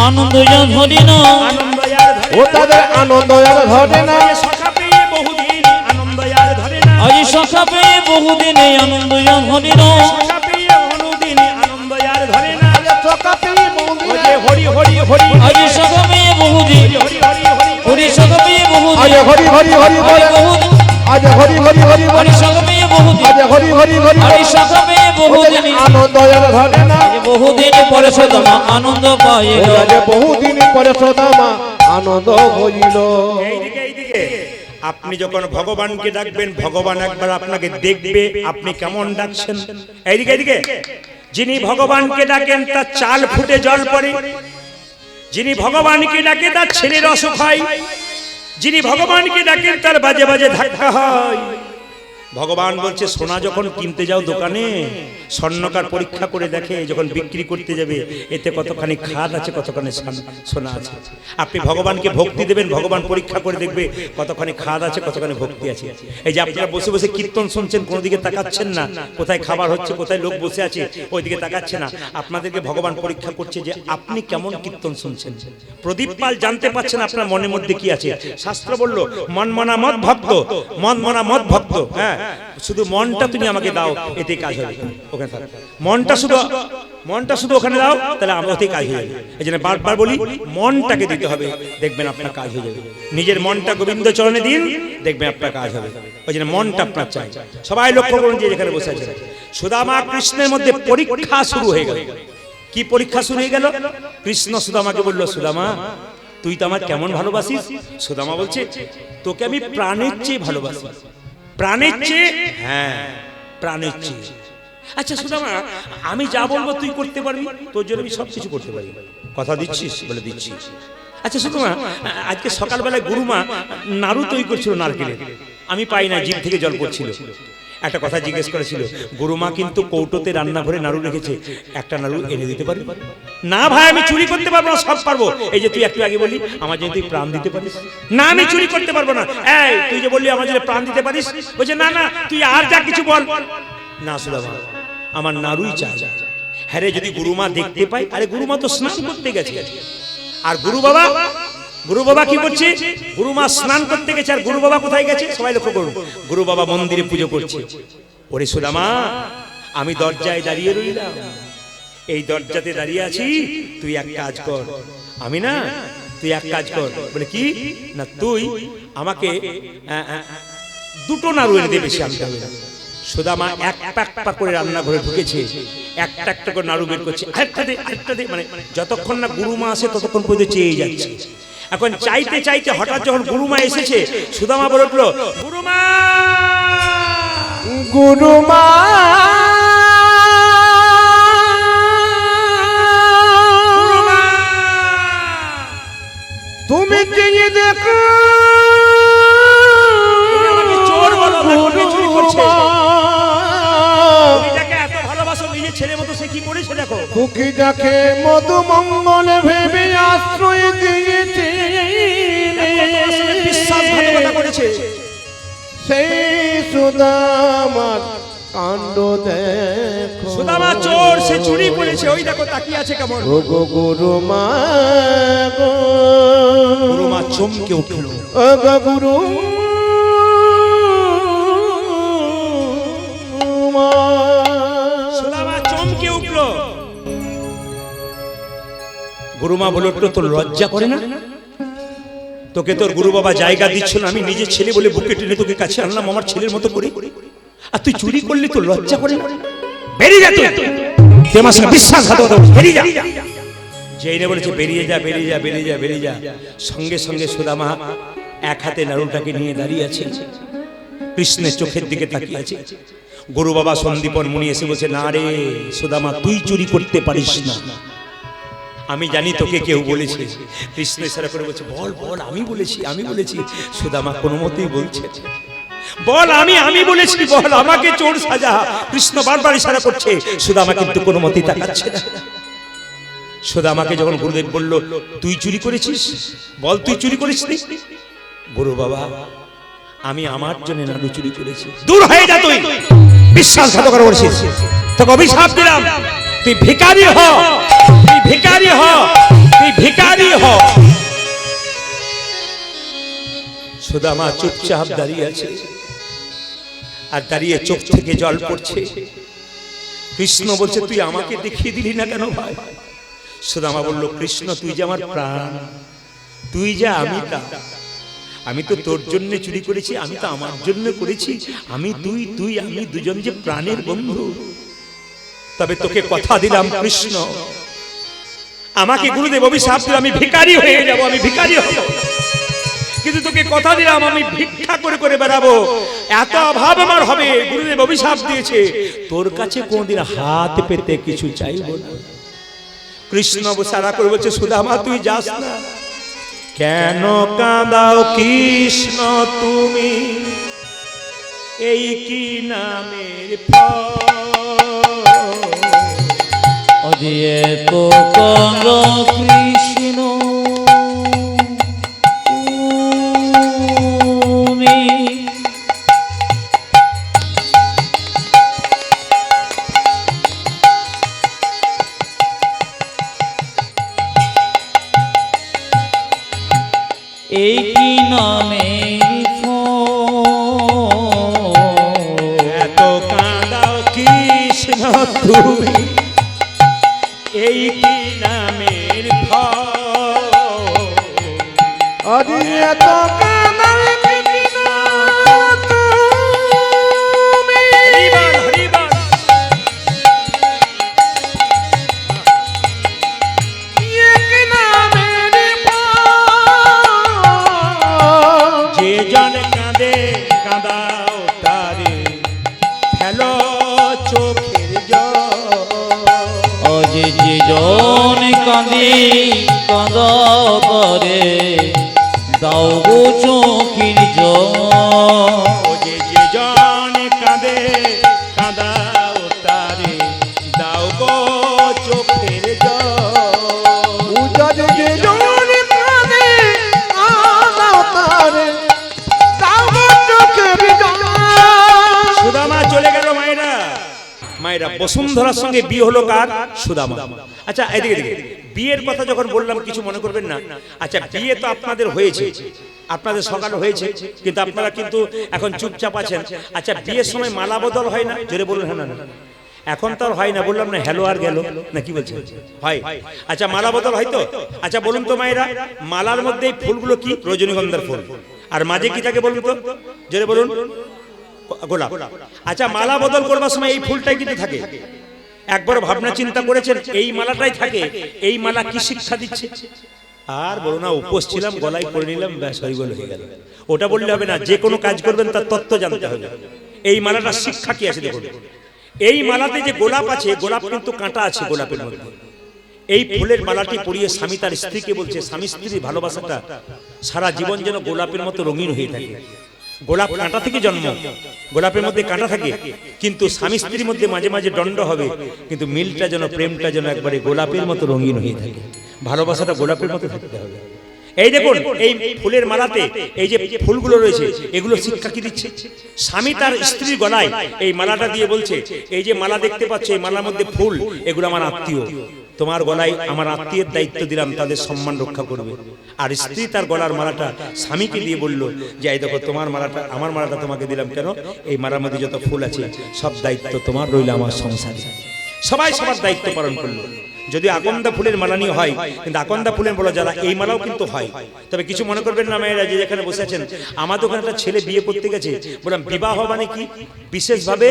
আনন্দ ধরে না, আনন্দ আর ধরে ও তাদের আনন্দ আর ধরে না সখা পেয়ে বহুদিন আনন্দ আর ধরে না আজ সখা পেয়ে বহুদিনে আনন্দ হরি না সখা পেয়ে বহুদিন আনন্দ আর ধরে না সখা পেয়ে বহুদিন ও যে হরি হরি হরি আজ সখা পেয়ে বহুদিন হরি হরি হরি হরি সখা পেয়ে বহুদিন আজ হরি হরি হরি বলে বহুদিন আজ হরি হরি হরি বলে হরি সখা পেয়ে বহুদিন আজ হরি হরি হরি হরি সখা পেয়ে বহুদিন আনন্দ আর ধরে না আজ বহুদিন পরে সদমা আনন্দ পাইল আজ বহুদিন পরে সদামা আনন্দ হইল এইদিকে আপনি যখন ভগবানকে ডাকবেন ভগবান একবার আপনাকে দেখবে আপনি কেমন ডাকছেন এইদিকে যিনি ভগবানকে ডাকেন তার চাল ফুটে জল পড়ে যিনি ভগবানকে ডাকে তার ছেলের অসুখ হয় যিনি ভগবানকে ডাকেন তার বাজে বাজে ধাক্কা হয় ভগবান বলছে সোনা যখন কিনতে যাও দোকানে স্বর্ণকার পরীক্ষা করে দেখে যখন বিক্রি করতে যাবে এতে কতখানি খাদ আছে কতখানি সোনা আছে আপনি ভগবানকে ভক্তি দেবেন ভগবান পরীক্ষা করে দেখবে কতখানি খাদ আছে কতখানি ভক্তি আছে এই যে আপনারা বসে বসে কীর্তন শুনছেন কোনো দিকে তাকাচ্ছেন না কোথায় খাবার হচ্ছে কোথায় লোক বসে আছে ওই দিকে তাকাচ্ছে না আপনাদেরকে ভগবান পরীক্ষা করছে যে আপনি কেমন কীর্তন শুনছেন প্রদীপ পাল জানতে পারছেন আপনার মনের মধ্যে কি আছে শাস্ত্র বলল মন মনা মত ভক্ত মন মনা মত ভক্ত হ্যাঁ শুধু মনটা তুমি আমাকে দাও এতে কাজ হবে ওখানে থাক মনটা শুধু ওখানে দাও তাহলে আমরা ওতেই কাজ হয়ে যাবে এই জন্য বারবার বলি মনটাকে দিতে হবে দেখবেন আপনার কাজ হয়ে যাবে নিজের মনটা গোবিন্দ চরণে দিন দেখবেন আপনার কাজ হবে ওই জন্য মনটা আপনার চাই সবাই লক্ষ্য করুন যে যেখানে বসে আছে সুদামা কৃষ্ণের মধ্যে পরীক্ষা শুরু হয়ে গেল কি পরীক্ষা শুরু হয়ে গেল কৃষ্ণ সুদামাকে বলল সুদামা তুই তো আমার কেমন ভালোবাসিস সুদামা বলছে তোকে আমি প্রাণের চেয়ে ভালোবাসি প্রাণের চেয়ে হ্যাঁ প্রাণের চেয়ে আচ্ছা সুদামা আমি যা বলবো তুই করতে পারবি তোর জন্য আমি সবকিছু করতে পারি কথা দিচ্ছিস বলে দিচ্ছি আচ্ছা সুদামা আজকে সকালবেলায় গুরুমা নাড়ু তৈরি করছিল নারকেলের আমি পাই না জিভ থেকে জল পড়ছিল একটা কথা জিজ্ঞেস করেছিল গুরুমা কিন্তু কৌটোতে রান্নাঘরে নাড়ু রেখেছে একটা নাড়ু এনে দিতে পারবি না ভাই আমি চুরি করতে পারবো না সব পারবো এই যে তুই একটু আগে বলি আমার যদি তুই প্রাণ দিতে পারিস না আমি চুরি করতে পারবো না এই তুই যে বললি আমার যদি প্রাণ দিতে পারিস বলছে না না তুই আর যা কিছু বল না সুদামা আমার নাড়ুই চাই হ্যাঁ রে যদি গুরুমা দেখতে পাই আরে গুরুমা তো স্নান করতে গেছে আর গুরু বাবা কি করছে গুরুমা স্নান করতে গেছে আর গুরু বাবা কোথায় গেছে সবাই লক্ষ্য করুন গুরু বাবা মন্দিরে পুজো করছে ওরে সুদামা আমি দরজায় দাঁড়িয়ে রইলাম এই দরজাতে দাঁড়িয়ে আছি তুই এক কাজ কর আমি না তুই এক কাজ কর বলে কি না তুই আমাকে দুটো নাড়ু এনে দে বেশি আনতে হবে না সুদামা এক পাক করে রান্নাঘরে ঢুকেছে একটা একটা করে নাড়ু বের করছে আরেকটা দে মানে যতক্ষণ না গুরুমা আসে ততক্ষণ পর্যন্ত চেয়ে যাচ্ছে এখন চাইতে চাইতে হঠাৎ যখন গুরুমা এসেছে সুদামা বলে উঠলো গুরুমা গুরুমা তুমি কি দেখো চোর বলো চুরি করছে এত ভালোবাসো নিজের ছেলে মতো সে কি করেছে দেখো দুঃখী যাকে মধু মঙ্গল ভেবে আশ্রয় দিয়েছে বিশ্বাসঘাতকতা করেছে সেই সুদামার কাণ্ড দেখো সুদামা চোর সে চুরি করেছে ওই দেখো তাকিয়ে আছে কেমন গো গুরুমা গুরুমা চমকে উঠল গো গুরু সুদামা চমকে উঠল গুরুমা বলে উঠলো তোর লজ্জা করে না তোকে তোর গুরু বাবা জায়গা দিচ্ছ না আমি নিজের ছেলে বলে বুকে টেনে তোকে কাছে আনলাম আমার ছেলের মতো করে আর তুই চুরি করলি তোর লজ্জা করে না বেরিয়ে যা তুই তোমার সঙ্গে বিশ্বাসঘাতকতা বেরিয়ে যা যেই না বলেছে বেরিয়ে যা সঙ্গে সঙ্গে সুদামা এক হাতে নাড়ুটাকে নিয়ে দাঁড়িয়ে আছে কৃষ্ণের চোখের দিকে তাকিয়ে আছে গুরু বাবা সন্দীপন মুনি এসে বলছে না রে সুদামা তুই চুরি করতে পারিস না আমি জানি তোকে কেউ বলেছে কৃষ্ণ ইশারা করে বলছে বল আমি বলেছি সুদামা কোনো মতেই বলছে বল আমি বলেছি বল আমাকে চোর সাজা কৃষ্ণ বারবার ইশারা করছে সুদামা কিন্তু কোনো মতেই তাকাচ্ছে না সুদামাকে যখন গুরুদেব বলল তুই চুরি করেছিস বল তুই চুরি করিসনি গুরু বাবা আমি আমার জন্য নাড়ু চুরি করেছি দূর হয়ে যা তুই বিশ্বাসঘাতকতা করেছিস তোকে অভিশাপ দিলাম তুই ভিখারি হ সুদামা চুপচাপ দাঁড়িয়ে আছে, আর দাঁড়িয়ে চোখ থেকে জল পড়ছে। কৃষ্ণ বলছে, তুই আমাকে দেখিয়ে দিলি না কেন ভাই? সুদামা বলল, কৃষ্ণ তুই যে আমার প্রাণ, তুই যে আমি তা। আমি তো তোর জন্য চুরি করেছি, আমি তো আমার জন্য করেছি। আমি তুই আমি দুজন যে প্রাণের বন্ধু। তবে তোকে কথা দিলাম কৃষ্ণ, আমাকে গুরুদেব অভিশাপ দিল আমি ভিখারি হয়ে যাব, আমি ভিখারি হব। কিন্তু তোকে কথা দিলাম আমি ভিক্ষা করে করে বেড়াবো, এত অভাব আমার হবে। গুরুদেব অভিশাপ দিয়েছে, তোর কাছে কোনদিন হাত পেতে কিছু চাইবো না। কৃষ্ণ সারা করে বলছে, সুদামা তুই যাস না। কেন কাঁদাও কৃষ্ণ তুমি, এই কি নামের ফল? অজিয়ে তো কান্দ কৃষ্ণ তুমি, এই কি নামের ফল? এত কাঁদাও কৃষ্ণ তুমি, এই কি নামের ফল? আজি এত কাঁদাও কৃষ্ণ তুমি, হরিবল হরিবল। এক নামের ফল। যে জন কাঁদে কাঁদাও তারে, ফেলো চোখের জল। অজি যে জন কাঁদি কাঁদাও করে, দাও গো চোখের জল। ও যে জন কাঁদে কাঁদাও তারে, দাও গো চোখের জল। উজাজে যে জন কাঁদে কাঁদাও তারে, দাও গো চোখের জল। সুদামা চলে গেল মায়েরা। মায়েরা বসুন্ধরার সঙ্গে বিয়ে হলো কার? সুদামা। আচ্ছা এদিকে এদিকে, বিয়ের কথা যখন বললাম কিছু মনে করবেন না। আচ্ছা বিয়ে তো আপনাদের হয়েছে, আপনাদের সকাল হয়েছে, কিন্তু আপনারা কিন্তু এখন চুপচাপ আছেন। আচ্ছা বিয়ের সময় মালা বদল হয় না? জোরে বলুন হ্যাঁ না না। এখন তো আর হয় না, বললাম না হ্যালো আর গেল না, কি বলছে হয়? আচ্ছা মালা বদল হয় তো? আচ্ছা বলুন তো মায়েরা, মালার মধ্যে এই ফুলগুলো কি? রজনীগন্ধার ফুল। আর মাঝে কি থাকে বলুন তো, জোরে বলুন? গোলাপ। আচ্ছা মালা বদল করবার সময় এই ফুলটাই কিন্তু থাকে। একবার ভাবনা চিন্তা করেছেন এই মালাটাই থাকে? এই মালা কি শিক্ষা দিচ্ছে? আর বলো না, উপোস ছিলাম, গলায় পরে নিলাম, ব্যাস হয়ে গেল। ওটা বললে হবে না, যে কোনো কাজ করবেন তার তত্ত্ব জানতে হবে। এই মালাটার শিক্ষা কি আছে দেখুন। এই মালাতে যে গোলাপ আছে, গোলাপ কিন্তু কাঁটা আছে গোলাপের মধ্যে। এই ফুলের মালাটি পরিয়ে স্বামী তার স্ত্রীকে বলছে, স্বামী স্ত্রীর ভালোবাসাটা সারা জীবন যেন গোলাপের মতো রঙিন হয়ে থাকে। গোলাপ কাঁটা থেকে জন্ম, গোলাপের মধ্যে কাঁটা থাকে, কিন্তু স্বামী স্ত্রীর মধ্যে মাঝে মাঝে দণ্ড হবে, কিন্তু মিলটা যেন, প্রেমটা যেন একবারে গোলাপের মতো রঙিন হয়ে থাকে। ভালোবাসাটা গোলাপের মতো থাকতে হবে। এই দেখুন এই ফুলের মালাতে এই যে ফুলগুলো রয়েছে, এগুলো শিক্ষা কি দিচ্ছে? স্বামী তার স্ত্রীর গলায় এই মালাটা দিয়ে বলছে, এই যে মালা দেখতে পাচ্ছ, এই মালার মধ্যে ফুল, এগুলো আমার আত্মীয়, তোমার গলায় আমার আত্মীয়ের দায়িত্ব দিলাম, তাদের সম্মান রক্ষা করবে। আর স্ত্রী তার গলার মালাটা স্বামীকে দিয়ে বলল যে এই দেখো তোমার মালাটা, আমার মালাটা তোমাকে দিলাম, কেন? এই মালার মধ্যে যত ফুল আছে সব দায়িত্ব তোমার রইল আমার সংসারে। সবাই সবার দায়িত্ব পালন করলো। যদি আকন্দা ফুলের মালা নিয়ে হয়, কিন্তু আকন্দা ফুলের বলা যারা, এই মালাও কিন্তু হয়। তবে কিছু মনে করবেন না মেয়েরা, যে যেখানে বসে আছেন, আমাদের ওখানে একটা ছেলে বিয়ে করতে গেছে, বললাম বিবাহ মানে কি? বিশেষভাবে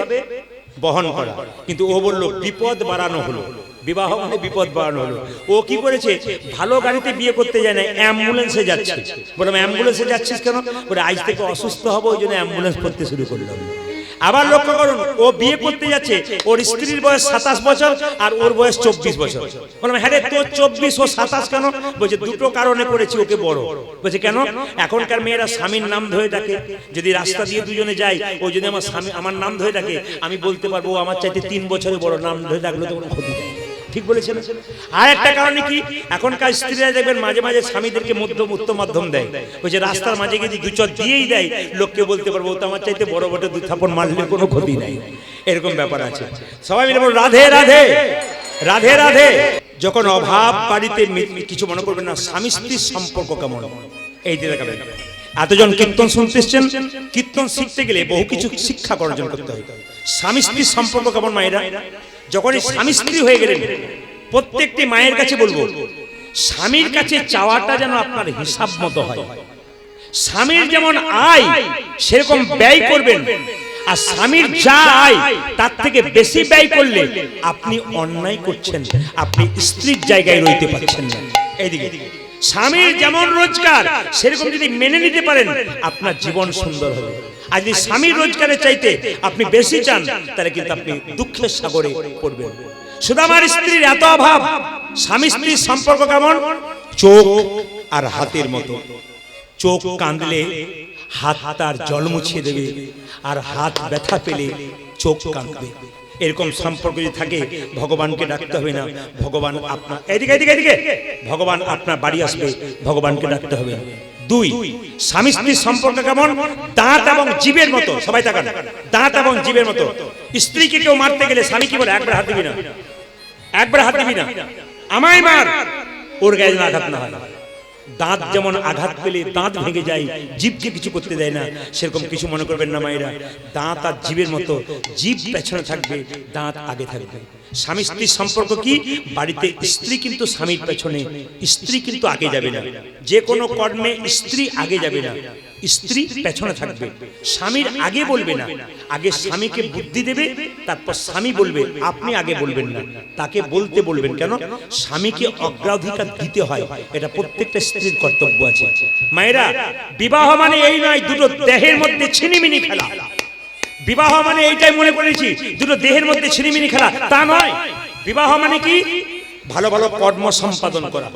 বহন করা, কিন্তু ও বলল বিপদ বাড়ানো হলো। বিবাহ মানে বিপদ বাড়ানো হলো। ও কি করেছে? ভালো গাড়িতে বিয়ে করতে যায় না, অ্যাম্বুলেন্সে যাচ্ছে। বললাম অ্যাম্বুলেন্সে যাচ্ছিস কেন? বলে আজ থেকে অসুস্থ হবো, ওই জন্য অ্যাম্বুলেন্স করতে শুরু করলাম। আবার লক্ষ্য করুন, ও বিয়ে করতে যাচ্ছে, ওর স্ত্রীর বয়স 27 বছর আর ওর বয়স 24 বছর। বললাম হ্যাঁ রে, তোর 24 ও 27 কেন? বলছে দুটো কারণে করেছি ওকে বড়। বলছে কেন? এখনকার মেয়েরা স্বামীর নাম ধরে ডাকে। যদি রাস্তা দিয়ে দুজনে যাই, ও যদি আমার স্বামী আমার নাম ধরে ডাকে, আমি বলতে পারবো ও আমার চাইতে 3 বছরের বড়। নাম ধরে ডাকলে তো কোনো ক্ষতি নেই। ঠিক বলেছেন। আর একটা কারণে কি, এখনকার স্ত্রীরা দেখবেন মাঝে মাঝে স্বামীদেরকে উত্তম মাধ্যম দেয়। ওই যে রাস্তার মাঝে গিয়ে দু চর দিয়েই দেয়, লোককে বলতে পারবো ও তো আমার চাইতে বড় বড়, 2 থাপড় মারলে কোনো ক্ষতি নাই। এরকম ব্যাপার আছে। সবাই মিলে বল রাধে রাধে রাধে রাধে। যখন অভাব বাড়িতে, কিছু মনে করবেন না, স্বামী স্ত্রীর সম্পর্ক কেমন এই দেখাবেন। এতজন কীর্তন শুনতে এসছেন, কীর্তন শিখতে গেলে বহু কিছু শিক্ষা অর্জন করতে হয়। স্বামী স্ত্রীর সম্পর্ক কেমন মায়েরা? যখন এই স্বামী স্ত্রী হয়ে গেলেন, প্রত্যেকটি মায়ের কাছে বলবো, স্বামীর কাছে চাওয়াটা যেন আপনার হিসাব মতো হয়। স্বামীর যেমন আয় সেরকম ব্যয় করবেন, আর স্বামীর যা আয় তার থেকে বেশি ব্যয় করলে আপনি অন্যায় করছেন, আপনি স্ত্রীর জায়গায় রইতে পারছেন না। এইদিকে স্বামীর যেমন রোজগার সেরকম যদি মেনে নিতে পারেন, আপনার জীবন সুন্দর হবে। আর যদি স্বামীর রোজগারের চাইতে আপনি বেশি চান, তাহলে কিন্তু আপনি দুঃখের সাগরে পড়বেন। সুদামার স্ত্রীর এত অভাব, স্বামী স্ত্রীর সম্পর্ক কেমন? চোখ আর হাতের মতো। চোখ কাঁদলে হাত তার জল মুছিয়ে দেবে, আর হাত ব্যথা পেলে চোখ কাঁদবে। এরকম সম্পর্ক যদি থাকে, ভগবানকে ডাকতে হবে না, ভগবান আপনার এদিকে এদিকে এদিকে ভগবান আপনার বাড়ি আসবে, ভগবানকে ডাকতে হবে না। দুই, স্বামী স্ত্রীর সম্পর্ক কেমন? দাঁত এবং জীবের মতো। সবাই তাকান, দাঁত এবং জীবের মতো। স্ত্রীকে কেউ মারতে গেলে স্বামী কি বলে? একবার হাত দিবি না, একবার হাত দিবি না, আমায় মার, ওর গায়ে যেন আঘাত না হয়। দাঁত যেমন আঘাত পেলে দাঁত ভেঙে যায়, জীবকে কিছু করতে দেয় না, সেরকম কিছু মনে করবেন না মায়েরা। দাঁত আর জীবের মতো, জীব পেছনে থাকবে, দাঁত আগে থাকবে। স্বামী স্ত্রীর সম্পর্ক কি? বাড়িতে স্ত্রী কিন্তু স্বামীর পেছনে, স্ত্রী কিন্তু আগে যাবে না। যে কোনো কর্মে স্ত্রী আগে যাবে না, স্ত্রী পেছনে থাকবে। স্বামীর আগে বলবে না, আগে স্বামীকে বুদ্ধি দেবে, তারপর স্বামী বলবে। আপনি আগে বলবেন না, তাকে বলতে বলবেন। কেন? স্বামীকে অগ্রাধিকার দিতে হয়, এটা প্রত্যেকটা স্ত্রীর কর্তব্য আছে। মায়েরা, বিবাহ মানে এই নয় দুটো দেহের মধ্যে ছিনিমিনি খেলা। বিবাহ মানে এইটাই মনে করেছি দুটো দেহের মধ্যে ছিনিমিনি খেলা, তা নয়। বিবাহ মানে কি? ভালো ভালো কর্ম সম্পাদন করা।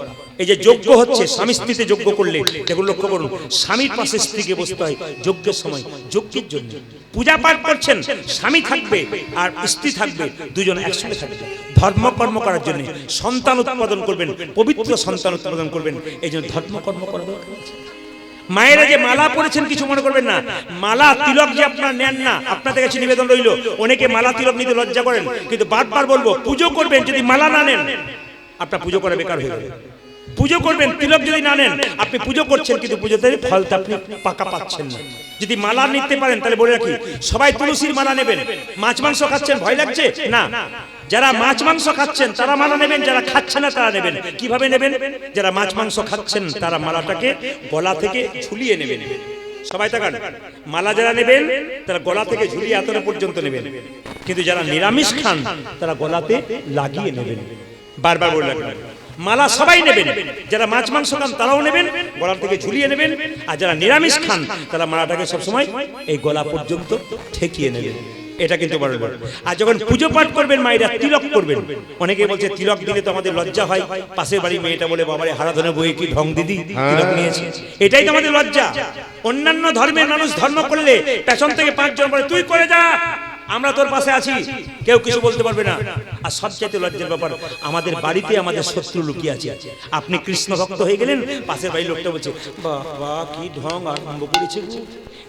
এই যে যজ্ঞ হচ্ছে, স্বামী স্ত্রীতে যজ্ঞ করলে যেগুলো লক্ষ্য করুন, স্বামীর পাশে স্ত্রীকে বসতে হয় যজ্ঞের সময়, যজ্ঞের জন্য। পূজা পাঠ করছেন, স্বামী থাকবে আর স্ত্রী থাকবে, দুজন একসঙ্গে থাকবে ধর্মকর্ম করার জন্য। সন্তান উৎপাদন করবেন, পবিত্র সন্তান উৎপাদন করবেন, এই জন্য ধর্মকর্ম করা দরকার আছে। মায়েরা যে মালা পরেছেন, কিছু মনে করবেন না। মালা তিলক যে আপনারা নেন না, আপনাদের কাছে নিবেদন রইল। অনেকে মালা তিলক নিতে লজ্জা করেন, কিন্তু বারবার বলবো, পুজো করবেন, যদি মালা না নেন আপনার পুজো করা বেকার হয়ে যাবে। পুজো করবেন, তিলক যদি না নেন, আপনি পুজো করছেন কিন্তু পুজোতে ফলটা আপনি পাকা পাচ্ছেন না। যদি মালা নিতে পারেন, তাহলে বলে রাখি, সবাই তুলসীর মালা নেবেন। মাছ মাংস খাচ্ছেন, ভয় লাগছে না, যারা মাছ মাংস খাচ্ছেন তারা মালা নেবেন, যারা খাচ্ছে না তারা নেবেন। কিভাবে নেবেন? যারা মাছ মাংস খাচ্ছেন তারা মালাটাকে গলা থেকে ঝুলিয়ে নেবেন। সবাই তাকান, মালা যারা নেবেন তারা গলা থেকে ঝুলিয়ে এতটা পর্যন্ত নেবেন, কিন্তু যারা নিরামিষ খান তারা গলাতে লাগিয়ে নেবেন। বারবার বলে রাখবেন, মালা সবাই নেবেন, যারা মাছ মাংস খান তারাও নেবেন, গলা থেকে ঝুলিয়ে নেবেন, আর যারা নিরামিষ খান তারা মালাটাকে সবসময় এই গলা পর্যন্ত ঠেকিয়ে নেবেন। এটা কিন্তু বড় বড়। আর যখন পুজো পাঠ করবেন মায়েরা, তিলক করবেন। অনেকে বলছে তিলক দিলে তো আমাদের লজ্জা হয়। পাশের বাড়ি মেয়েটা বলে, বাবারে হারাধনে বই কি ঢং দিদি তিলক নিয়েছে, এটাই তো আমাদের লজ্জা। অন্যান্য ধর্মের মানুষ ধর্ম করলে পেছন থেকে 5 জন বলে, তুই করে যা, আমরা তোর পাশে আছি, কেউ কিছু বলতে পারবে না। আর সবচেয়ে লজ্জার ব্যাপার, আমাদের বাড়িতে আমাদের শত্রু লুকিয়ে আছে। আপনি কৃষ্ণ ভক্ত হয়ে গেলেন, পাশের বাড়ির লোকটা বলছে, বাবা কি ঢং আরম্ভ করেছে।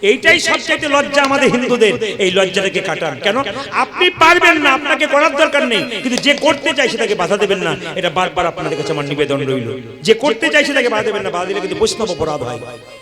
এইটাই সবচেয়ে লজ্জা আমাদের হিন্দুদের। এই লজ্জাটাকে কাটান। কেন? আপনি পারবেন না, আপনাকে করার দরকার নেই, কিন্তু যে করতে চাইছে তাকে বাধা দেবেন না। এটা বারবার আপনাদের কাছে আমার নিবেদন রইল, যে করতে চাইছে তাকে বাধা দেবেন না, বাধা দিলে কিন্তু বৈষ্ণব অপরাধ হয়।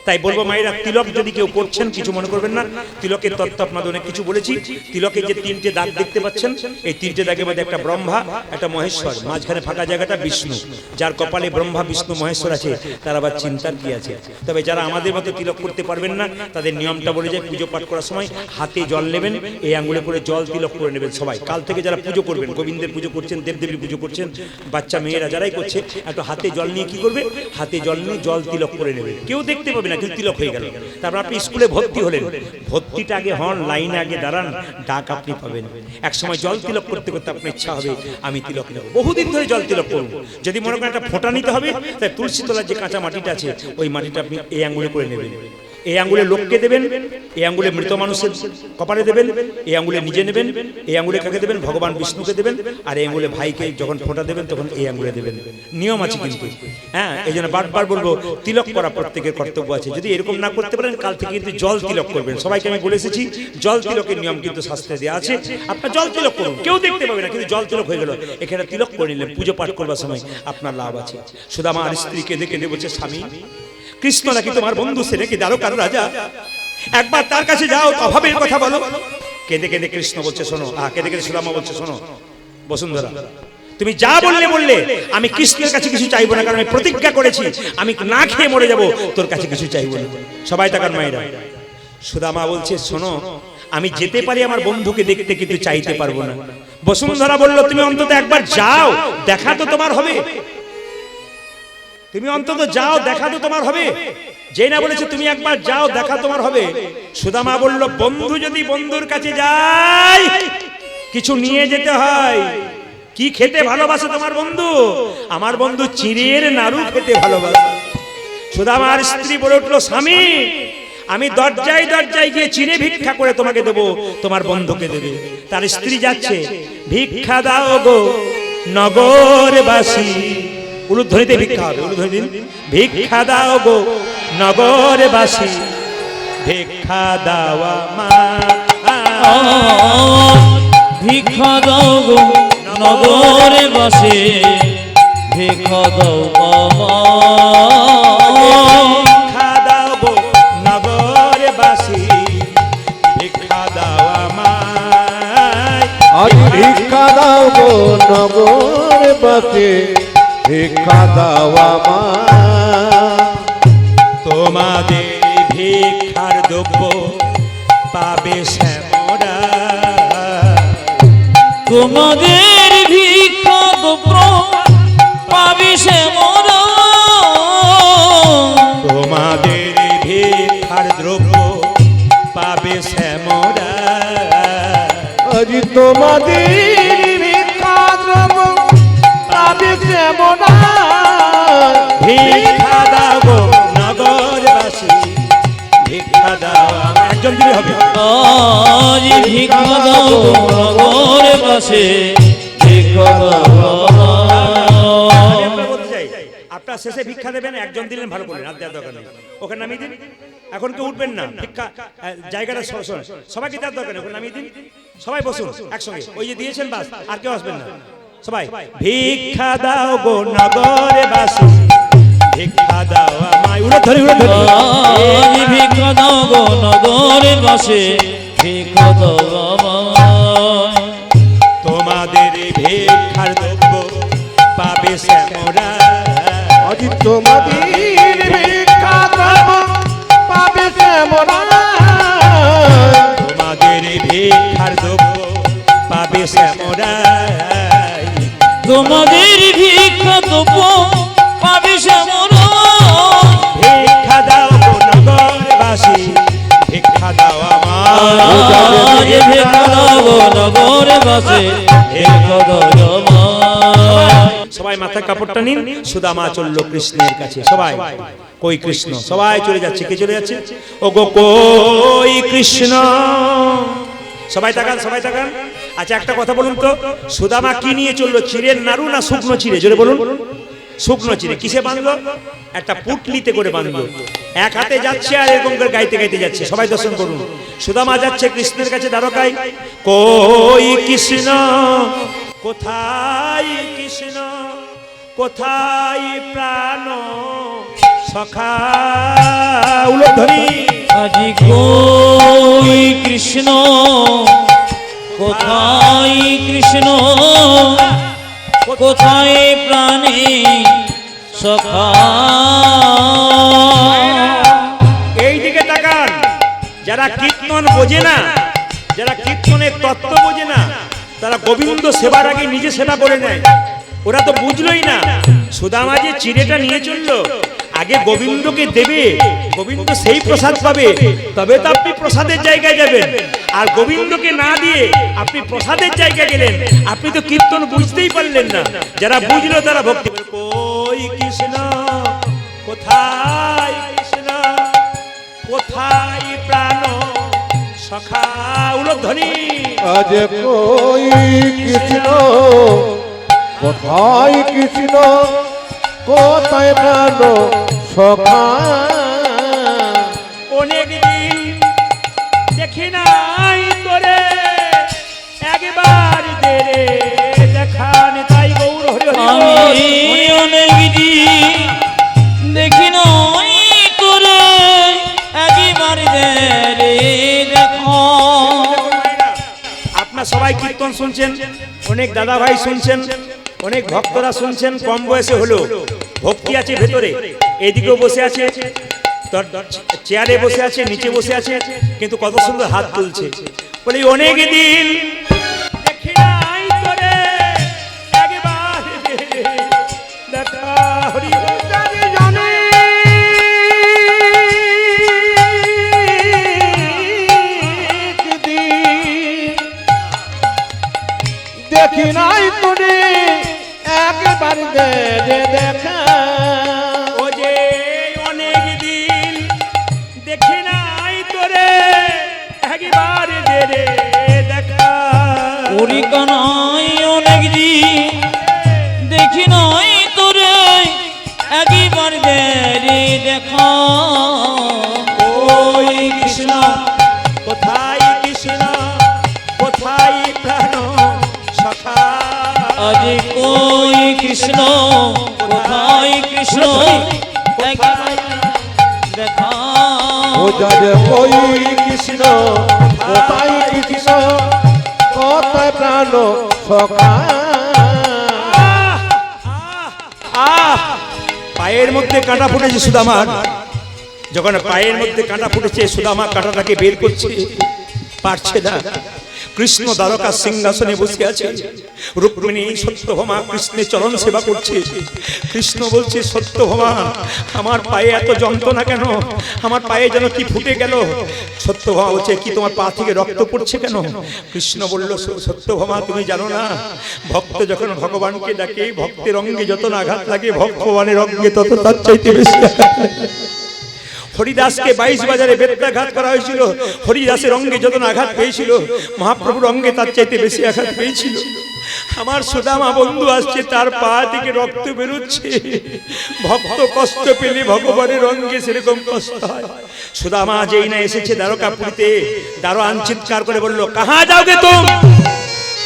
তাই বলবো মায়েরা, তিলক যদি কেউ করছেন কিছু মনে করবেন না। তিলকের তত্ত্ব আপনাদের অনেক কিছু বলেছি। তিলকের যে 3টে দাগ দেখতে পাচ্ছেন, এই 3টে দাগের মধ্যে একটা ব্রহ্মা, একটা মহেশ্বর, মাঝখানে ফাঁকা জায়গাটা বিষ্ণু। যার কপালে ব্রহ্মা বিষ্ণু মহেশ্বর আছে তার আবার চিন্তার কি আছে। তবে যারা আমাদের মতো তিলক করতে পারবেন না, তাদের নিয়মটা বলে যায়, পুজো পাঠ করার সময় হাতে জল নেবেন, এই আঙ্গুলে করে জল তিলক করে নেবেন। সবাই কাল থেকে যারা পুজো করবেন, গোবিন্দের পুজো করছেন, দেবদেবীর পুজো করছেন, বাচ্চা মেয়েরা যারাই করছে, একটু হাতে জল নিয়ে কি করবে, হাতে জল নিয়ে জল তিলক করে নেবেন। কেউ দেখতে পাবে না, কিন্তু তিলক হয়ে গেল। তারপর আপনি স্কুলে ভর্তি হলেন, ভর্তিটা আগে হন, লাইনে আগে দাঁড়ান, ডাক আপনি পাবেন। এক সময় জল তিলক করতে করতে আপনার ইচ্ছা হবে আমি তিলক নেব। বহুদিন ধরে জল তিলক করুন। যদি মনে করেন একটা ফোঁটা নিতে হবে, তাই তুলসী তলার যে কাঁচা মাটিটা আছে, ওই মাটিটা আপনি এই আঙ্গুলে করে নেবেন। এই আঙ্গুলে লোককে দেবেন, এই আঙ্গুলে মৃত মানুষের কপালে দেবেন, এই আঙ্গুলে নিজে নেবেন, এই আঙ্গুলে কাকে দেবেন, ভগবান বিষ্ণুকে দেবেন, আর এই আঙ্গুলে ভাইকে যখন ফোঁটা দেবেন তখন এই আঙ্গুলে দেবেন। নিয়ম আছে কিন্তু, হ্যাঁ। এই জন্য বারবার বলবো, তিলক করা প্রত্যেকের কর্তব্য আছে। যদি এরকম না করতে পারেন, কাল থেকে কিন্তু জল তিলক করবেন। সবাইকে আমি বলে এসেছি, জল তিলকের নিয়ম কিন্তু শাস্ত্রে দেওয়া আছে। আপনার জল তিলক করুন, কেউ দেখতে পাবে না, কিন্তু জল তিলক হয়ে গেল। এখানে তিলক করে নিলেন, পুজো পাঠ করবার সময় আপনার লাভ আছে। সুদামা আর স্ত্রীকে দেখে বলছে, স্বামী কৃষ্ণ নাকি তোমার বন্ধু, সে নাকি দ্বারকার রাজা, একবার তার কাছে যাও, অভাবের কথা বলো। কেঁদে কেঁদে কৃষ্ণ বলছে শোনো, কেঁদে কেঁদে সুদামা বলছে শোনো বসুন্ধরা, তুমি যা বললে আমি কৃষ্ণের কাছে কিছু চাইবো না, কারণ আমি প্রতিজ্ঞা করেছি আমি না খেয়ে মরে যাব, তোর কাছে কিছু চাইবো না। সবাই তাকান মায়েরা। সুদামা বলছে শোনো, আমি যেতে পারি আমার বন্ধুকে দেখতে, কিন্তু চাইতে পারবো না। বসুন্ধরা বলল তুমি অন্তত একবার যাও, দেখা তো তোমার হবে, তুমি অন্তত যাও, দেখা তো তোমার হবে। যে না বলেছে তুমি একবার যাও, দেখা তোমার হবে। সুদামা বলল বন্ধু যদি বন্ধুর কাছে যায় কিছু নিয়ে যেতে হয়। কি খেতে ভালোবাসে তোমার বন্ধু? আমার বন্ধু চিড়ের নাড়ু খেতে ভালোবাসে। সুদামার স্ত্রী বলে উঠলো স্বামী, আমি দরজায় দরজায় গিয়ে চিড়ে ভিক্ষা করে তোমাকে দেবো, তোমার বন্ধুকে দেবে। তার স্ত্রী যাচ্ছে, ভিক্ষা দাও গো নগরবাসী, উলুধ্বনিতে ভিক্ষা হবে, উলুধ্বনি দিন। ভিক্ষা দাও গো নগরবাসী, ভিক্ষা দাওয়া মা, ভিক্ষা দাও গো নগরে বাসে, ভিক্ষা দাও বাবা, ভিক্ষা দাও গো নগরবাসী, ভিক্ষা দাওয়া মা, আজ ভিক্ষা দাও গো নগরবাসী, ভিক্ষা দাও আমায়। তোমাদের ভিক্ষার দ্রব্য পাবে শ্যামরা, তোমাদের ভিক্ষা দ্রব্য পাবে শ্যামরা, তোমাদের ভিক্ষার দ্রব্য পাবে শ্যামরা, আজ তোমাদের ভিক্ষা দ্রব্য পাবে শ্যামরায়। ভিক্ষা দাও গো নগরবাসী, ভিক্ষা দাও। একজন দিলে হবে। আজ ভিক্ষা দাও গো নগরে বাসে, ভিক্ষা দাও আমি আপনাকে বলতে চাই, আপনার শেষে ভিক্ষা দেবেন, একজন দিলেন ভালো করলেন, আর দেওয়ার দরকার নেই, ওখানে নামিয়ে দিন। এখন কেউ উঠবেন না, ভিক্ষা জায়গাটা সবাইকে দেওয়ার দরকার নেই, ওখানে নামিয়ে দিন। সবাই বসুন একসঙ্গে, ওই যে দিয়েছেন বাস, আর কেউ আসবেন না। সবাই ভিক্ষা দাও গো নগরবাসী, ভিক্ষা দাও আমায়। উলুধ্বনি, উলুধ্বনি। আজ ভিক্ষা দাও গো নগরে বাসে, ভিক্ষা দাও আমায়। তোমাদের ভিক্ষার দ্রব্য পাবে শ্যামরা, আজ তোমাদের ভিক্ষা দ্রব্য পাবে শ্যামরায়। তোমাদের ভিক্ষার দ্রব্য পাবে শ্যামরা, তোমাদের ভিক্ষা দ্রব্য পাবে শ্যামরা, ভিক্ষা দাও গো নগরবাসী, ভিক্ষা দাও আমায়। আজ ভিক্ষা দাও গো নগরে বাসে, ভিক্ষা দাও আমায়। সবাই মাথায় কাপড়টা নিন। সুদামা চলল কৃষ্ণের কাছে। সবাই কই কৃষ্ণ, সবাই চলে যাচ্ছে। কে চলে যাচ্ছে? ও গো কই কৃষ্ণ। সবাই তাকান, সবাই তাকান। আচ্ছা একটা কথা বলুন তো, সুদামা কি নিয়ে চললো? চিড়ের নাড়ু না শুকনো চিড়ে? জোরে বলুন। শুকনো চিড়ে। কিসে বাঁধলো? একটা পুটলিতে করে বাঁধলো। এক হাতে যাচ্ছে আর এরকম করে গাইতে গাইতে যাচ্ছে। সবাই দর্শন করুন। সুদামা যাচ্ছে কৃষ্ণের কাছে দ্বারকায়। কই কৃষ্ণ, কোথায় কৃষ্ণ, কোথায় প্রাণ সখা। উলুধ্বনি। আজি কই কৃষ্ণ, কোথায় কৃষ্ণ, কোথায় প্রাণে সখা। এই দিকে তাকান। যারা কীর্তন বোঝে না, যারা কীর্তনের তত্ত্ব বোঝে না, তারা গোবিন্দ সেবার আগে নিজে সেবা করে নেয়। ওরা তো বুঝলোই না। সুদামা যে চিড়েটা নিয়ে চললো, আগে গোবিন্দকে দেবে, গোবিন্দ সেই প্রসাদ পাবে, তবে তো আপনি প্রসাদের জায়গায় যাবেন। আর গোবিন্দকে না দিয়ে আপনি প্রসাদের জায়গায় গেলেন, আপনি তো কীর্তন বুঝতেই পারলেন না। যারা বুঝলো তারা ভক্তি। কই কৃষ্ণ, কোথায় কৃষ্ণ, কোথায় প্রাণ সখা। উলুধ্বনি। আজ কই কৃষ্ণ, কোথায় কৃষ্ণ, কোথায় প্রাণ সখা। অনেক দিন দেখি নাই তোরে, একবার দে রে দেখান। তাই গৌর হরি হরি আমি অনেক দিন দেখি নাই শুনছেন, অনেক দাদা ভাই শুনছেন, অনেক ভক্তরা শুনছেন, কম বয়সে হলো ভক্তি আছে ভেতরে, এদিকেও বসে আছে, চেয়ারে বসে আছে, নিচে বসে আছে, কিন্তু কত সুন্দর হাত তুলছে, বলে অনেক দিন দেখি নাই তোরে, একবার দেখা হরি জানি দেখি নাই তোরে একবার দে দেখা, ও যে অনেক দিন দেখি নাই তোরে, একবার দে রে দেখা। ওরে কানাই অনেক দিন দেখি নাই তোরে, একবার দে রে দেখা। ওই কৃষ্ণ কোথায়, কৃষ্ণ কোথায় প্রাণ সখা, আজ কই কৃষ্ণ কোথায় কৃষ্ণ, একবার দেখা। ও যারে ওই কৃষ্ণ কোথায় কৃষ্ণ কোথায় প্রাণ সখা। পায়ের মধ্যে কাঁটা ফুটেছে সুদামার, যখন পায়ের মধ্যে কাঁটা ফুটেছে সুদামা কাঁটাটাকে বের করছে, পারছে না। কৃষ্ণ দ্বারকা সিংহাসনে বসে আছে, রুক্মিণী সত্যভামা কৃষ্ণের চরণ সেবা করছে। কৃষ্ণ বলছে, সত্যভামা আমার পায়ে এত যন্ত্রণা কেন, আমার পায়ে যেন কি ফুটে গেল। সত্যভামা বলছে, কি তোমার পা থেকে রক্ত পড়ছে কেন? কৃষ্ণ বলল, সত্যভামা তুমি জানো না, ভক্ত যখন ভগবানকে ডাকে, ভক্তের অঙ্গে যত না আঘাত লাগে, ভগবানের অঙ্গে তত তার চাইতে বেশি আঘাত লাগে। হরিদাসকে 22 বাজারে বেত্রাঘাত করা হয়েছিল, হরিদাসের অঙ্গে যত আঘাত পেয়েছিল, মহাপ্রভুর অঙ্গে তার চাইতে বেশি আঘাত পেয়েছিল। আমার সুদামা বন্ধু আসছে, তার পা থেকে রক্ত বেরোচ্ছে। ভক্ত কষ্ট পেলে ভগবানের অঙ্গে সেরকম কষ্ট হয়। সুদামা যেই না এসেছে দ্বারকাপুরীতে, দারোয়ান চিৎকার করে বলল, কাহা যাওগে তুম?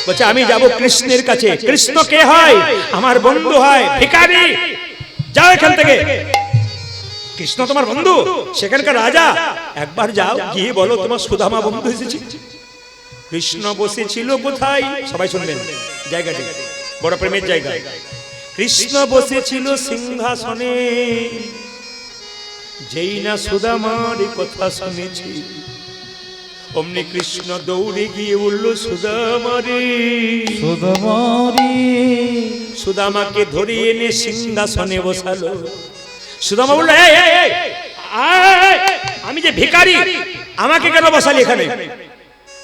বলছে, আমি যাব কৃষ্ণের কাছে। কৃষ্ণ কে হয়? আমার বন্ধু হয়, ভিখারি, যাও এখান থেকে। কৃষ্ণ তোমার বন্ধু, সেখানকার রাজা, একবার যাও, গিয়ে বলো তোমার সুদামা বন্ধু এসেছে। কৃষ্ণ বসেছিল কোথায়? সবাই শুনবেন, জায়গাটি বড় প্রেমের জায়গা। কৃষ্ণ বসেছিল সিংহাসনে, যেই না সুদামার কথা শুনেছি, অমনি কৃষ্ণ দৌড়ে গিয়ে বলল, সুদামারে, সুদামারি সুদামাকে ধরে এনে সিংহাসনে বসালো। সুদামা বলল, আমি যে ভিখারি, আমাকে কেন বসালি এখানে?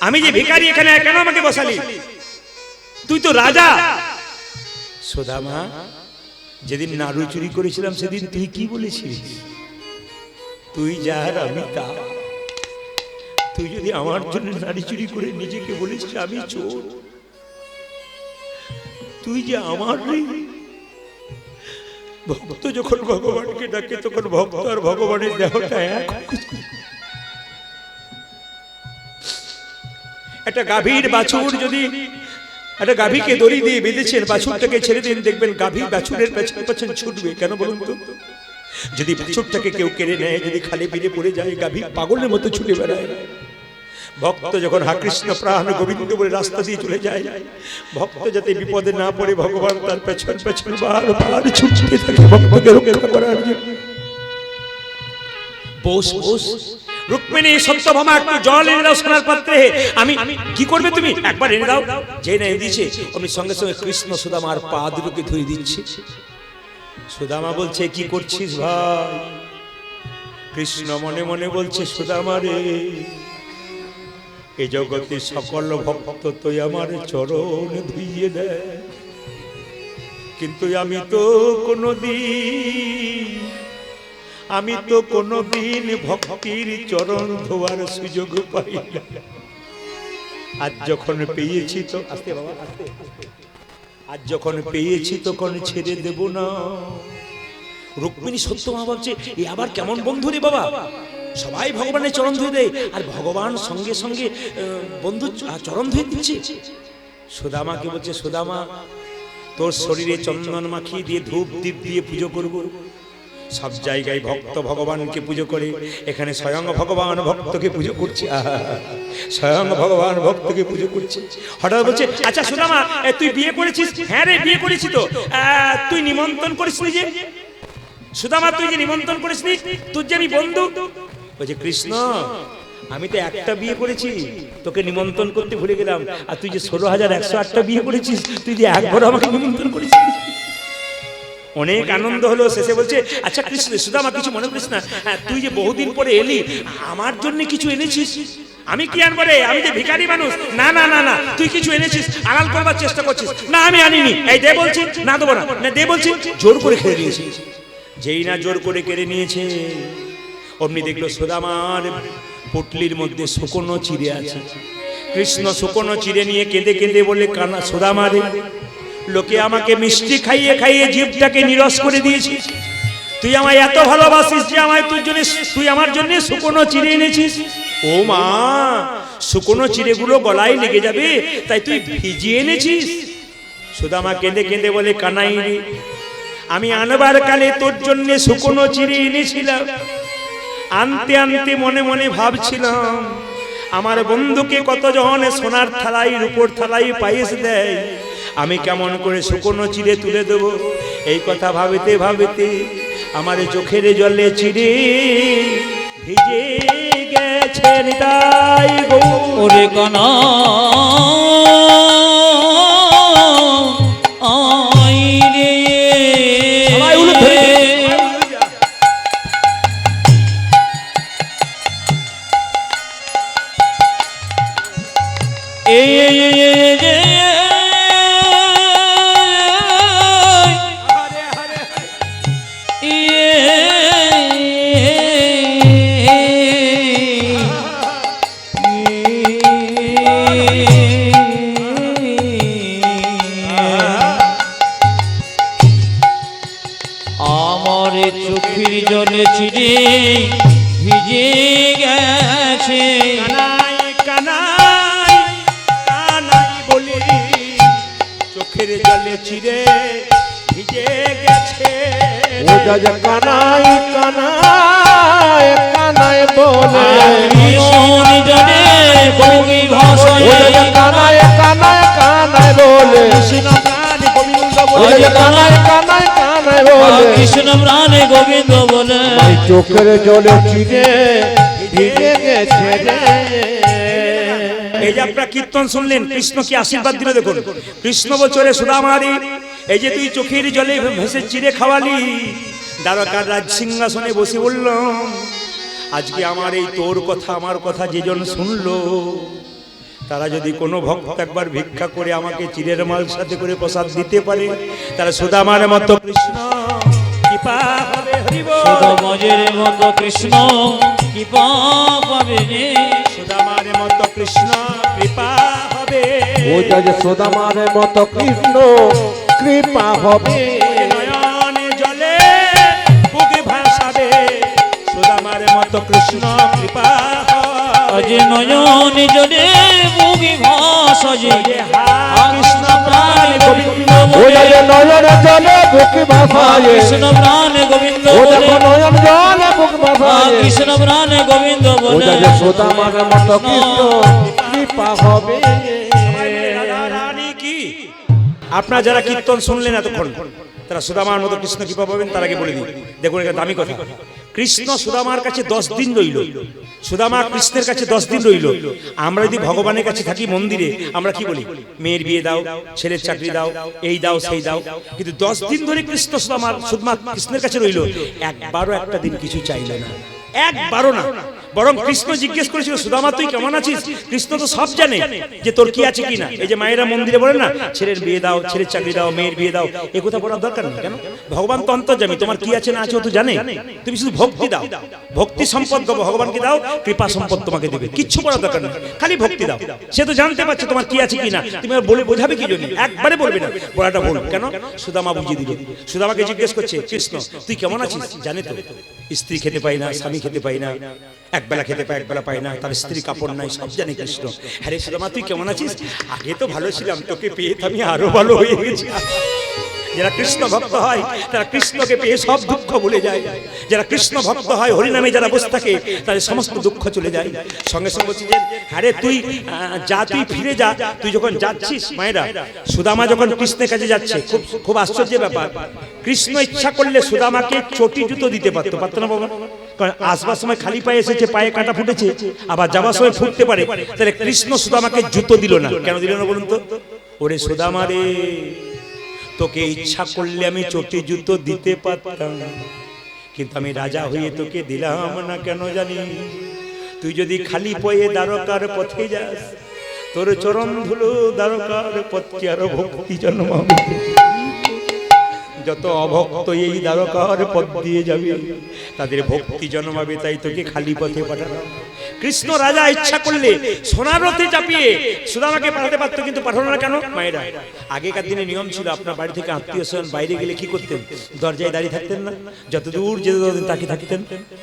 আমি যে ভিখারি, এখানে কেন আমাকে বসালি? তুই তো রাজা। সুদামা, যেদিন নাড়ু চুরি করেছিলাম সেদিন তুই কি বলেছিস? তুই যার আমি তা। তুই যদি আমার জন্য নাড়ি চুরি করে নিজেকে বলেছিস আমি চোর, তুই যে আমার ভক্ত যখন ভগবানকে ডাকে তখন ভক্ত আর ভগবানের দেহটা এক। একটা গাভীর বাছুর, যদি একটা গাভীকে দড়ি দিয়ে বেঁধেছেন, বাছুরটাকে ছেড়ে দিন, দেখবেন গাভী বাছুরের পেছন পেছন ছুটবে। কেন বলুন তো? যদি বাছুরটাকে কেউ কেড়ে নেয়, যদি খালি পিঠে পড়ে যায়, গাভী পাগলের মতো ছুটে বেড়ায়। ভক্ত যখন হা কৃষ্ণ প্রাণ গোবিন্দ বলে রাস্তা দিয়ে চলে যায়, ভক্ত যাতে বিপদে না পড়ে, ভগবান তার পেছন পেছন বারবার ছুটতে থাকে ভক্তকে রক্ষা করার জন্য। বস বস, রুক্মিণী সত্যভামা একটু জল এনে দাও সোনার পাত্রে। আমি কি করবে তুমি? একবার এনে দাও। যে না এনে দিয়েছে, আমি সঙ্গে সঙ্গে কৃষ্ণ সুদামার পা দুটোকে ধুয়ে দিচ্ছি। সুদামা বলছে, কি করছিস ভাই? কৃষ্ণ মনে মনে বলছে, সুদামা রে, এই জগতে সকল ভক্ত তুই আমার চরণ ধুইয়ে দেয়, কিন্তু আমি তো কোনদিন ভক্তির চরণ ধোয়ার সুযোগ পাই না। আজ যখন পেয়েছি তো আজ যখন পেয়েছি তখন ছেড়ে দেব না। রুক্মিণী সত্যমা ভাবছে, এ আবার কেমন বন্ধু রে বাবা, সবাই ভগবানের চরণ ধুয়ে দেয় আর ভগবান সঙ্গে সঙ্গে বন্ধু চরণ ধুয়ে দিচ্ছে। সুদামাকে বলছে, সুদামা তোর শরীরে চন্দন মাখিয়ে দিয়ে ধূপ দীপ দিয়ে পুজো করব। সব জায়গায় ভক্ত ভগবানকে পুজো করে, এখানে স্বয়ং ভগবান ভক্তকে পুজো করছে। আহা, স্বয়ং ভগবান ভক্তকে পুজো করছে। হঠাৎ বলছে, আচ্ছা সুদামা, তুই বিয়ে করেছিস? হ্যাঁ রে, বিয়ে করেছি তো। তুই নিমন্ত্রণ করিসনি যে? সুদামা, তুই যে নিমন্ত্রণ করিসনি, তোর যে আমি বন্ধু। বলছে, কৃষ্ণ, আমি তো একটা বিয়ে করেছি, তোকে নিমন্ত্রণ করতে ভুলে গেলাম। আর তুই যে 16,108টা বিয়ে করেছিস, তুই যে একবার আমাকে নিমন্ত্রণ করেছিস। অনেক আনন্দ হলো। শেষে বলছে, আচ্ছা কৃষ্ণ, সুদামা কিছু মনে করিস না, তুই যে বহুদিন পরে এলি, আমার জন্য কিছু এনেছিস? আমি কি আনবো রে, আমি যে ভিখারি মানুষ। না না না না, তুই কিছু এনেছিস, আড়াল করবার চেষ্টা করছিস। না, আমি আনিনি। এই দে বলছি, না দেবো না। না দে বলছি। জোর করে খেয়ে নিয়েছি। যেই না জোর করে কেড়ে নিয়েছে, অমনি দেখলো সুদামার পুটলির মধ্যে শুকনো চিড়ে আছে। কৃষ্ণ শুকনো চিড়ে নিয়ে কেঁদে কেঁদে বলে, কানা সুদামা রে, লোকে আমাকে মিষ্টি খাইয়ে খাইয়ে জীবটাকে নিরস করে দিয়েছিস। তুই আমায় এত ভালোবাসিস যে আমায় তুই আমার জন্য শুকনো চিড়ে এনেছিস। ও মা, শুকনো চিড়েগুলো গলায় লেগে যাবে, তাই তুই ভিজিয়ে এনেছিস। সুদামা কেঁদে কেঁদে বলে, কানাই রে, আমি আনবার কালে তোর জন্য শুকনো চিড়ে এনেছিলাম। আনতে আনতে মনে মনে ভাবছিলাম, আমার বন্ধুকে কতজন সোনার থালাই রূপোর থালাই পায়েস দেয়, আমি কেমন করে শুকনো চিড়ে তুলে দেবো। এই কথা ভাবিতে ভাবিতে আমার চোখের জলে চিড়ে ভিজে গেছে নিতাই গৌর। ওরে কানা আই রে, সবাই উলু ধরে দে। আমার চোখের জলে চিড়ে ভিজে গেছে। কানাই কানাই কানাই বলি, চোখের জলে চিড়ে ভিজে গেছে। ও যা যা কানাই কানাই কানাই বলে, নয়ন জলে বগি ভাসায়। ও যা যা কানাই কানাই কানাই বলে, কৃষ্ণ প্রাণ গোবিন্দ ও বলে। যা যা কানাই কানাই কানাই বলে, কৃষ্ণ প্রাণে গোবিন্দ বলে। ভাই চোখের জলে চিড়ে ভিজে গেছে রে। এই যে আপনারা কীর্তন শুনলেন, কৃষ্ণ কি আশীর্বাদ দিল দেখুন। কৃষ্ণ বলছে, রে সুদামারি, এই যে তুই চোখের জলে ভেসে চিড়ে খাওয়ালি, দ্বারকার রাজ সিংহাসনে বসে বললাম, আজকে আমার এই তোর কথা আমার কথা যেজন শুনলো, তারা যদি কোনো ভক্ত একবার ভিক্ষা করে আমাকে চিড়ের মাল সাথে করে প্রসাদ দিতে পারে, তারা সুদামার মতো কৃষ্ণ কৃপা হবে। হরি বল। সুদামার মতো কৃষ্ণ কৃপা পাবে রে। সুদামার মতো কৃষ্ণ কৃপা হবে। ও যা যা সুদামার মতো কৃষ্ণ কৃপা হবে। নয়নে জলে বুকে ভাসাবে, সুদামার মতো কৃষ্ণ কৃপা আজ নয়ন জলে বুকে ভাসায়। কৃষ্ণ প্রাণ গোবিন্দ ও বলে। যা যা নয়ন জলে বুক ভাসায়, কৃষ্ণ প্রাণে গোবিন্দ ও বলে। দেখো নয়ন জলে বুক ভাসায়। কৃষ্ণ প্রাণে গোবিন্দ ও বলে। যা যা সুদামার মতো কৃষ্ণ কৃপা হবে। সবাই মিলে রাধা রানী কি। আপনারা যারা কীর্তন শুনলেন এতক্ষণ, তারা সুদামার মতো কৃষ্ণ কৃপা পাবেন। তার আগে বলে দিই, দেখুন এটা দামি কথা। কৃষ্ণ সুদামার কাছে 10 দিন রইল, সুদামা কৃষ্ণের কাছে 10 দিন রইল। আমরা যদি ভগবানের কাছে থাকি মন্দিরে, আমরা কি বলি? মেয়ের বিয়ে দাও, ছেলের চাকরি দাও, এই দাও সেই দাও। কিন্তু 10 দিন ধরে কৃষ্ণ সুদামা কৃষ্ণের কাছে রইল, একবারও একটা দিন কিছু চাইল না, একবারও না। বরং কৃষ্ণ জিজ্ঞেস করেছিল, সুদামা তুই কেমন আছিস? কৃষ্ণ তো সব জানে যে তোর কি আছে কি না। এই যে মায়েরা মন্দিরে বলে না, ছেলের বিয়ে দাও, ছেলের চাকরি দাও, মেয়ের বিয়ে দাও, এ কথা বলার দরকার নেই। কেন? ভগবান তো অন্তর্যামী, তোমার কি আছে না আছে ও তো জানে। তুমি শুধু ভক্তি দাও, ভক্তি সম্পদ ভগবানকে দাও, কৃপা সম্পদ তোমাকে দেবে। কিচ্ছু বলার দরকার নেই, খালি ভক্তি দাও। সে তো জানতে পারছে তোমার কি আছে কি না, তুমি আর বলে বোঝাবে কি জন্য? একবারে বলবে না, বলাটা ভুল। কেন? সুদামা বুঝিয়ে দিল। সুদামাকে জিজ্ঞেস করছে, কৃষ্ণ তুই কেমন আছিস? জানে তো স্ত্রী খেতে পাই না, স্বামী খেতে পাই না, একবেলা খেতে পায় একবেলা পায় না, তার স্ত্রী কাপড় নাই, সব জানে কৃষ্ণ। হ্যাঁ রে সুদামা তুই কেমন আছিস? আগে তো ভালো ছিলাম, তোকে পেয়ে তো আমি আরো ভালো হয়ে গেছি। যারা কৃষ্ণ ভক্ত হয় তারা কৃষ্ণকে পেয়ে সব দুঃখ ভুলে যায়। যারা কৃষ্ণ ভক্ত হয়, হরিনামে যারা বসে থাকে, তাদের সমস্ত দুঃখ চলে যায়। সঙ্গে সঙ্গে বলছি যে আরে তুই যা, তুই ফিরে যা। তুই যখন যাচ্ছিস মায়েরা, সুদামা যখন কৃষ্ণের কাছে যাচ্ছে, খুব আশ্চর্যের ব্যাপার, কৃষ্ণ ইচ্ছা করলে সুদামাকে চটি জুতো দিতে পারতো, পারতো না বাবা? কারণ আসবার সময় খালি পায়ে এসেছে, পায়ে কাঁটা ফুটেছে, আবার যাবার সময় ফুটতে পারে। তাহলে কৃষ্ণ সুদামাকে জুতো দিল না, কেন দিল না বলুন তো? ওরে সুদামা রে, তোকে ইচ্ছা করলে আমি চটি জুতো দিতে পারতাম, কিন্তু আমি রাজা হয়ে তোকে দিলাম না। কেন জানি? তুই যদি খালি পায়ে দ্বারকার পথে যাস, তোর চরণ ধুলো দ্বারকার পথকে আরো ভক্তি জন্মাবে। যত অভক্ত এই দ্বারকার পথ দিয়ে যাবে, তাদের ভক্তি জন্মাবে, তাই তোকে খালি পথে পাঠানো। কৃষ্ণ রাজা ইচ্ছা করলে সোনার রথে চাপিয়ে সুদামাকে পাঠাতে পারতো, কিন্তু পাঠানো না কেন মায়েরা? আগেকার দিনে নিয়ম ছিল, আপনার বাড়ি থেকে আত্মীয় স্বজন বাইরে গেলে কি করতেন? দরজায় দাঁড়িয়ে থাকতেন না, যতদূর যেতে তাকে থাকতেন,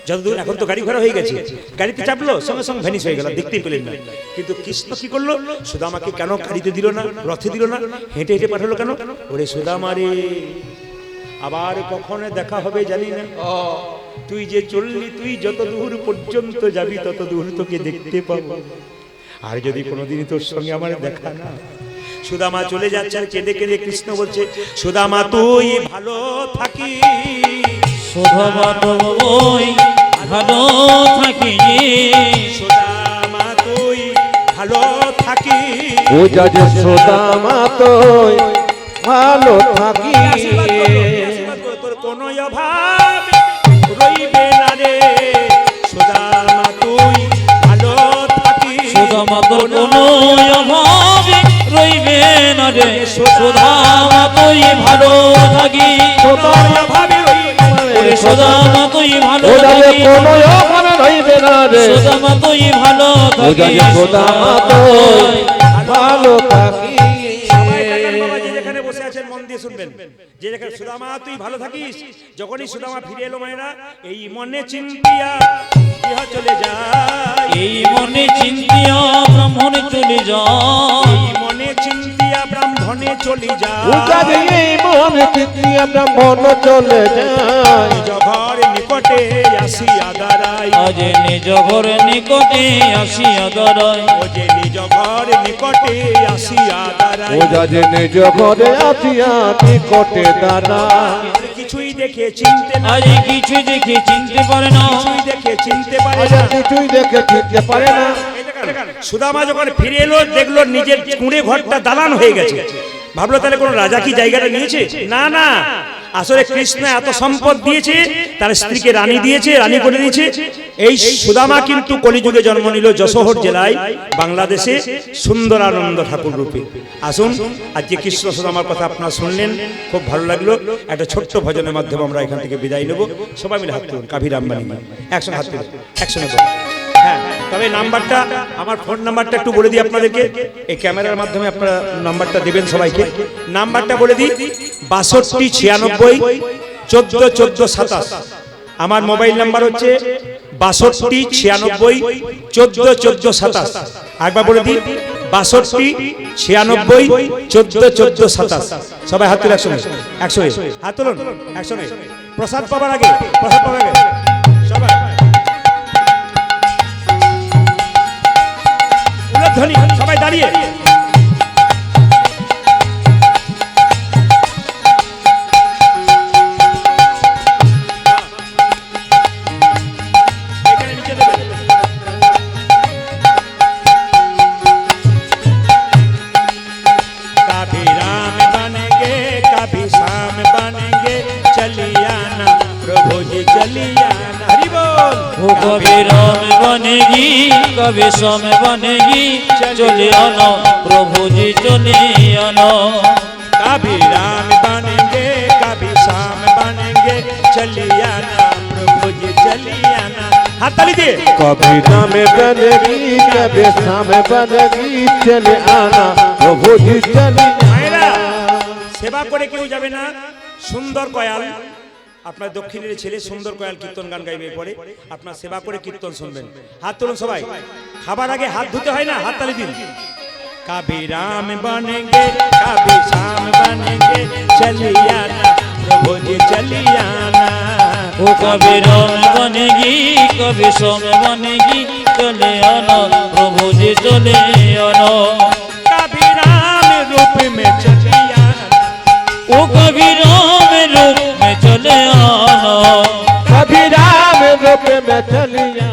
যতদূর। এখন তো গাড়ি ঘোড়া হয়ে গেছে, গাড়িতে চাপলো সঙ্গে সঙ্গে ভ্যানিশ হয়ে গেল, দেখতেই পেলেন না। কিন্তু কৃষ্ণ কি করলো? সুদামাকে কেন গাড়িতে দিল না, রথে দিল না, হেঁটে হেঁটে পাঠালো কেন? ওরে সুদামা রে, আবার কখনো দেখা হবে জানি না, তুই যে চললি, তুই যত দূর পর্যন্ত যাবি তত দূর তোকে দেখতে পাবো, আর যদি কোনোদিন তোর সঙ্গে আমার দেখা না। সুদামা চলে যাচ্ছে, আর কেঁদে কেঁদে কৃষ্ণ বলছে, সুদামা তুই ভালো থাকি, সুদামা তুই ভালো থাকি, সুদামা তুই ভালো থাকি, ও যা যে সুদামা তুই ভালো থাকি, তোর কোনো অভাব রইবে না রে, সুদামা তুই ভালো থাকি, সুদামা তোর কোনো অভাব রইবে না রে, সুদামা তুই ভালো থাকি, তোর অভাবে রইবে না রে, সুদামা তুই ভালো ও যা যে থাকি, কোনো অভাব রইবে না রে, সুদামা তুই ভালো ও যা থাকি, যে সুদামা তুই ভালো থাকি। সবাই কাকার বাবা যে যেখানে বসে আছেন মন দিয়ে শুনবেন, যে যেখানে সুদামা তুই ভালো থাকিস। যখনই সুদামা ফিরে এলো মায়েরা, এই মনে চিন্তিয়া ইহ চলে যায়, এই মনে চিন্তিয়া ব্রাহ্মণে চলে যায়, এই মনে চিন্তিয়া ব্রাহ্মণে চলে ও যা যায়, যে এই মনে চিন্তিয়া ব্রাহ্মণ চলে যায়, নিজ ঘর নিকটে আসিয়া দাঁড়াই, আজ নিজ ঘরে নিকটে আসিয়া দাঁড়ায়, ও যে নিজ ঘর নিকটে আসিয়া দাঁড়াই, ও যা যে নিজ ঘরে আসিয়া নিকটে দাঁড়া, আর কিছুই দেখে চিনতে না, আজ কিছু দেখে চিনতে পারে না, কিছুই দেখে চিনতে পারে আজ না। কিছুই দেখে চিনতে পারে না। সুদামা যখন ফিরে এলো, দেখলো নিজের কুঁড়ে ঘরটা দালান হয়ে গেছে। ভাবলো তাহলে কোন রাজা কি জায়গাটা নিয়েছে? না না, আসলে কৃষ্ণ এত সম্পদ দিয়েছে, তার স্ত্রীকে রানী দিয়েছে, রানী করে দিয়েছে। এই সুদামা কিন্তু কলিযুগে জন্ম নিল যশোহর জেলায়, বাংলাদেশে, সুন্দরানন্দ ঠাকুর রূপে। আসুন, আজকে কৃষ্ণ সুদামার কথা আপনারা শুনলেন, খুব ভালো লাগলো। একটা ছোট্ট ভজনের মাধ্যমে আমরা এখান থেকে বিদায় নেব। সবাই মিলে হাত তুলুন, কাভি রামবাণী একসঙ্গে হাত তুলুন, একসঙ্গে বলুন। হ্যাঁ, তবে নাম্বারটা, আমার ফোন নাম্বারটা একটু বলে দিই আপনাদেরকে, এই ক্যামেরার মাধ্যমে আপনারা নাম্বারটা দেবেন সবাইকে। নাম্বারটা বলে দিই, 62 96 14 14 27। আমার মোবাইল নাম্বার হচ্ছে 62 96 14 14 27। একবার বলে দিই, 62 96 14 14 27। সবাই হাত তুলে একসঙ্গে, একসঙ্গে হাত তুলুন, একসঙ্গে। প্রসাদ পাবার আগে, প্রসাদ পাবার আগে সবাই ধ্বনি, সবাই দাঁড়িয়ে। এখানে নিচে দেবেন। कभी राम बनेंगे, कभी श्याम बनेंगे, चलिए आना प्रभु जी, चलिए आना। हरि बोल। वो कभी राम बनेगी कभी श्याम बनेगी, चले आना प्रभु जी चले आना, कभी राम बनेंगे, कभी श्याम बनेंगे, चलिए आना प्रभु जी, चलिए आना। हाथ ताली दिए। कभी राम बनेगी कभी श्याम बनेगी, चले आना प्रभु जी चले মায়েরা, आना। সেবা করে কেউ যাবে না। সুন্দর কয়াল, আপনার দক্ষিণের ছেলে সুন্দর কয়াল কীর্তন গান গাইবে, পরে আপনার সেবা করে কীর্তন শুনবেন। হাত তুলুন সবাই। খাবার আগে হাত ধুতে হয় না, হাত তালি দিন। कभी राम बनेंगे कभी शाम बनेंगे, चलिए आना प्रभु जी चलिए आना। वो कभी राम बनेगी कभी सोम बनेगी, चले आना प्रभु जी चले आना। कभी राम रूप में चलिए आना, वो कभी राम रूप में चले आना, कभी राम रूप में चलिया